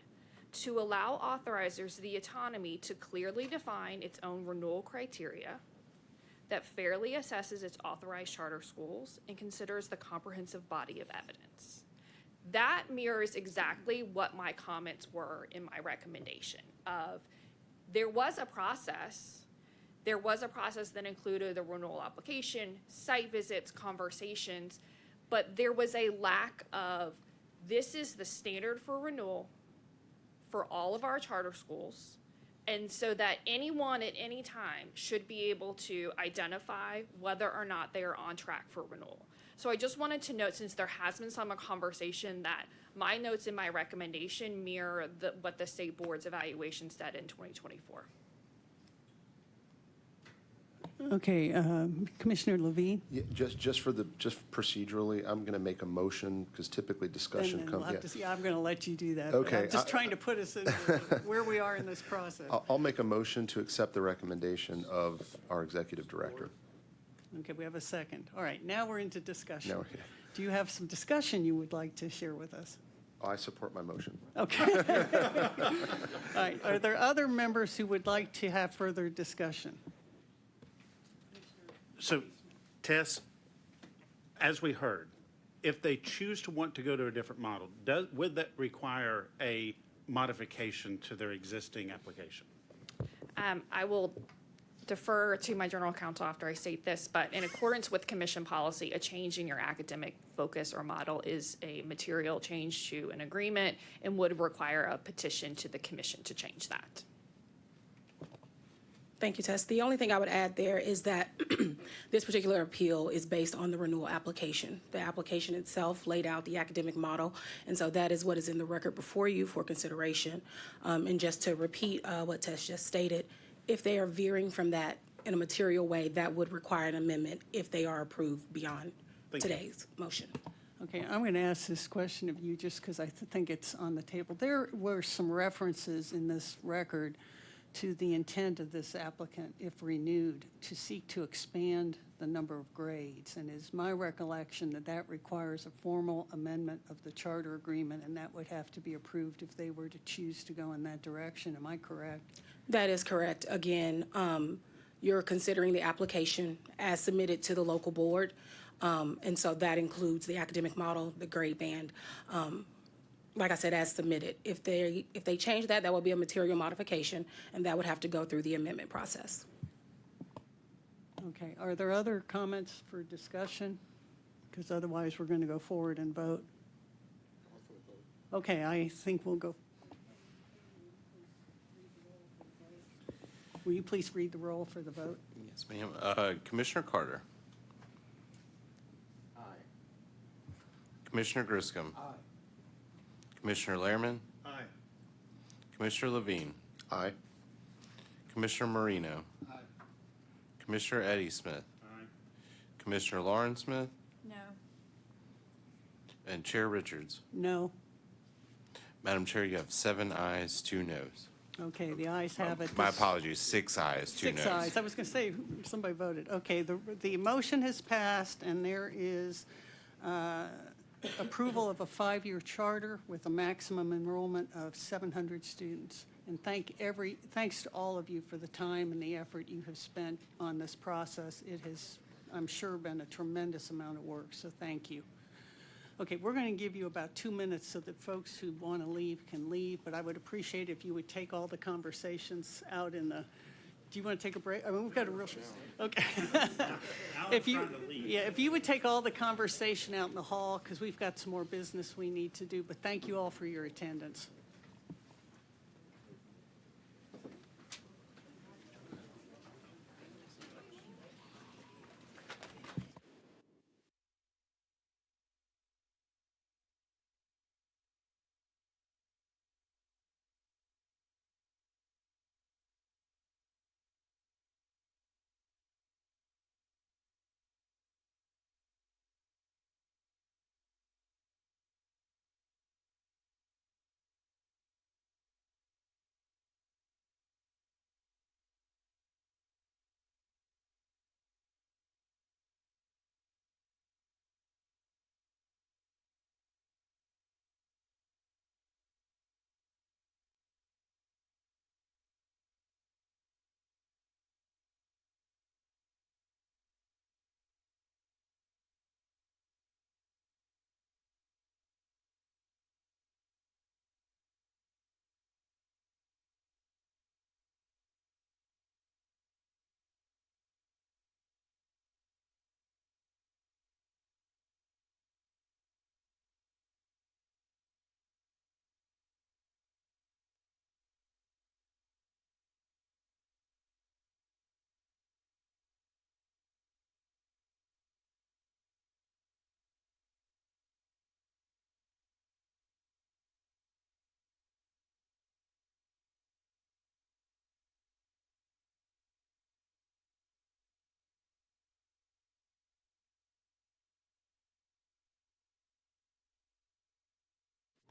to allow authorizers the autonomy to clearly define its own renewal criteria that fairly assesses its authorized charter schools and considers the comprehensive body of evidence. That mirrors exactly what my comments were in my recommendation of there was a process that included the renewal application, site visits, conversations, but there was a lack of, this is the standard for renewal for all of our charter schools, and so that anyone at any time should be able to identify whether or not they are on track for renewal. So I just wanted to note, since there has been some conversation, that my notes in my recommendation mirror what the state board's evaluation said in 2024. Okay, Commissioner Levine? Yeah, just procedurally, I'm going to make a motion, because typically discussion And then comes. we'll have to I'm going to let you do that. but Okay, I'm just trying to put us in where we are in this process. I'll make a motion to accept the recommendation of our executive director. Okay, we have a second. All right, now we're into discussion. Now we're here. Do you have some discussion you would like to share with us? I support my motion. Okay. All right, are there other members who would like to have further discussion? So, Tess, as we heard, if they choose to want to go to a different model, would that require a modification to their existing application? I will defer to my general counsel after I state this, but in accordance with commission policy, a change in your academic focus or model is a material change to an agreement and would require a petition to the commission to change that. Thank you, Tess. The only thing I would add there is that this particular appeal is based on the renewal application. The application itself laid out the academic model, and so that is what is in the record before you for consideration. And just to repeat what Tess just stated, if they are veering from that in a material way, that would require an amendment if they are approved beyond today's motion. Okay, I'm going to ask this question of you just because I think it's on the table. There were some references in this record to the intent of this applicant, if renewed, to seek to expand the number of grades. And is my recollection that that requires a formal amendment of the charter agreement, and that would have to be approved if they were to choose to go in that direction. Am I correct? That is correct. Again, you're considering the application as submitted to the local board. And so that includes the academic model, the grade band, like I said, as submitted. If they change that, that will be a material modification, and that would have to go through the amendment process. Okay, are there other comments for discussion? Because otherwise, we're going to go forward and vote. Okay, I think we'll go. Will you please read the roll for the vote? Yes, ma'am. Commissioner Carter. Aye. Commissioner Griscom. Aye. Commissioner Lehrman. Aye. Commissioner Levine. Aye. Commissioner Marino. Aye. Commissioner Eddie Smith. Aye. Commissioner Lauren Smith. No. And Chair Richards. No. Madam Chair, you have 7 ayes, 2 noes. Okay, the ayes have it. My apologies, 6 ayes, 2 noes. 6 ayes. I was going to say, somebody voted. Okay, the motion has passed, and there is approval of a 5-year charter with a maximum enrollment of 700 students. And thanks to all of you for the time and the effort you have spent on this process. It has, I'm sure, been a tremendous amount of work, so thank you. Okay, we're going to give you about 2 minutes so that folks who want to leave can leave, but I would appreciate if you would take all the conversations out in the, do you want to take a break? I mean, we've got a real, okay. If you would take all the conversation out in the hall, because we've got some more business we need to do, but thank you all for your attendance.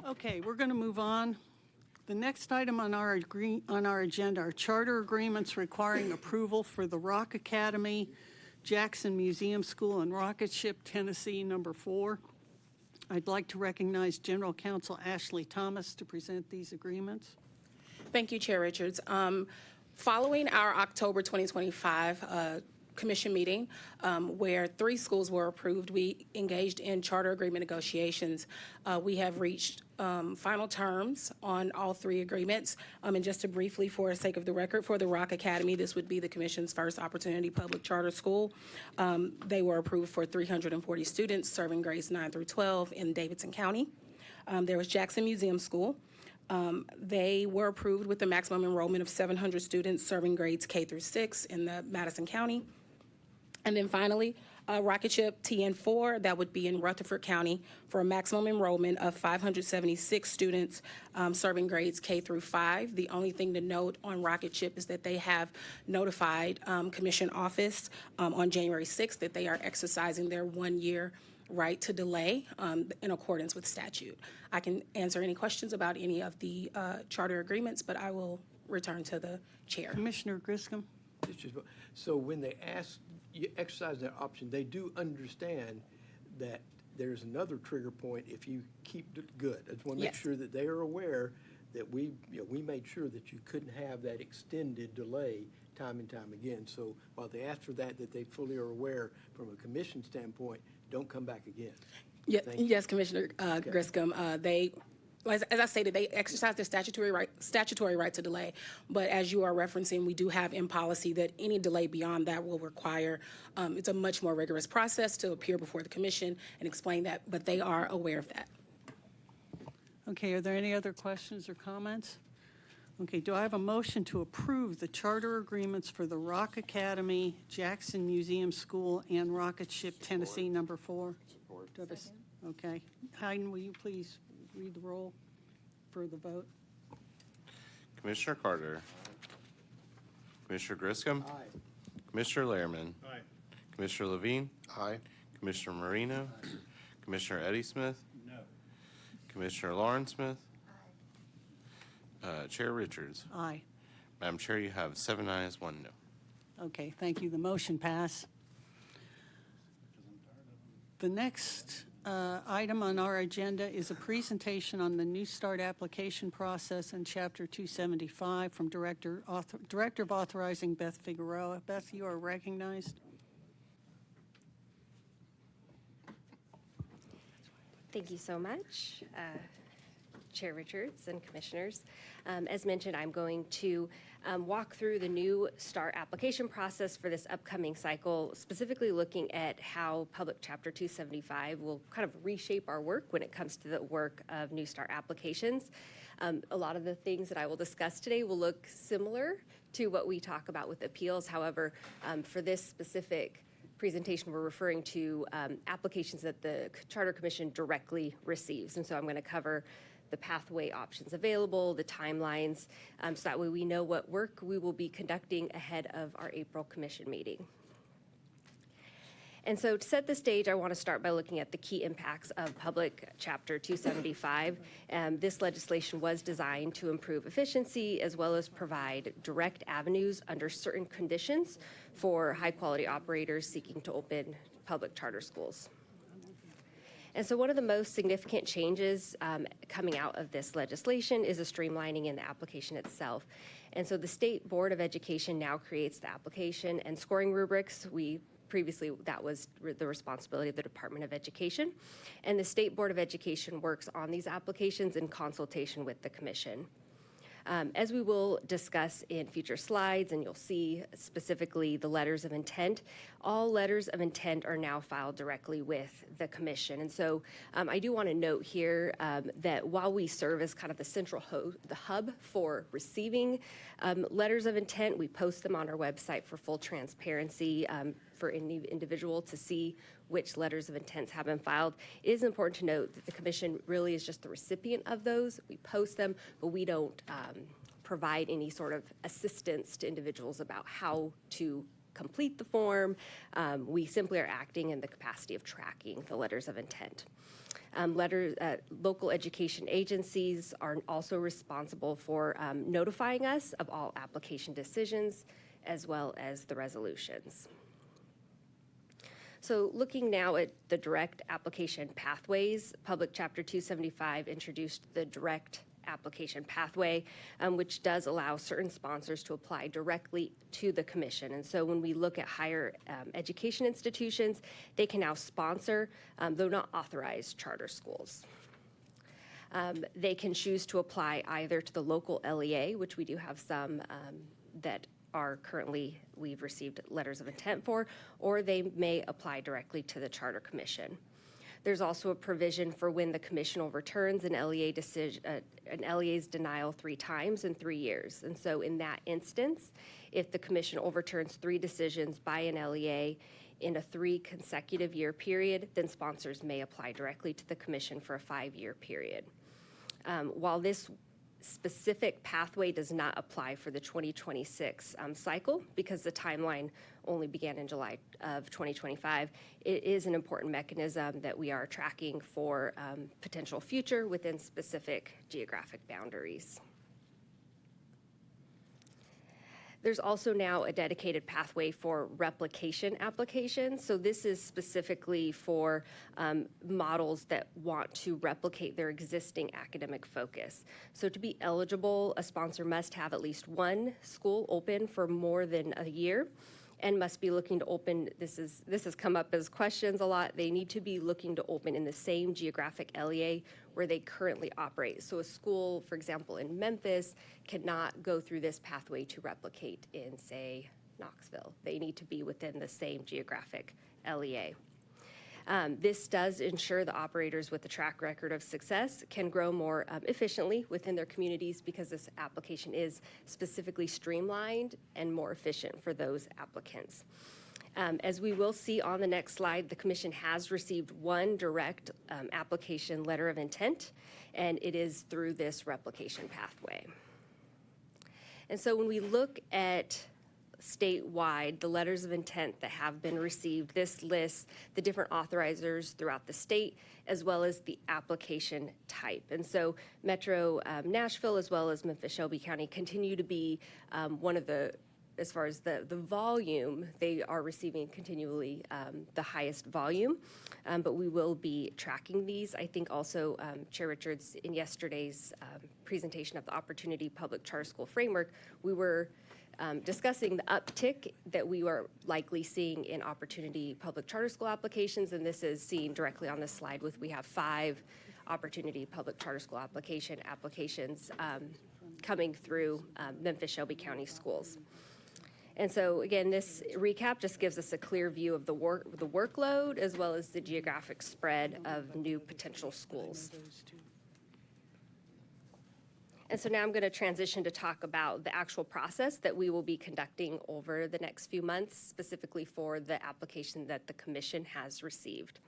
Okay, we're going to move on. The next item on our agenda are charter agreements requiring approval for the Rock Academy, Jackson Museum School, and Rocket Ship Tennessee number 4. I'd like to recognize General Counsel Ashley Thomas to present these agreements. Thank you, Chair Richards. Following our October 2025 commission meeting, where 3 schools were approved, we engaged in charter agreement negotiations. We have reached final terms on all 3 agreements. And just to briefly, for the sake of the record, for the Rock Academy, this would be the commission's first opportunity public charter school. They were approved for 340 students serving grades 9 through 12 in Davidson County. There was Jackson Museum School. They were approved with a maximum enrollment of 700 students serving grades K through 6 in the Madison County. And then finally, Rocket Ship TN4, that would be in Rutherford County for a maximum enrollment of 576 students serving grades K through 5. The only thing to note on Rocket Ship is that they have notified Commission Office on January 6th that they are exercising their 1-year right to delay in accordance with statute. I can answer any questions about any of the charter agreements, but I will return to the chair. Commissioner Griscom? So when they ask, you exercise that option, they do understand that there's another trigger point if you keep it good. I just want to make Yes. sure that they are aware that we made sure that you couldn't have that extended delay time and time again. So while they ask for that they fully are aware from a commission standpoint, don't come back again. Yeah, Thank you. yes, Commissioner Griscom. As I stated, they exercise their statutory right to delay. But as you are referencing, we do have in policy that any delay beyond that will require, it's a much more rigorous process to appear before the commission and explain that, but they are aware of that. Okay, are there any other questions or comments? Okay, do I have a motion to approve the charter agreements for the Rock Academy, Jackson Museum School, and Rocket Ship Tennessee number 4? Support. Okay. Hayden, will you please read the roll for the vote? Commissioner Carter. Commissioner Griscom. Aye. Commissioner Lehrman. Aye. Commissioner Levine. Aye. Commissioner Marino. Commissioner Eddie Smith. No. Commissioner Lauren Smith. Chair Richards. Aye. Madam Chair, you have 7 ayes, 1 no. Okay, thank you. The motion passed. The next item on our agenda is a presentation on the New Start application process in Chapter 275 from Director of Authorizing Beth Figueroa. Beth, you are recognized. Thank you so much, Chair Richards and Commissioners. As mentioned, I'm going to walk through the New START application process for this upcoming cycle, specifically looking at how Public Chapter 275 will kind of reshape our work when it comes to the work of New START applications. A lot of the things that I will discuss today will look similar to what we talk about with appeals. However, for this specific presentation, we're referring to applications that the Charter Commission directly receives. And so I'm going to cover the pathway options available, the timelines, so that way we know what work we will be conducting ahead of our April Commission meeting. And so to set the stage, I want to start by looking at the key impacts of Public Chapter 275. This legislation was designed to improve efficiency as well as provide direct avenues under certain conditions for high-quality operators seeking to open public charter schools. And so one of the most significant changes coming out of this legislation is a streamlining in the application itself. And so the State Board of Education now creates the application and scoring rubrics. Previously, that was the responsibility of the Department of Education. And the State Board of Education works on these applications in consultation with the Commission. As we will discuss in future slides, and you'll see specifically the letters of intent, all letters of intent are now filed directly with the Commission. And so I do want to note here that while we serve as kind of the central the hub for receiving letters of intent, we post them on our website for full transparency for any individual to see which letters of intent have been filed. It is important to note that the Commission really is just the recipient of those. We post them, but we don't provide any sort of assistance to individuals about how to complete the form. We simply are acting in the capacity of tracking the letters of intent. Local education agencies are also responsible for notifying us of all application decisions as well as the resolutions. So looking now at the direct application pathways, Public Chapter 275 introduced the direct application pathway, which does allow certain sponsors to apply directly to the Commission. And so when we look at higher education institutions, they can now sponsor, though not authorized, charter schools. They can choose to apply either to the local LEA, which we do have some that are currently, we've received letters of intent for, or they may apply directly to the Charter Commission. There's also a provision for when the Commission overturns an LEA decision, an LEA's denial 3 times in 3 years. And so in that instance, if the Commission overturns 3 decisions by an LEA in a 3 consecutive year period, then sponsors may apply directly to the Commission for a 5-year period. While this specific pathway does not apply for the 2026 cycle because the timeline only began in July of 2025. It is an important mechanism that we are tracking for potential future within specific geographic boundaries. There's also now a dedicated pathway for replication applications. So this is specifically for models that want to replicate their existing academic focus. So to be eligible, a sponsor must have at least 1 school open for more than a year and must be looking to open, this has come up as questions a lot, they need to be looking to open in the same geographic LEA where they currently operate. So a school, for example, in Memphis cannot go through this pathway to replicate in, say, Knoxville. They need to be within the same geographic LEA. This does ensure the operators with a track record of success can grow more efficiently within their communities because this application is specifically streamlined and more efficient for those applicants. As we will see on the next slide, the Commission has received 1 direct application letter of intent, and it is through this replication pathway. And so when we look at statewide, the letters of intent that have been received, this lists the different authorizers throughout the state, as well as the application type. And so Metro Nashville, as well as Memphis-Shelby County, continue to be one of the as far as the volume, they are receiving continually the highest volume, but we will be tracking these. I think also Chair Richards, in yesterday's presentation of the Opportunity Public Charter School Framework, we were discussing the uptick that we are likely seeing in Opportunity Public Charter School applications, and this is seen directly on this slide with, we have 5 Opportunity Public Charter School applications coming through Memphis-Shelby County schools. And so again, this recap just gives us a clear view of the workload as well as the geographic spread of new potential schools. And so now I'm going to transition to talk about the actual process that we will be conducting over the next few months, specifically for the application that the Commission has received.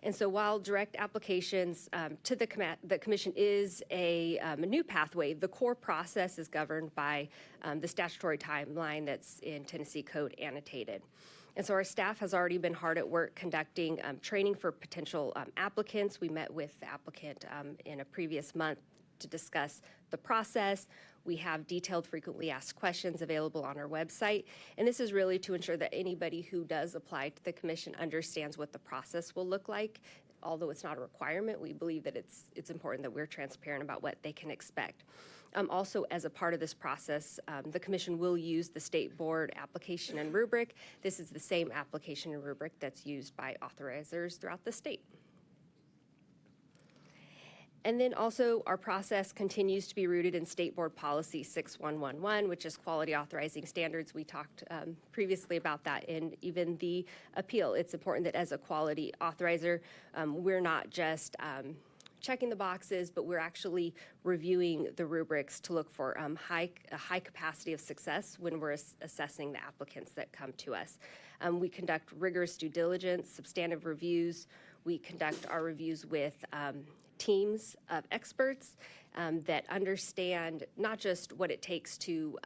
And so while direct applications to the Commission is a new pathway, the core process is governed by the statutory timeline that's in Tennessee Code annotated. And so our staff has already been hard at work conducting training for potential applicants. We met with the applicant in a previous month to discuss the process. We have detailed frequently asked questions available on our website. And this is really to ensure that anybody who does apply to the Commission understands what the process will look like. Although it's not a requirement, we believe that it's important that we're transparent about what they can expect. Also, as a part of this process, the Commission will use the State Board application and rubric. This is the same application and rubric that's used by authorizers throughout the state. And then also our process continues to be rooted in State Board Policy 6111, which is quality authorizing standards. We talked previously about that in even the appeal. It's important that as a quality authorizer, we're not just checking the boxes, but we're actually reviewing the rubrics to look for a high capacity of success when we're assessing the applicants that come to us. We conduct rigorous due diligence, substantive reviews. We conduct our reviews with teams of experts that understand not just what it takes to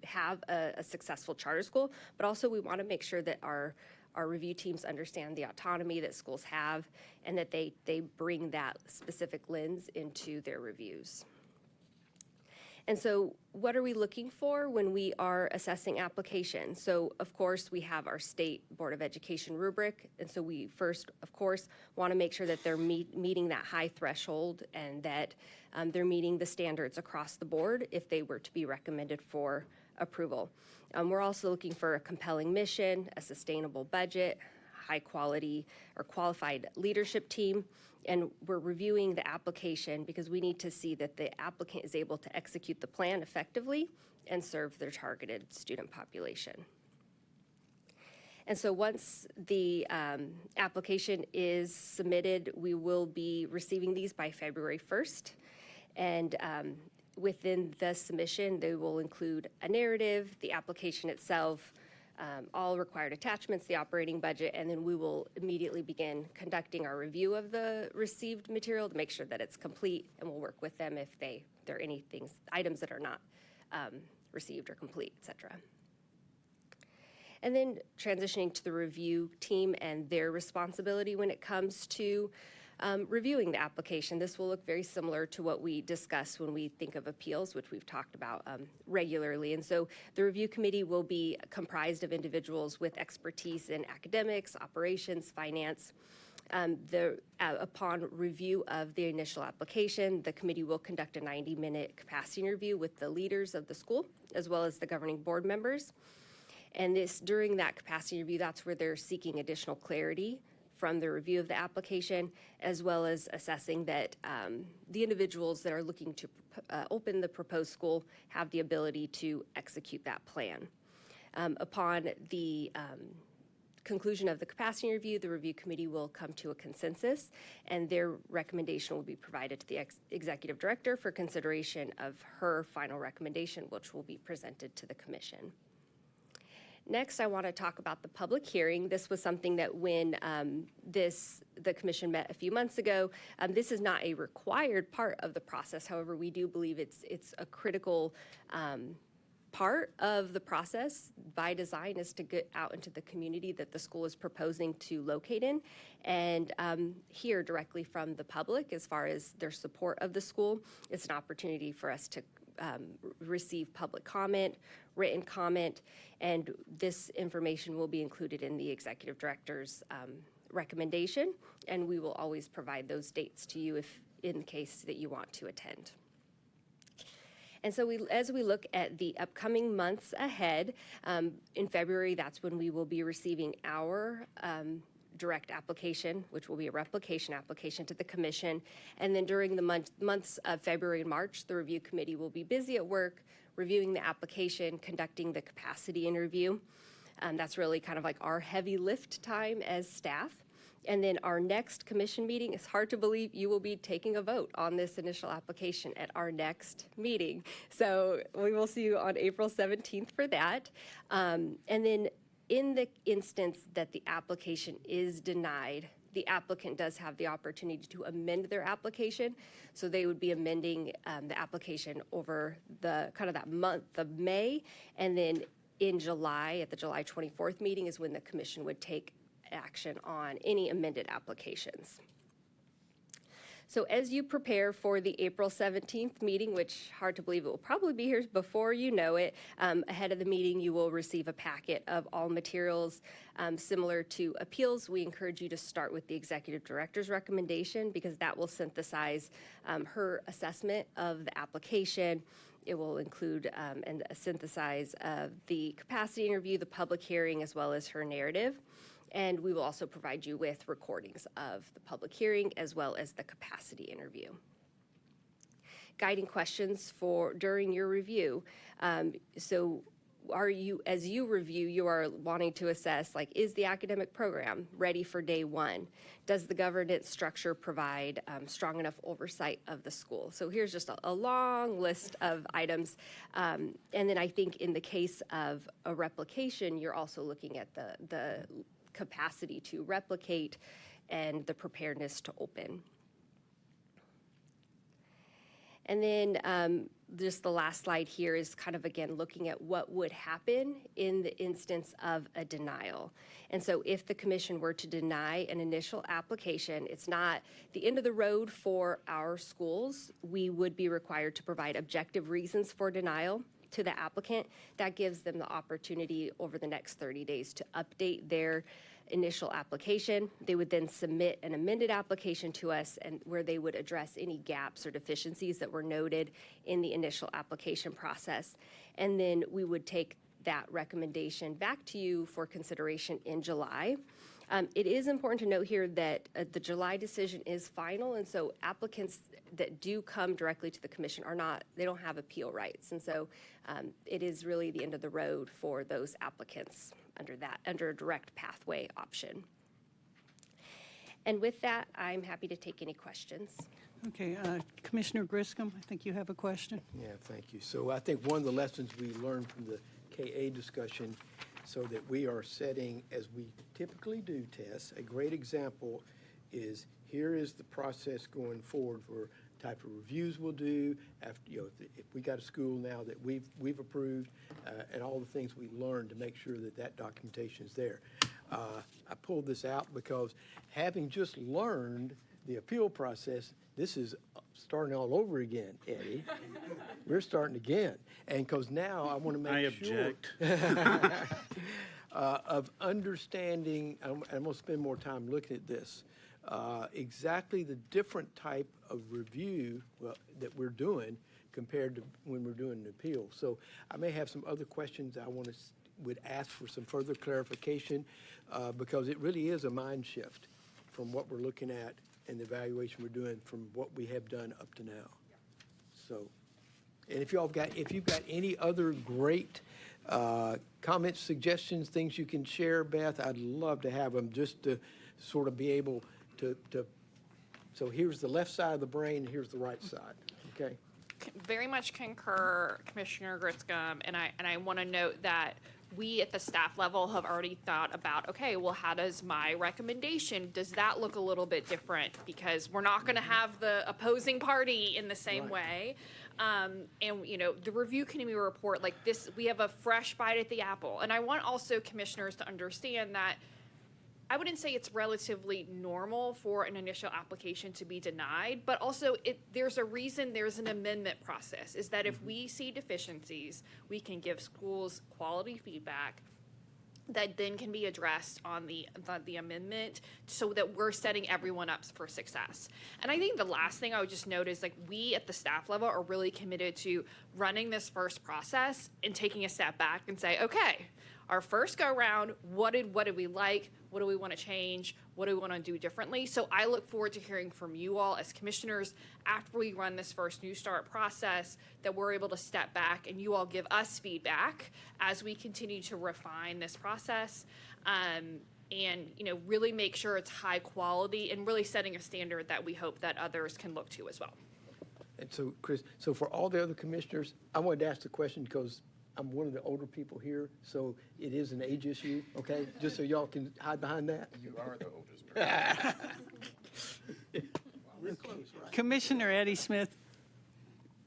have a successful charter school, but also we want to make sure that our review teams understand the autonomy that schools have and that they bring that specific lens into their reviews. And so what are we looking for when we are assessing applications? So of course we have our State Board of Education rubric. And so we first, of course, want to make sure that they're meeting that high threshold and that they're meeting the standards across the board if they were to be recommended for approval. We're also looking for a compelling mission, a sustainable budget, high quality or qualified leadership team. And we're reviewing the application because we need to see that the applicant is able to execute the plan effectively and serve their targeted student population. And so once the application is submitted, we will be receiving these by February 1st. And within the submission, they will include a narrative, the application itself, all required attachments, the operating budget, and then we will immediately begin conducting our review of the received material to make sure that it's complete, and we'll work with them if there are any items that are not received or complete, et cetera. And then transitioning to the review team and their responsibility when it comes to reviewing the application. This will look very similar to what we discuss when we think of appeals, which we've talked about regularly. And so the review committee will be comprised of individuals with expertise in academics, operations, finance. Upon review of the initial application, the committee will conduct a 90-minute capacity review with the leaders of the school, as well as the governing board members. And during that capacity review, that's where they're seeking additional clarity from the review of the application, as well as assessing that the individuals that are looking to open the proposed school have the ability to execute that plan. Upon the conclusion of the capacity review, the review committee will come to a consensus, and their recommendation will be provided to the executive director for consideration of her final recommendation, which will be presented to the commission. Next, I want to talk about the public hearing. This was something that when the commission met a few months ago, this is not a required part of the process. However, we do believe it's a critical part of the process by design is to get out into the community that the school is proposing to locate in and hear directly from the public as far as their support of the school. It's an opportunity for us to receive public comment, written comment, and this information will be included in the executive director's recommendation, and we will always provide those dates to you if in case that you want to attend. And so as we look at the upcoming months ahead, in February, that's when we will be receiving our direct application, which will be a replication application to the commission. And then during the months of February and March, the review committee will be busy at work, reviewing the application, conducting the capacity interview. That's really kind of like our heavy lift time as staff. And then our next commission meeting, it's hard to believe you will be taking a vote on this initial application at our next meeting. So we will see you on April 17th for that. And then in the instance that the application is denied, the applicant does have the opportunity to amend their application. So they would be amending the application over the kind of that month of May. And then in July, at the July 24th meeting is when the commission would take action on any amended applications. So as you prepare for the April 17th meeting, which hard to believe it will probably be here before you know it, ahead of the meeting you will receive a packet of all materials. Similar to appeals, we encourage you to start with the executive director's recommendation because that will synthesize her assessment of the application. It will include and synthesize the capacity interview, the public hearing, as well as her narrative. And we will also provide you with recordings of the public hearing as well as the capacity interview. Guiding questions for during your review. So as you review, you are wanting to assess, like, is the academic program ready for day one? Does the governance structure provide strong enough oversight of the school? So here's just a long list of items. And then I think in the case of a replication, you're also looking at the capacity to replicate and the preparedness to open. And then just the last slide here is kind of, again, looking at what would happen in the instance of a denial. And so if the commission were to deny an initial application, it's not the end of the road for our schools. We would be required to provide objective reasons for denial to the applicant. That gives them the opportunity over the next 30 days to update their initial application. They would then submit an amended application to us and where they would address any gaps or deficiencies that were noted in the initial application process. And then we would take that recommendation back to you for consideration in July. It is important to note here that the July decision is final, and so applicants that do come directly to the commission they don't have appeal rights. And so it is really the end of the road for those applicants under a direct pathway option. And with that, I'm happy to take any questions. Okay, Commissioner Griscom, I think you have a question. Yeah, thank you. So I think one of the lessons we learned from the KA discussion, so that we are setting, as we typically do tests, a great example is here is the process going forward for type of reviews we'll do after, if we got a school now that we've approved and all the things we learned to make sure that that documentation is there. I pulled this out because having just learned the appeal process, this is starting all over again, Eddie. We're starting again. And because now I want to make sure of understanding, I'm going to spend more time looking at this, exactly the different type of review that we're doing compared to when we're doing an appeal. So I may have some other questions I would ask for some further clarification because it really is a mind shift from what we're looking at and the evaluation we're doing from what we have done up to now. So, and if you've got any other great comments, suggestions, things you can share, Beth, I'd love to have them just to sort of be able to so here's the left side of the brain, here's the right side, okay? Very much concur, Commissioner Griscom, and I want to note that we at the staff level have already thought about, okay, well, how does my recommendation, does that look a little bit different? Because we're not going to have the opposing party in the same way. And, the review committee report, like this, we have a fresh bite at the apple. And I want also commissioners to understand that I wouldn't say it's relatively normal for an initial application to be denied, but also there's a reason there's an amendment process, is that if we see deficiencies, we can give schools quality feedback that then can be addressed on the amendment so that we're setting everyone up for success. And I think the last thing I would just note is, like, we at the staff level are really committed to running this first process and taking a step back and say, okay, our first go round, what did we like? What do we want to change? What do we want to do differently? So I look forward to hearing from you all as commissioners after we run this first New Start process, that we're able to step back and you all give us feedback as we continue to refine this process, and really make sure it's high quality and really setting a standard that we hope that others can look to as well. And so, Chris, so for all the other commissioners, I wanted to ask the question because I'm one of the older people here, so it is an age issue, okay? Just so y'all can hide behind that. You are the oldest person. Commissioner Eddie Smith.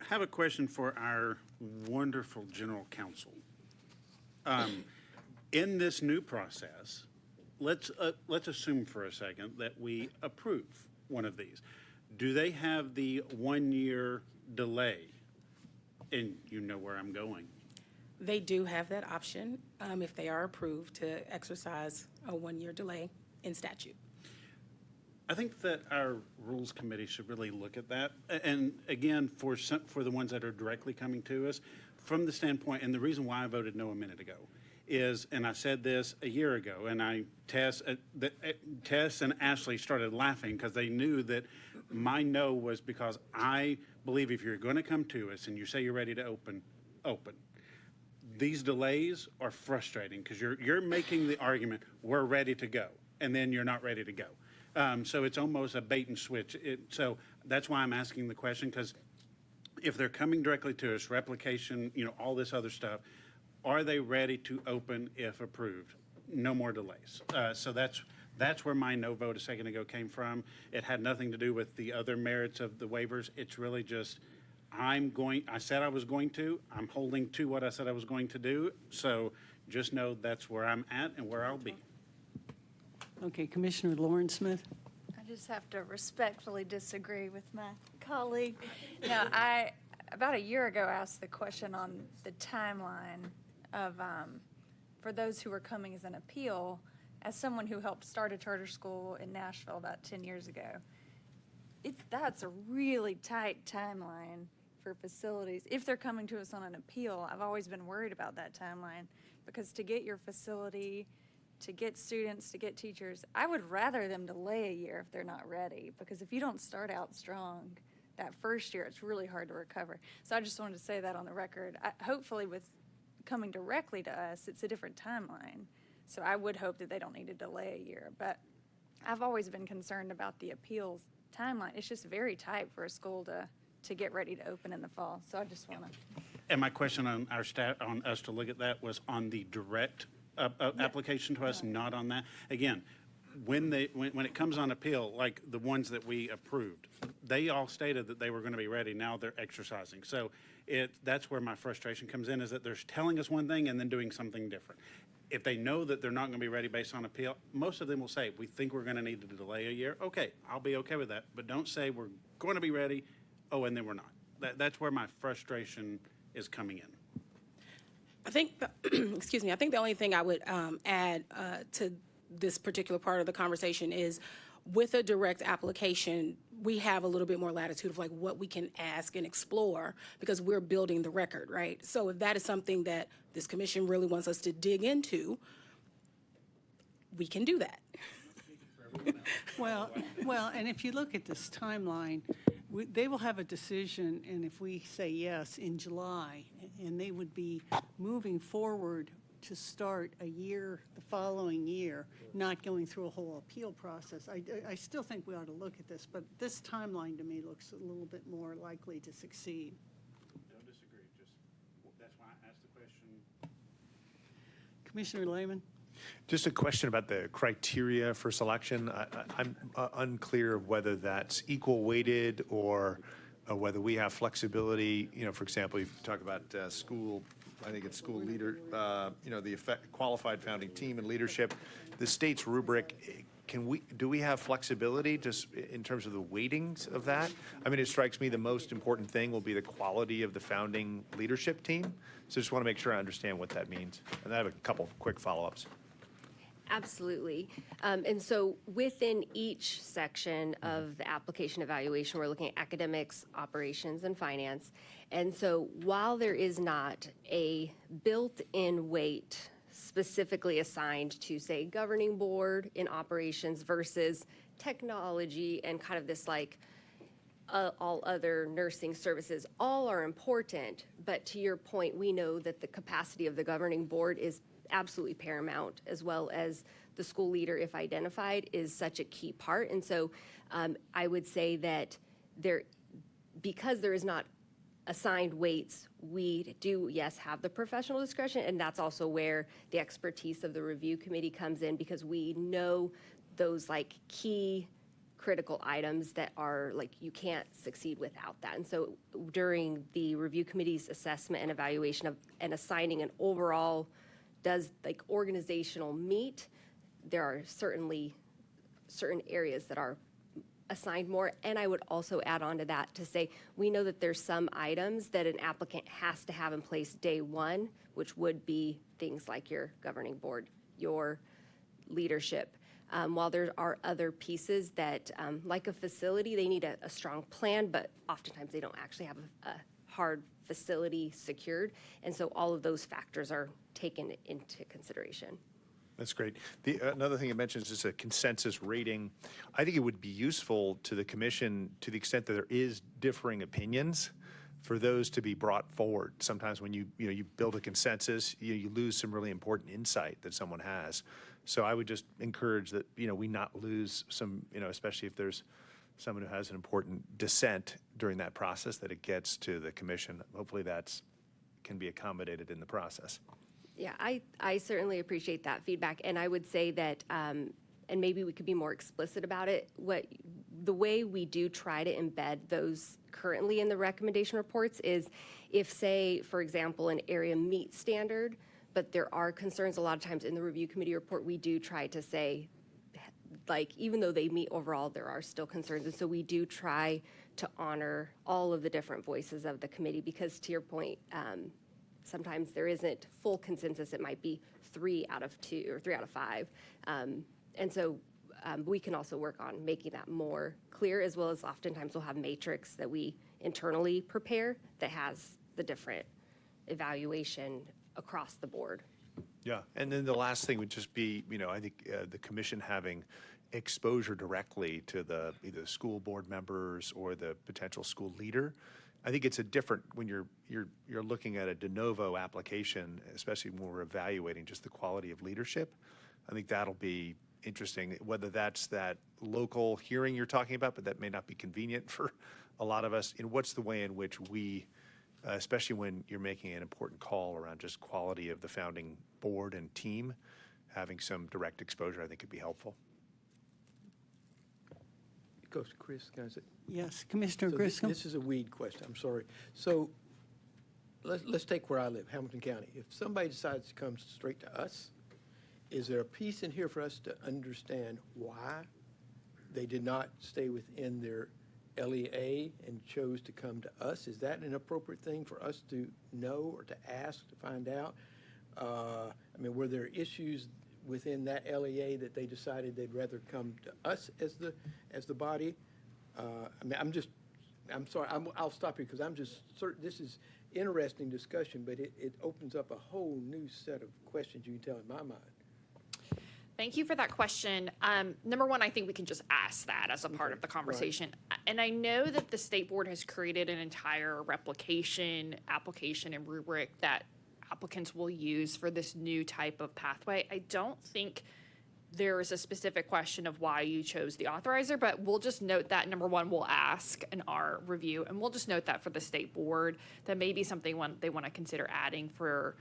I have a question for our wonderful general counsel. In this new process, let's assume for a second that we approve one of these. Do they have the 1-year delay? And you know where I'm going. They do have that option if they are approved to exercise a 1-year delay in statute. I think that our Rules Committee should really look at that. And again, for the ones that are directly coming to us, from the standpoint, and the reason why I voted no a minute ago is, and I said this a year ago, and Tess and Ashley started laughing because they knew that my no was because I believe if you're going to come to us and you say you're ready to open. These delays are frustrating because you're making the argument, we're ready to go, and then you're not ready to go. So it's almost a bait and switch. So that's why I'm asking the question, because if they're coming directly to us, replication, all this other stuff, are they ready to open if approved? No more delays. So that's where my no vote a second ago came from. It had nothing to do with the other merits of the waivers. It's really just, I said I was going to, I'm holding to what I said I was going to do. So just know that's where I'm at and where I'll be. Okay, Commissioner Lauren Smith. I just have to respectfully disagree with my colleague. Now, about a year ago, asked the question on the timeline of, for those who are coming as an appeal, as someone who helped start a charter school in Nashville about 10 years ago, that's a really tight timeline for facilities. If they're coming to us on an appeal, I've always been worried about that timeline, because to get your facility, to get students, to get teachers, I would rather them delay a year if they're not ready, because if you don't start out strong that first year, it's really hard to recover. So I just wanted to say that on the record. Hopefully with coming directly to us, it's a different timeline. So I would hope that they don't need to delay a year. But I've always been concerned about the appeals timeline. It's just very tight for a school to get ready to open in the fall. So I just want to. And my question on our staff, on us to look at that, was on the direct application to us, not on that. Again, when it comes on appeal, like the ones that we approved, they all stated that they were going to be ready. Now they're exercising. So that's where my frustration comes in, is that they're telling us one thing and then doing something different. If they know that they're not going to be ready based on appeal, most of them will say, we think we're going to need to delay a year. Okay, I'll be okay with that. But don't say we're going to be ready, and then we're not. That's where my frustration is coming in. I think, excuse me, I think the only thing I would add to this particular part of the conversation is, with a direct application, we have a little bit more latitude of like what we can ask and explore, because we're building the record, right? So if that is something that this commission really wants us to dig into, we can do that. Well, and if you look at this timeline, they will have a decision, and if we say yes, in July, and they would be moving forward to start a year, the following year, not going through a whole appeal process. I still think we ought to look at this, but this timeline to me looks a little bit more likely to succeed. Don't disagree, that's why I asked the question. Commissioner Lehman? Just a question about the criteria for selection. I'm unclear whether that's equal weighted or whether we have flexibility. For example, you talk about school I think it's school leader, the qualified founding team and leadership. The state's rubric, do we have flexibility just in terms of the weightings of that? I mean, it strikes me the most important thing will be the quality of the founding leadership team. So just want to make sure I understand what that means. And I have a couple of quick follow-ups. Absolutely. And so within each section of the application evaluation, we're looking at academics, operations, and finance. And so while there is not a built-in weight specifically assigned to, say, governing board in operations versus technology and kind of this like all other nursing services, all are important. But to your point, we know that the capacity of the governing board is absolutely paramount, as well as the school leader, if identified, is such a key part. And so I would say that because there is not assigned weights, we do, yes, have the professional discretion, and that's also where the expertise of the review committee comes in, because we know those like key critical items that are like, you can't succeed without that. And so during the review committee's assessment and evaluation of and assigning an overall does like organizational meet, there are certainly certain areas that are assigned more. And I would also add on to that to say, we know that there's some items that an applicant has to have in place day one, which would be things like your governing board, your leadership. While there are other pieces that, like a facility, they need a strong plan, but oftentimes they don't actually have a hard facility secured. And so all of those factors are taken into consideration. That's great. Another thing it mentions is a consensus rating. I think it would be useful to the commission, to the extent that there is differing opinions, for those to be brought forward. Sometimes when you build a consensus, you lose some really important insight that someone has. So I would just encourage that we not lose some, especially if there's someone who has an important dissent during that process, that it gets to the commission. Hopefully that's can be accommodated in the process. Yeah, I certainly appreciate that feedback. And I would say that, and maybe we could be more explicit about it, the way we do try to embed those currently in the recommendation reports is if, say, for example, an area meets standard, but there are concerns a lot of times in the review committee report, we do try to say, like, even though they meet overall, there are still concerns. And so we do try to honor all of the different voices of the committee, because to your point, sometimes there isn't full consensus. It might be 3 out of 2 or 3 out of 5. And so we can also work on making that more clear, as well as oftentimes we'll have matrix that we internally prepare that has the different evaluation across the board. Yeah, and then the last thing would just be, I think the commission having exposure directly to either the school board members or the potential school leader. I think it's a different when you're looking at a de novo application, especially when we're evaluating just the quality of leadership. I think that'll be interesting, whether that's that local hearing you're talking about, but that may not be convenient for a lot of us. What's the way in which we, especially when you're making an important call around just quality of the founding board and team, having some direct exposure, I think could be helpful. It goes to Chris, can I say? Yes, Commissioner So Griscom. This is a weed question, I'm sorry. So let's take where I live, Hamilton County. If somebody decides to come straight to us, is there a piece in here for us to understand why they did not stay within their LEA and chose to come to us? Is that an appropriate thing for us to know or to ask, to find out? Were there issues within that LEA that they decided they'd rather come to us as the body? I'm sorry, I'll stop here because I'm just certain this is interesting discussion, but it opens up a whole new set of questions you can tell in my mind. Thank you for that question. Number one, I think we can just ask that as a part of the conversation. Right. And I know that the state board has created an entire replication, application, and rubric that applicants will use for this new type of pathway. I don't think there is a specific question of why you chose the authorizer, but we'll just note that, number one, we'll ask in our review, and we'll just note that for the state board, that may be something they want to consider adding for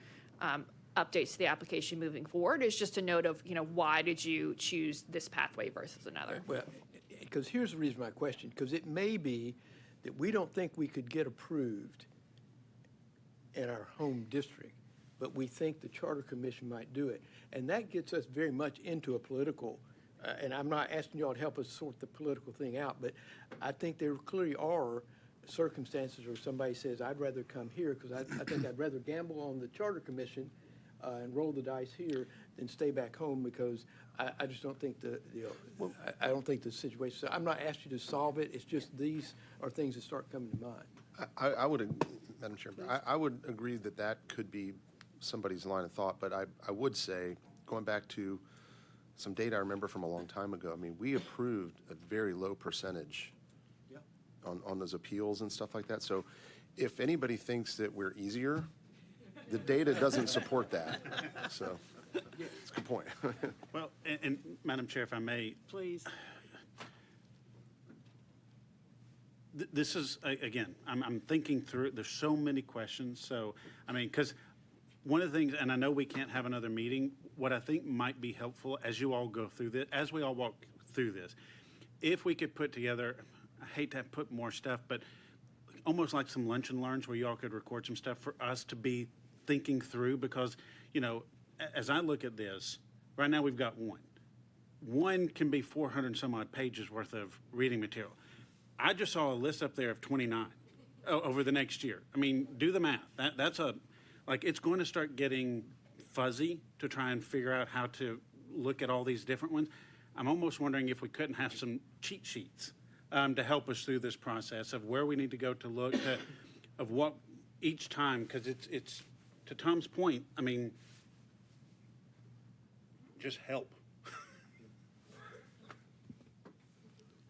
updates to the application moving forward, is just a note of, why did you choose this pathway versus another? Well, because here's the reason for my question, because it may be that we don't think we could get approved in our home district, but we think the Charter Commission might do it. And that gets us very much into a political, and I'm not asking y'all to help us sort the political thing out, but I think there clearly are circumstances where somebody says, I'd rather come here because I think I'd rather gamble on the Charter Commission and roll the dice here than stay back home because I just don't think I don't think the situation, so I'm not asking you to solve it, it's just these are things that start coming to mind. I would, Madam Chair, I would agree that that could be somebody's line of thought, but I would say, going back to some data I remember from a long time ago, I mean, we approved a very low percentage on those appeals and stuff like that. So if anybody thinks that we're easier, the data doesn't support that. So it's a good point. Well, and Madam Chair, if I may. Please. This is, again, I'm thinking through it. There's so many questions. So, I mean, because one of the things, and I know we can't have another meeting, what I think might be helpful as you all go through this, as we all walk through this, if we could put together, I hate to put more stuff, but almost like some lunch and learns where you all could record some stuff for us to be thinking through, because, you know, as I look at this, right now we've got one. One can be 400 and some odd pages worth of reading material. I just saw a list up there of 29 over the next year. I mean, do the math. That's like, it's going to start getting fuzzy to try and figure out how to look at all these different ones. I'm almost wondering if we couldn't have some cheat sheets to help us through this process of where we need to go to look of what each time, because it's to Tom's point, I mean, just help.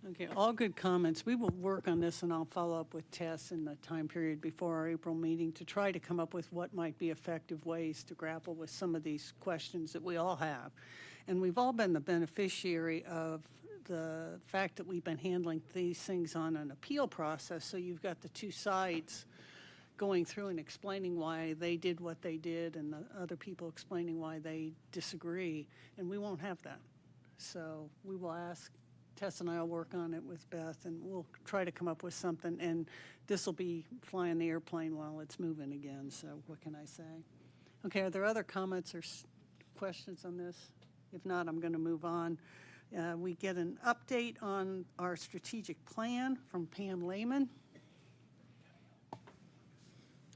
Okay, all good comments. We will work on this, and I'll follow up with Tess in the time period before our April meeting to try to come up with what might be effective ways to grapple with some of these questions that we all have. And we've all been the beneficiary of the fact that we've been handling these things on an appeal process, so you've got the two sides going through and explaining why they did what they did and the other people explaining why they disagree, and we won't have that. So we will ask, Tess and I will work on it with Beth, and we'll try to come up with something, and this will be flying the airplane while it's moving again, so what can I say? Okay, are there other comments or questions on this? If not, I'm going to move on. We get an update on our strategic plan from Pam Lehman.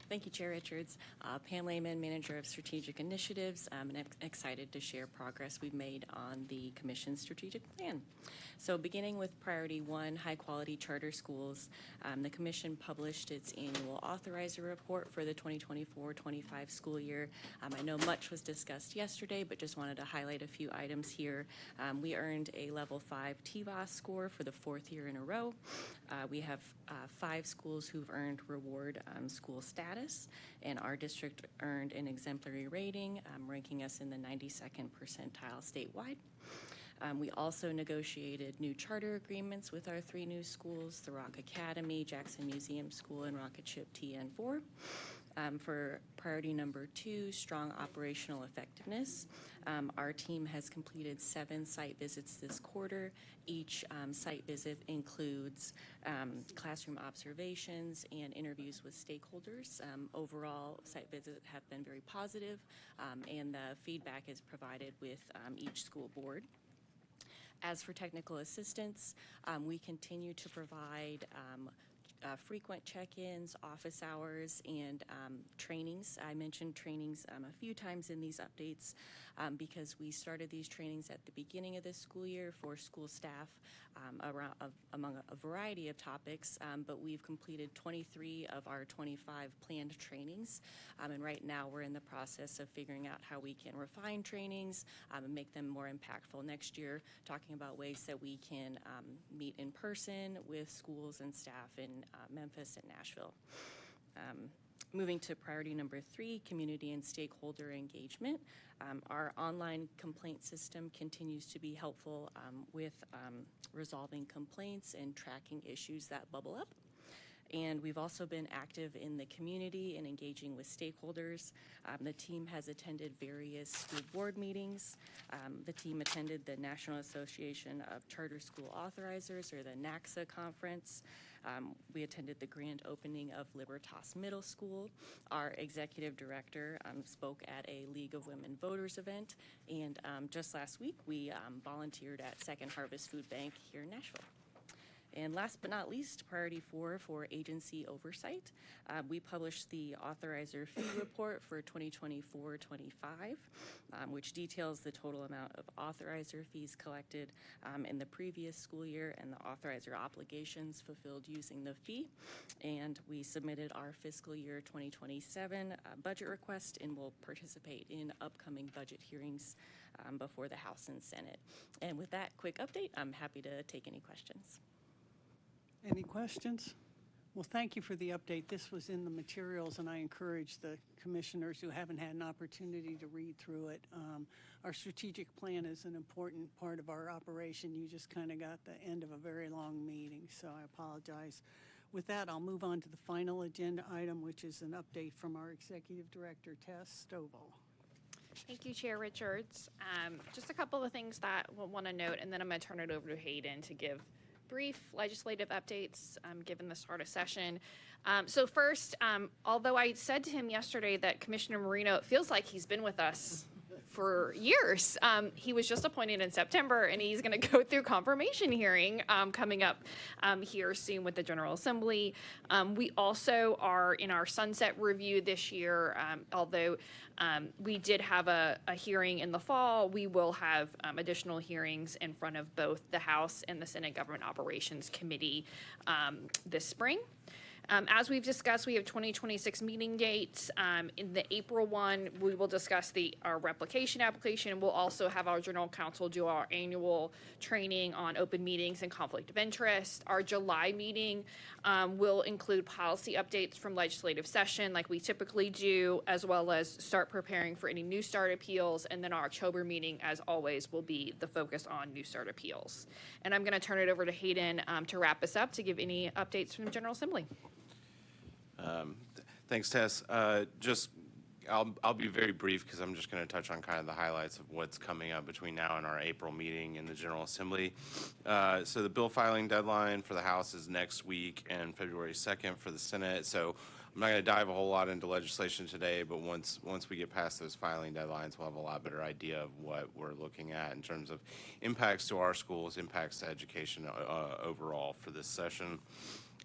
Thank you, Chair Richards. Pam Lehman, Manager of Strategic Initiatives. I'm excited to share progress we've made on the Commission's strategic plan. So beginning with Priority 1, high-quality charter schools, the Commission published its annual authorizer report for the 2024-25 school year. I know much was discussed yesterday, but just wanted to highlight a few items here. We earned a Level 5 TVOS score for the 4th year in a row. We have 5 schools who've earned reward school status, and our district earned an exemplary rating, ranking us in the 92nd percentile statewide. We also negotiated new charter agreements with our 3 new schools, the Rock Academy, Jackson Museum School, and Rocket Ship TN4. For priority number 2, strong operational effectiveness, our team has completed 7 site visits this quarter. Each site visit includes classroom observations and interviews with stakeholders. Overall, site visits have been very positive, and the feedback is provided with each school board. As for technical assistance, we continue to provide frequent check-ins, office hours, and trainings. I mentioned trainings a few times in these updates because we started these trainings at the beginning of this school year for school staff among a variety of topics, but we've completed 23 of our 25 planned trainings, and right now we're in the process of figuring out how we can refine trainings and make them more impactful next year, talking about ways that we can meet in person with schools and staff in Memphis and Nashville. Moving to priority number 3, community and stakeholder engagement. Our online complaint system continues to be helpful with resolving complaints and tracking issues that bubble up. And we've also been active in the community and engaging with stakeholders. The team has attended various school board meetings. The team attended the National Association of Charter School Authorizers, or the NACSA conference. We attended the grand opening of Libertas Middle School. Our executive director spoke at a League of Women Voters event. And just last week, we volunteered at Second Harvest Food Bank here in Nashville. And last but not least, priority 4 for agency oversight. We published the authorizer fee report for 2024-25, which details the total amount of authorizer fees collected in the previous school year and the authorizer obligations fulfilled using the fee. And we submitted our fiscal year 2027 budget request and will participate in upcoming budget hearings before the House and Senate. And with that quick update, I'm happy to take any questions. Any questions? Well, thank you for the update. This was in the materials, and I encourage the commissioners who haven't had an opportunity to read through it. Our strategic plan is an important part of our operation. You just kind of got the end of a very long meeting, so I apologize. With that, I'll move on to the final agenda item, which is an update from our Executive Director, Tess Stovall. Thank you, Chair Richards. Just a couple of things that we'll want to note, and then I'm going to turn it over to Hayden to give brief legislative updates given the start of session. So first, although I said to him yesterday that Commissioner Marino, it feels like he's been with us for years. He was just appointed in September, and he's going to go through confirmation hearing coming up here soon with the General Assembly. We also are in our sunset review this year. Although we did have a hearing in the fall, we will have additional hearings in front of both the House and the Senate Government Operations Committee this spring. As we've discussed, we have 2026 meeting dates. In the April one, we will discuss our replication application. We'll also have our general counsel do our annual training on open meetings and conflict of interest. Our July meeting will include policy updates from legislative session like we typically do, as well as start preparing for any New Start appeals. And then our October meeting, as always, will be the focus on New Start appeals. And I'm going to turn it over to Hayden to wrap us up to give any updates from the General Assembly. Thanks, Tess. I'll be very brief because I'm just going to touch on kind of the highlights of what's coming up between now and our April meeting in the General Assembly. So the bill filing deadline for the House is next week and February 2nd for the Senate. So I'm not going to dive a whole lot into legislation today, but once we get past those filing deadlines, we'll have a lot better idea of what we're looking at in terms of impacts to our schools, impacts to education overall for this session.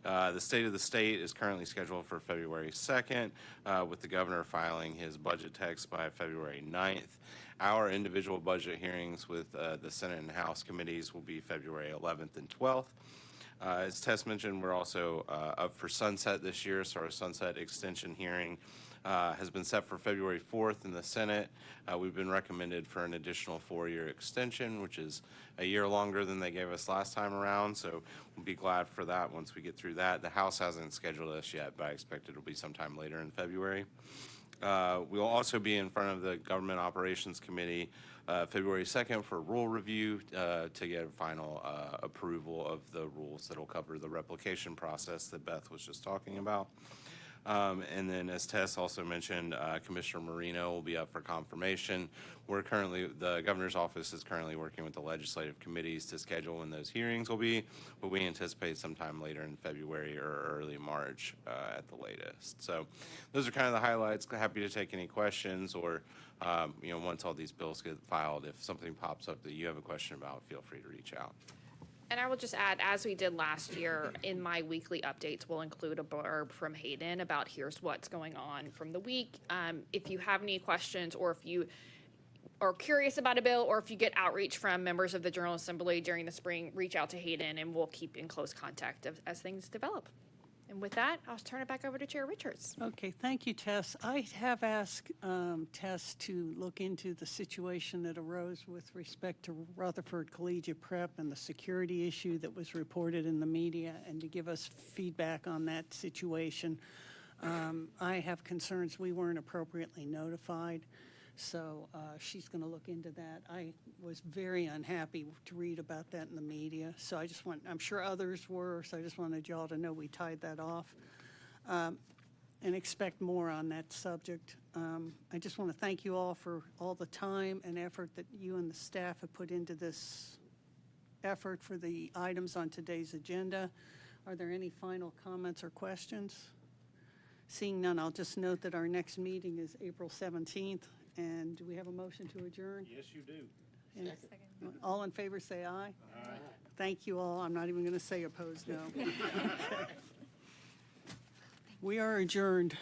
The State of the State is currently scheduled for February 2nd, with the governor filing his budget text by February 9th. Our individual budget hearings with the Senate and House committees will be February 11th and 12th. As Tess mentioned, we're also up for sunset this year, so our sunset extension hearing has been set for February 4th in the Senate. We've been recommended for an additional 4-year extension, which is a year longer than they gave us last time around, so we'll be glad for that once we get through that. The House hasn't scheduled us yet, but I expect it'll be sometime later in February. We'll also be in front of the Government Operations Committee February 2nd for rule review to get final approval of the rules that will cover the replication process that Beth was just talking about. And then, as Tess also mentioned, Commissioner Marino will be up for confirmation. The governor's office is currently working with the legislative committees to schedule when those hearings will be, but we anticipate sometime later in February or early March at the latest. So those are kind of the highlights. Happy to take any questions, or once all these bills get filed, if something pops up that you have a question about, feel free to reach out. And I will just add, as we did last year, in my weekly updates, we'll include a blurb from Hayden about here's what's going on from the week. If you have any questions, or if you are curious about a bill, or if you get outreach from members of the General Assembly during the spring, reach out to Hayden, and we'll keep in close contact as things develop. And with that, I'll turn it back over to Chair Richards. Okay, thank you, Tess. I have asked Tess to look into the situation that arose with respect to Rutherford Collegiate Prep and the security issue that was reported in the media, and to give us feedback on that situation. I have concerns we weren't appropriately notified. So she's going to look into that. I was very unhappy to read about that in the media. So I'm sure others were, so I just wanted y'all to know we tied that off. And expect more on that subject. I just want to thank you all for all the time and effort that you and the staff have put into this effort for the items on today's agenda. Are there any final comments or questions? Seeing none, I'll just note that our next meeting is April 17th. And do we have a motion to adjourn? Yes, you do. And all in favor, say aye. Aye. Thank you all. I'm not even going to say opposed, no. Okay. We are adjourned.